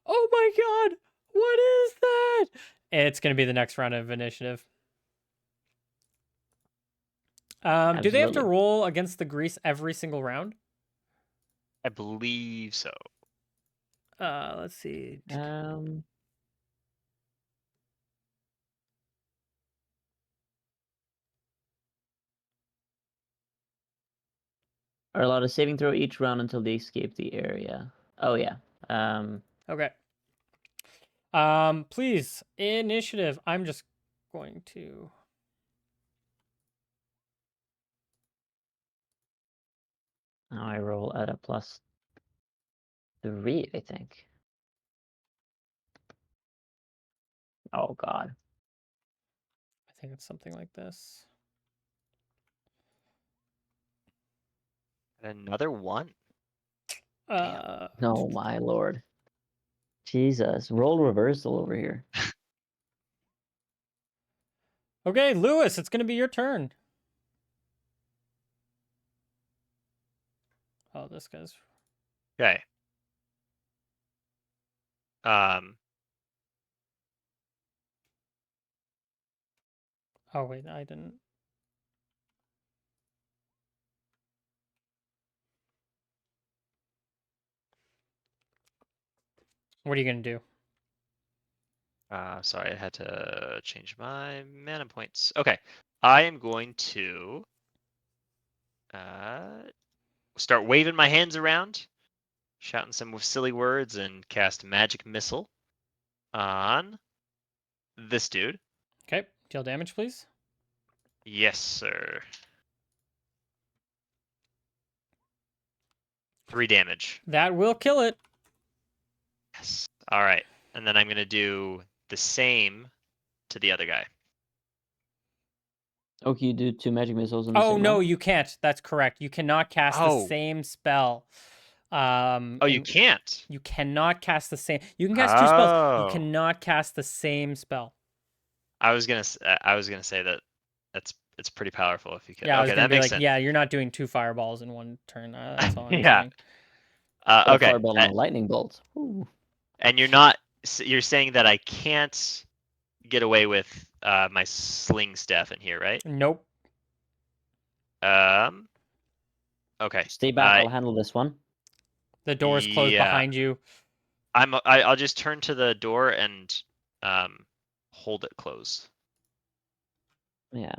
Oh my god! What is that? It's gonna be the next round of initiative. Do they have to
Absolutely.
roll against the grease every single round?
I believe so.
Let's see.
Are allowed a saving throw each round until they escape the area. Oh yeah.
Okay. Please, initiative. I'm just going to.
Now I roll at a +3, I think. Oh god.
I think it's something like this.
Another one.
No, my lord. Jesus. Roll reversal over here.
Okay, Lewis, it's gonna be your turn. Oh, this guy's.
Okay.
Oh wait, I didn't. What are you gonna do?
Sorry, I had to change my mana points. Okay, I am going to start waving my hands around, shouting some silly words, and cast Magic Missile on this dude.
Okay, deal damage, please.
Yes, sir. 3 damage.
That will kill it.
Yes. All right, and then I'm gonna do the same to the other guy.
Oh, can you do 2 magic missiles in the
Oh
same
no,
round?
you can't. That's correct. You cannot cast the
Oh.
same spell.
Oh, you can't.
You cannot cast the same. You can cast 2 spells. You
Oh.
cannot cast the same spell.
I was gonna say that it's pretty powerful if you can.
Yeah, I was
Okay,
gonna
that
be
makes
like,
sense.
yeah, you're not doing 2 fireballs in one turn. That's all I'm
Yeah.
saying.
But a
Okay.
fireball and a lightning bolt. Ooh.
And you're saying that I can't get away with my sling staff in here, right?
Nope.
Um. Okay.
Stay back, I'll handle this one.
The door's closed
Yeah.
behind you.
I'll just turn to the door and hold it closed.
Yeah.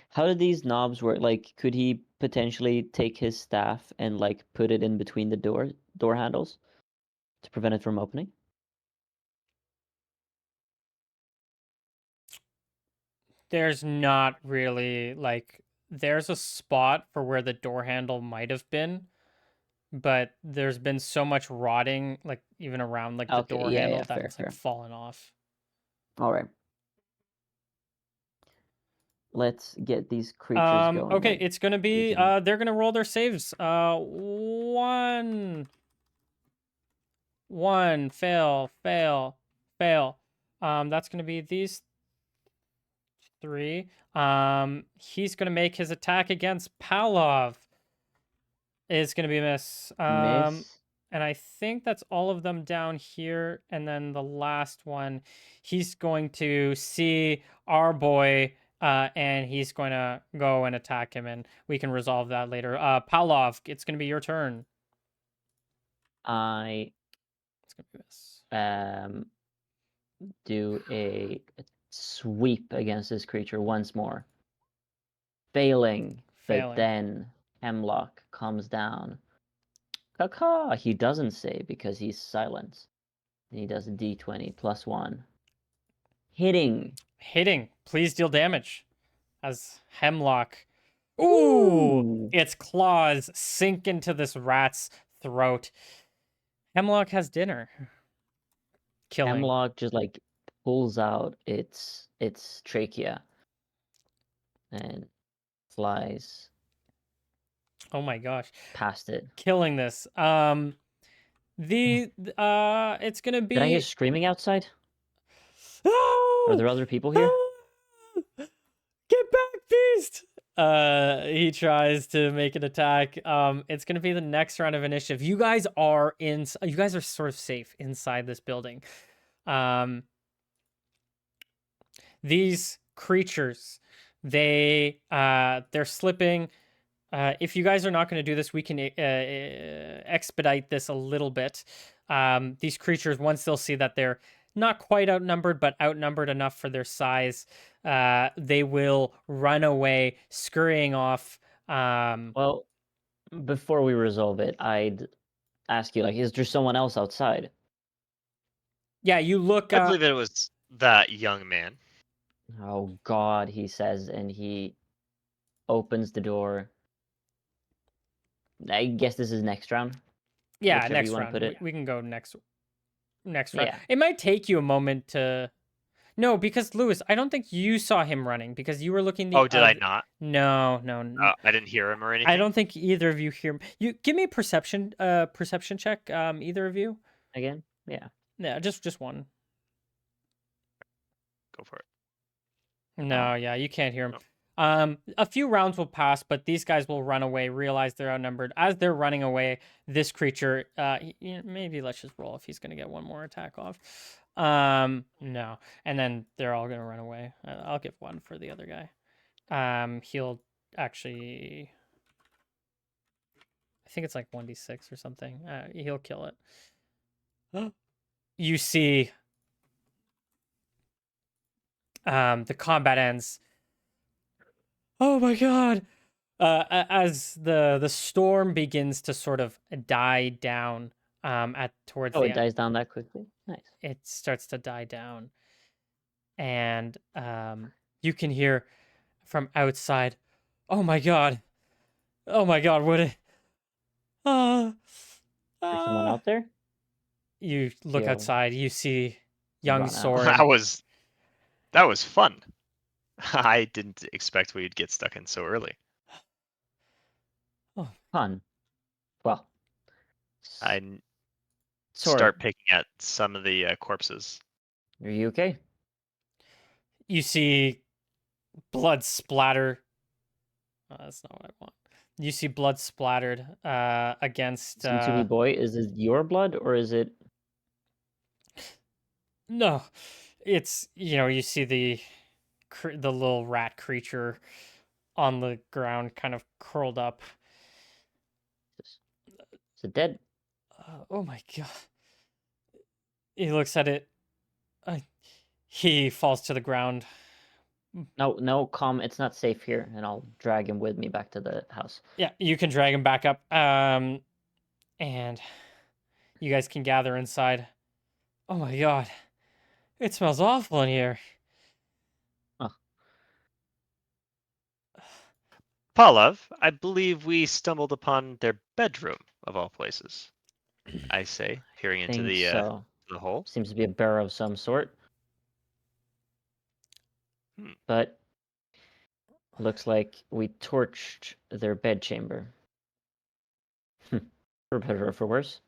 How do these knobs work? Like, could he potentially take his staff and like put it in between the door handles to prevent it from opening?
There's not really like there's a spot for where the door handle might have been, but there's been so much rotting, like even around like the
Okay,
door
yeah,
handle
yeah,
that
fair,
it's like
fair.
fallen off.
All right. Let's get these creatures going
Okay,
then.
it's gonna be
Using
they're gonna roll their saves. One fail, fail, fail. That's gonna be these 3. He's gonna make his attack against Pavlov. It's gonna be a miss.
miss.
And I think that's all of them down here. And then the last one, he's going to see our boy, and he's going to go and attack him, and we can resolve that later. Pavlov, it's gonna be your turn.
I
It's gonna be this.
Do a sweep against this creature once more. Failing, but
Failing.
then Hemlock comes down. Caw. He doesn't say because he's silent. And he does a d20 plus 1. Hitting.
Hitting. Please deal damage. As Hemlock. Ooh!
Ooh.
Its claws sink into this rat's throat. Hemlock has dinner. Killing.
Hemlock just like pulls out its trachea and flies
Oh my gosh.
past it.
Killing this. It's gonna
Did I hear
be.
screaming outside? Are
Oh!
there other people here?
Get back, beast! He tries to make an attack. It's gonna be the next round of initiative. You guys are sort of safe inside this building. These creatures, they're slipping. If you guys are not going to do this, we can expedite this a little bit. These creatures, once they'll see that they're not quite outnumbered, but outnumbered enough for their size, they will run away, scurrying off.
Well, before we resolve it, I'd ask you, like, is there someone else outside?
Yeah, you look.
I believe it was that young man.
Oh God, he says, and he opens the door. I guess this is next round.
Yeah,
Whichever
next
you want to
round.
put it.
We can go next round.
Yeah.
It might take you a moment to. No, because Lewis, I don't think you saw him running because you were looking the.
Oh, did I not?
No.
I didn't hear him or anything.
I don't think either of you hear. You give me a perception check. Either of you.
Again? Yeah.
Yeah, just one.
Go for it.
No, yeah, you can't hear him.
No.
A few rounds will pass, but these guys will run away, realize they're outnumbered. As they're running away, this creature, maybe let's just roll if he's gonna get one more attack off. No, and then they're all gonna run away. I'll give one for the other guy. He'll actually, I think it's like 1d6 or something. He'll kill it. You see, the combat ends. Oh my god! As the storm begins to sort of die down, at towards
Oh,
the
it
end,
dies down that quickly? Nice.
it starts to die down, and you can hear from outside, "Oh my god! Oh my god! What? Uh,
There's someone
uh.
out there?
You look
He'll
outside. You see young
run out.
Soren.
That was fun. I didn't expect we'd get stuck in so early.
Fun. Well,
I
Soren,
start picking at some of the corpses.
are you okay?
You see blood splatter. Oh, that's not what I want. You see blood splattered against.
Listen to me, boy. Is it your blood or is it?
No, it's you see the little rat creature on the ground, kind of curled up.
Is it dead?
Oh my god! He looks at it. He falls to the ground.
No, calm. It's not safe here, and I'll drag him with me back to the house.
Yeah, you can drag him back up. And you guys can gather inside. Oh my god. It smells awful in here.
Oh,
Paulav, I believe we stumbled upon their bedroom of all places. I say, peering into
think so.
the hole.
Seems to be a barrow of some sort. But looks like we torched their bedchamber. For better or for worse.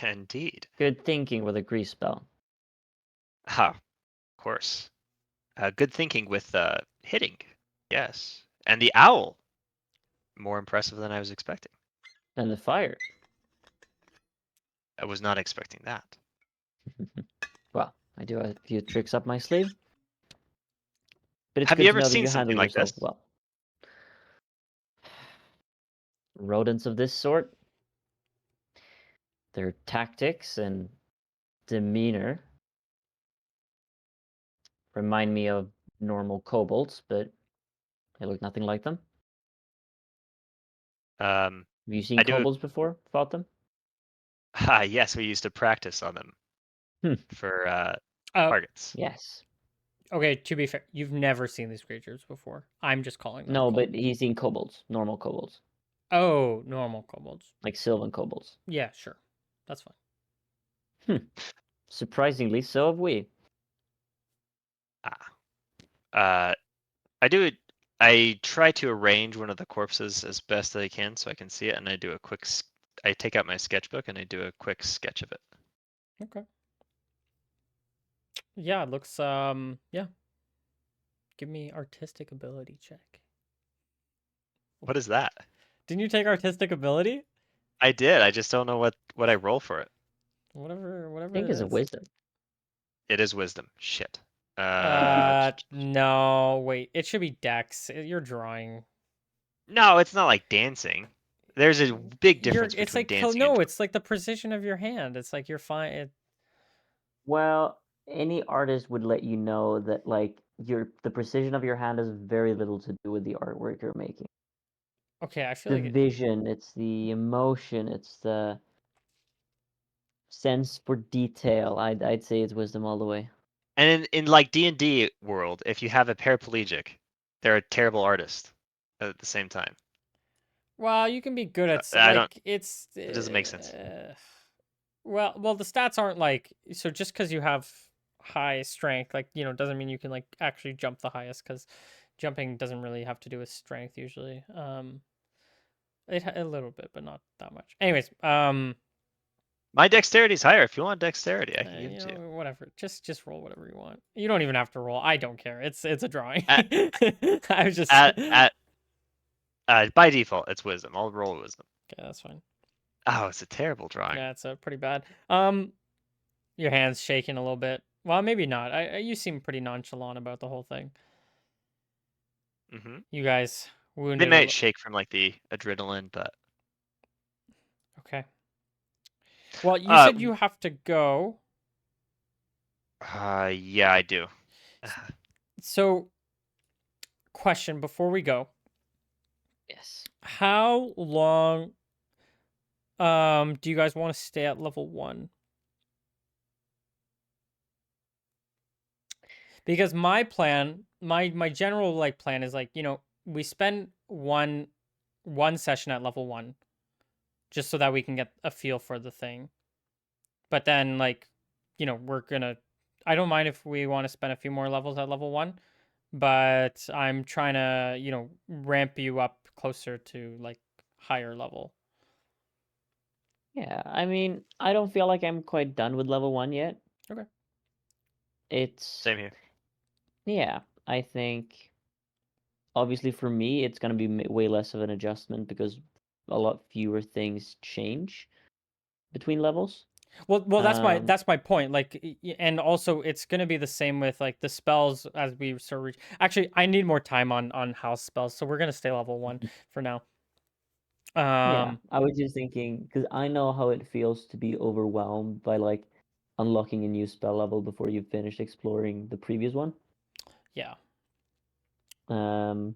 Indeed.
Good thinking with a grease spell.
Ah, of course. Good thinking with hitting. Yes. And the owl. More impressive than I was expecting.
And the fire.
I was not expecting that.
Well, I do have a few tricks up my sleeve. But it's
Have
good
you
to
ever
know that
seen
you handle
something like
yourself
this?
well. Rodents of this sort, Their tactics and demeanor remind me of normal kobolds, but they look nothing like them.
Um,
Have you seen
I do.
kobolds before? Fought them?
Yes, we used to practice on them
Hmm.
for
Uh,
targets.
Yes.
okay, to be fair, you've never seen these creatures before. I'm just calling them
No,
kobolds.
but he's seen kobolds, normal kobolds,
Oh, normal kobolds.
like sylvan kobolds.
Yeah, sure. That's fine.
Surprisingly, so have we.
Ah. I do. I try to arrange one of the corpses as best I can so I can see it, and I do a quick. I take out my sketchbook and I do a quick sketch of it.
Okay. Yeah, it looks yeah. Give me artistic ability check.
What is that?
Didn't you take artistic ability?
I did. I just don't know what I roll for it.
I
Whatever
think
it
it's a
is.
wisdom.
It is wisdom. Shit.
No, wait. It should be Dex. You're drawing.
No, it's not like dancing. There's a big difference
It's
between
like
dancing and
no, it's like the precision of your hand. It's like you're fine.
Well, any artist would let you know that like the precision of your hand has very little to do with the artwork you're making.
Okay, I feel
The
like it.
vision, it's the emotion, it's the sense for detail. I'd say it's wisdom all the way.
And in like D&D world, if you have a paraplegic, they're a terrible artist at the same time.
Well, you can be good at
I don't.
like it's.
It doesn't make sense.
Well, the stats aren't like so. Just because you have high strength, like doesn't mean you can like actually jump the highest. Because jumping doesn't really have to do with strength usually. A little bit, but not that much. Anyways,
My dexterity's higher. If you want dexterity, I can give it to you.
whatever. Just roll whatever you want. You don't even have to roll. I don't care. It's a drawing.
At
I was just
at by default, it's wisdom. I'll roll wisdom.
okay. That's fine.
Oh, it's a terrible drawing.
Yeah, it's pretty bad. Your hand's shaking a little bit. Well, maybe not. You seem pretty nonchalant about the whole thing.
Hmm
You guys
They
wounded
might shake from like the adrenaline, but
okay. Well, you
uh,
said you have to go.
yeah, I do.
So, question before we go.
Yes.
How long do you guys want to stay at level 1? Because my plan, my general like plan is like, we spend one session at level 1 just so that we can get a feel for the thing. But then like, we're gonna I don't mind if we want to spend a few more levels at level 1, but I'm trying to, ramp you up closer to like higher level.
Yeah, I mean, I don't feel like I'm quite done with level 1 yet.
Okay.
It's
Same here.
yeah, I think obviously for me it's going to be way less of an adjustment because a lot fewer things change between levels.
Well,
Um,
that's my point. Like, and also it's gonna be the same with like the spells as we sort of reach. Actually, I need more time on house spells, so we're gonna stay level 1 for now.
yeah,
Um,
I was just thinking because I know how it feels to be overwhelmed by like unlocking a new spell level before you've finished exploring the previous one.
yeah,
Um,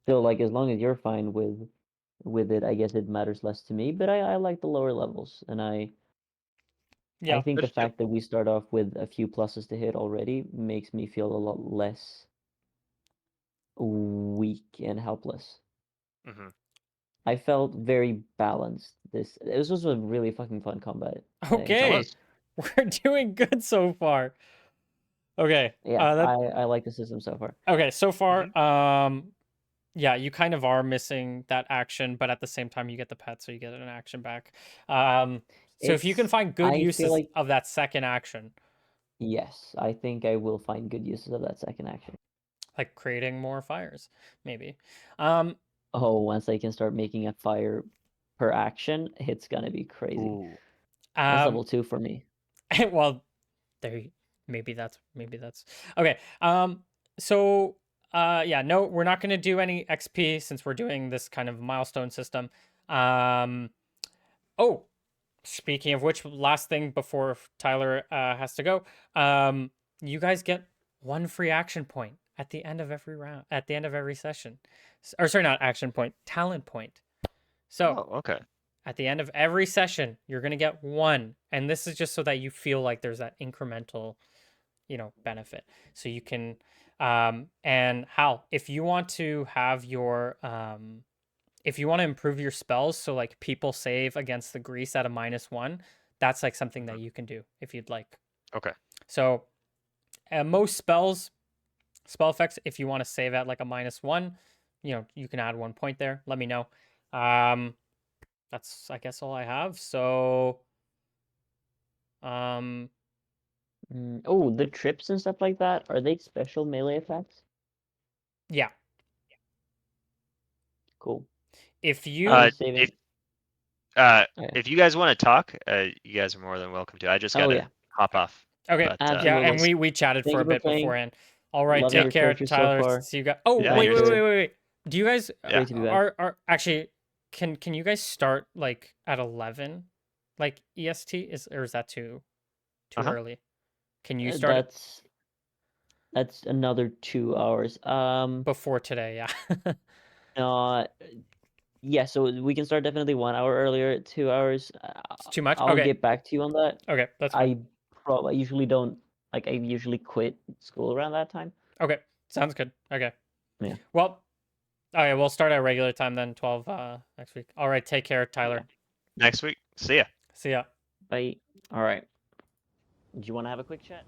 so like as long as you're fine with it, I guess it matters less to me. But I like the lower levels, and I
yeah.
think the
There's two.
fact that we start off with a few pluses to hit already makes me feel a lot less weak and helpless.
Hmm
I felt very balanced. This was a really fucking fun combat
It
Okay,
encounter.
was.
we're doing good so far. Okay,
Yeah,
that
I like the system so far.
okay so
Hmm
far. Yeah, you kind of are missing that action, but at the same time, you get the pet, so you get an action back. So if you can
It's
find good
I feel
uses
like
of that second action,
yes, I think I will find good uses of that second action.
like creating more fires, maybe. Um,
Oh, once I can start making a fire per action, it's gonna be crazy.
Ooh.
That's
um,
level 2 for me.
well, there, maybe that's okay. So, yeah, no, we're not gonna do any XP since we're doing this kind of milestone system. Oh, speaking of which, last thing before Tyler has to go, you guys get one free action point at the end of every round, at the end of every session. Or sorry, not action point, talent point. So
Oh, okay.
at the end of every session, you're gonna get one, and this is just so that you feel like there's that incremental, benefit. So you can, and Hal, if you want to have your, if you want to improve your spells, so like people save against the grease at a -1, that's like something that
Mhm.
you can do if you'd like.
Okay.
So most spell effects, if you want to save at like a -1, you can add 1 point there. Let me know. That's I guess all I have. So um
Oh, the trips and stuff like that, are they special melee effects?
yeah.
Cool.
If
I'm
you
Uh,
saving.
if uh,
Okay.
if you guys want to talk, you guys are more than welcome to. I just
Oh
gotta
yeah,
hop off.
Okay,
But
yeah, and
absolutely.
we chatted
Thank
for
you
a
for
bit
playing.
beforehand. All right,
Loving
take
your
care,
characters so
Tyler.
far.
See you guys. Oh,
yeah,
wait,
you
wait,
too.
wait, wait, wait. Do you guys
Yeah.
Great to be back.
are actually can you guys start like at 11, like EST or is that too
Uh-huh.
early? Can you
Uh,
start it
that's that's another 2 hours.
before today? Yeah.
Uh, yeah. So we can start definitely 1 hour earlier. 2 hours.
It's too much.
I'll
Okay,
get back to you on that.
okay, that's fine.
I I usually don't like. I usually quit school around that time.
Okay, sounds good. Okay,
Yeah.
well, okay, we'll start at regular time then, 12 next week. All right, take care,
Yeah.
Tyler.
Next week. See ya.
See ya.
Bye. All right. Do you want to have a quick chat?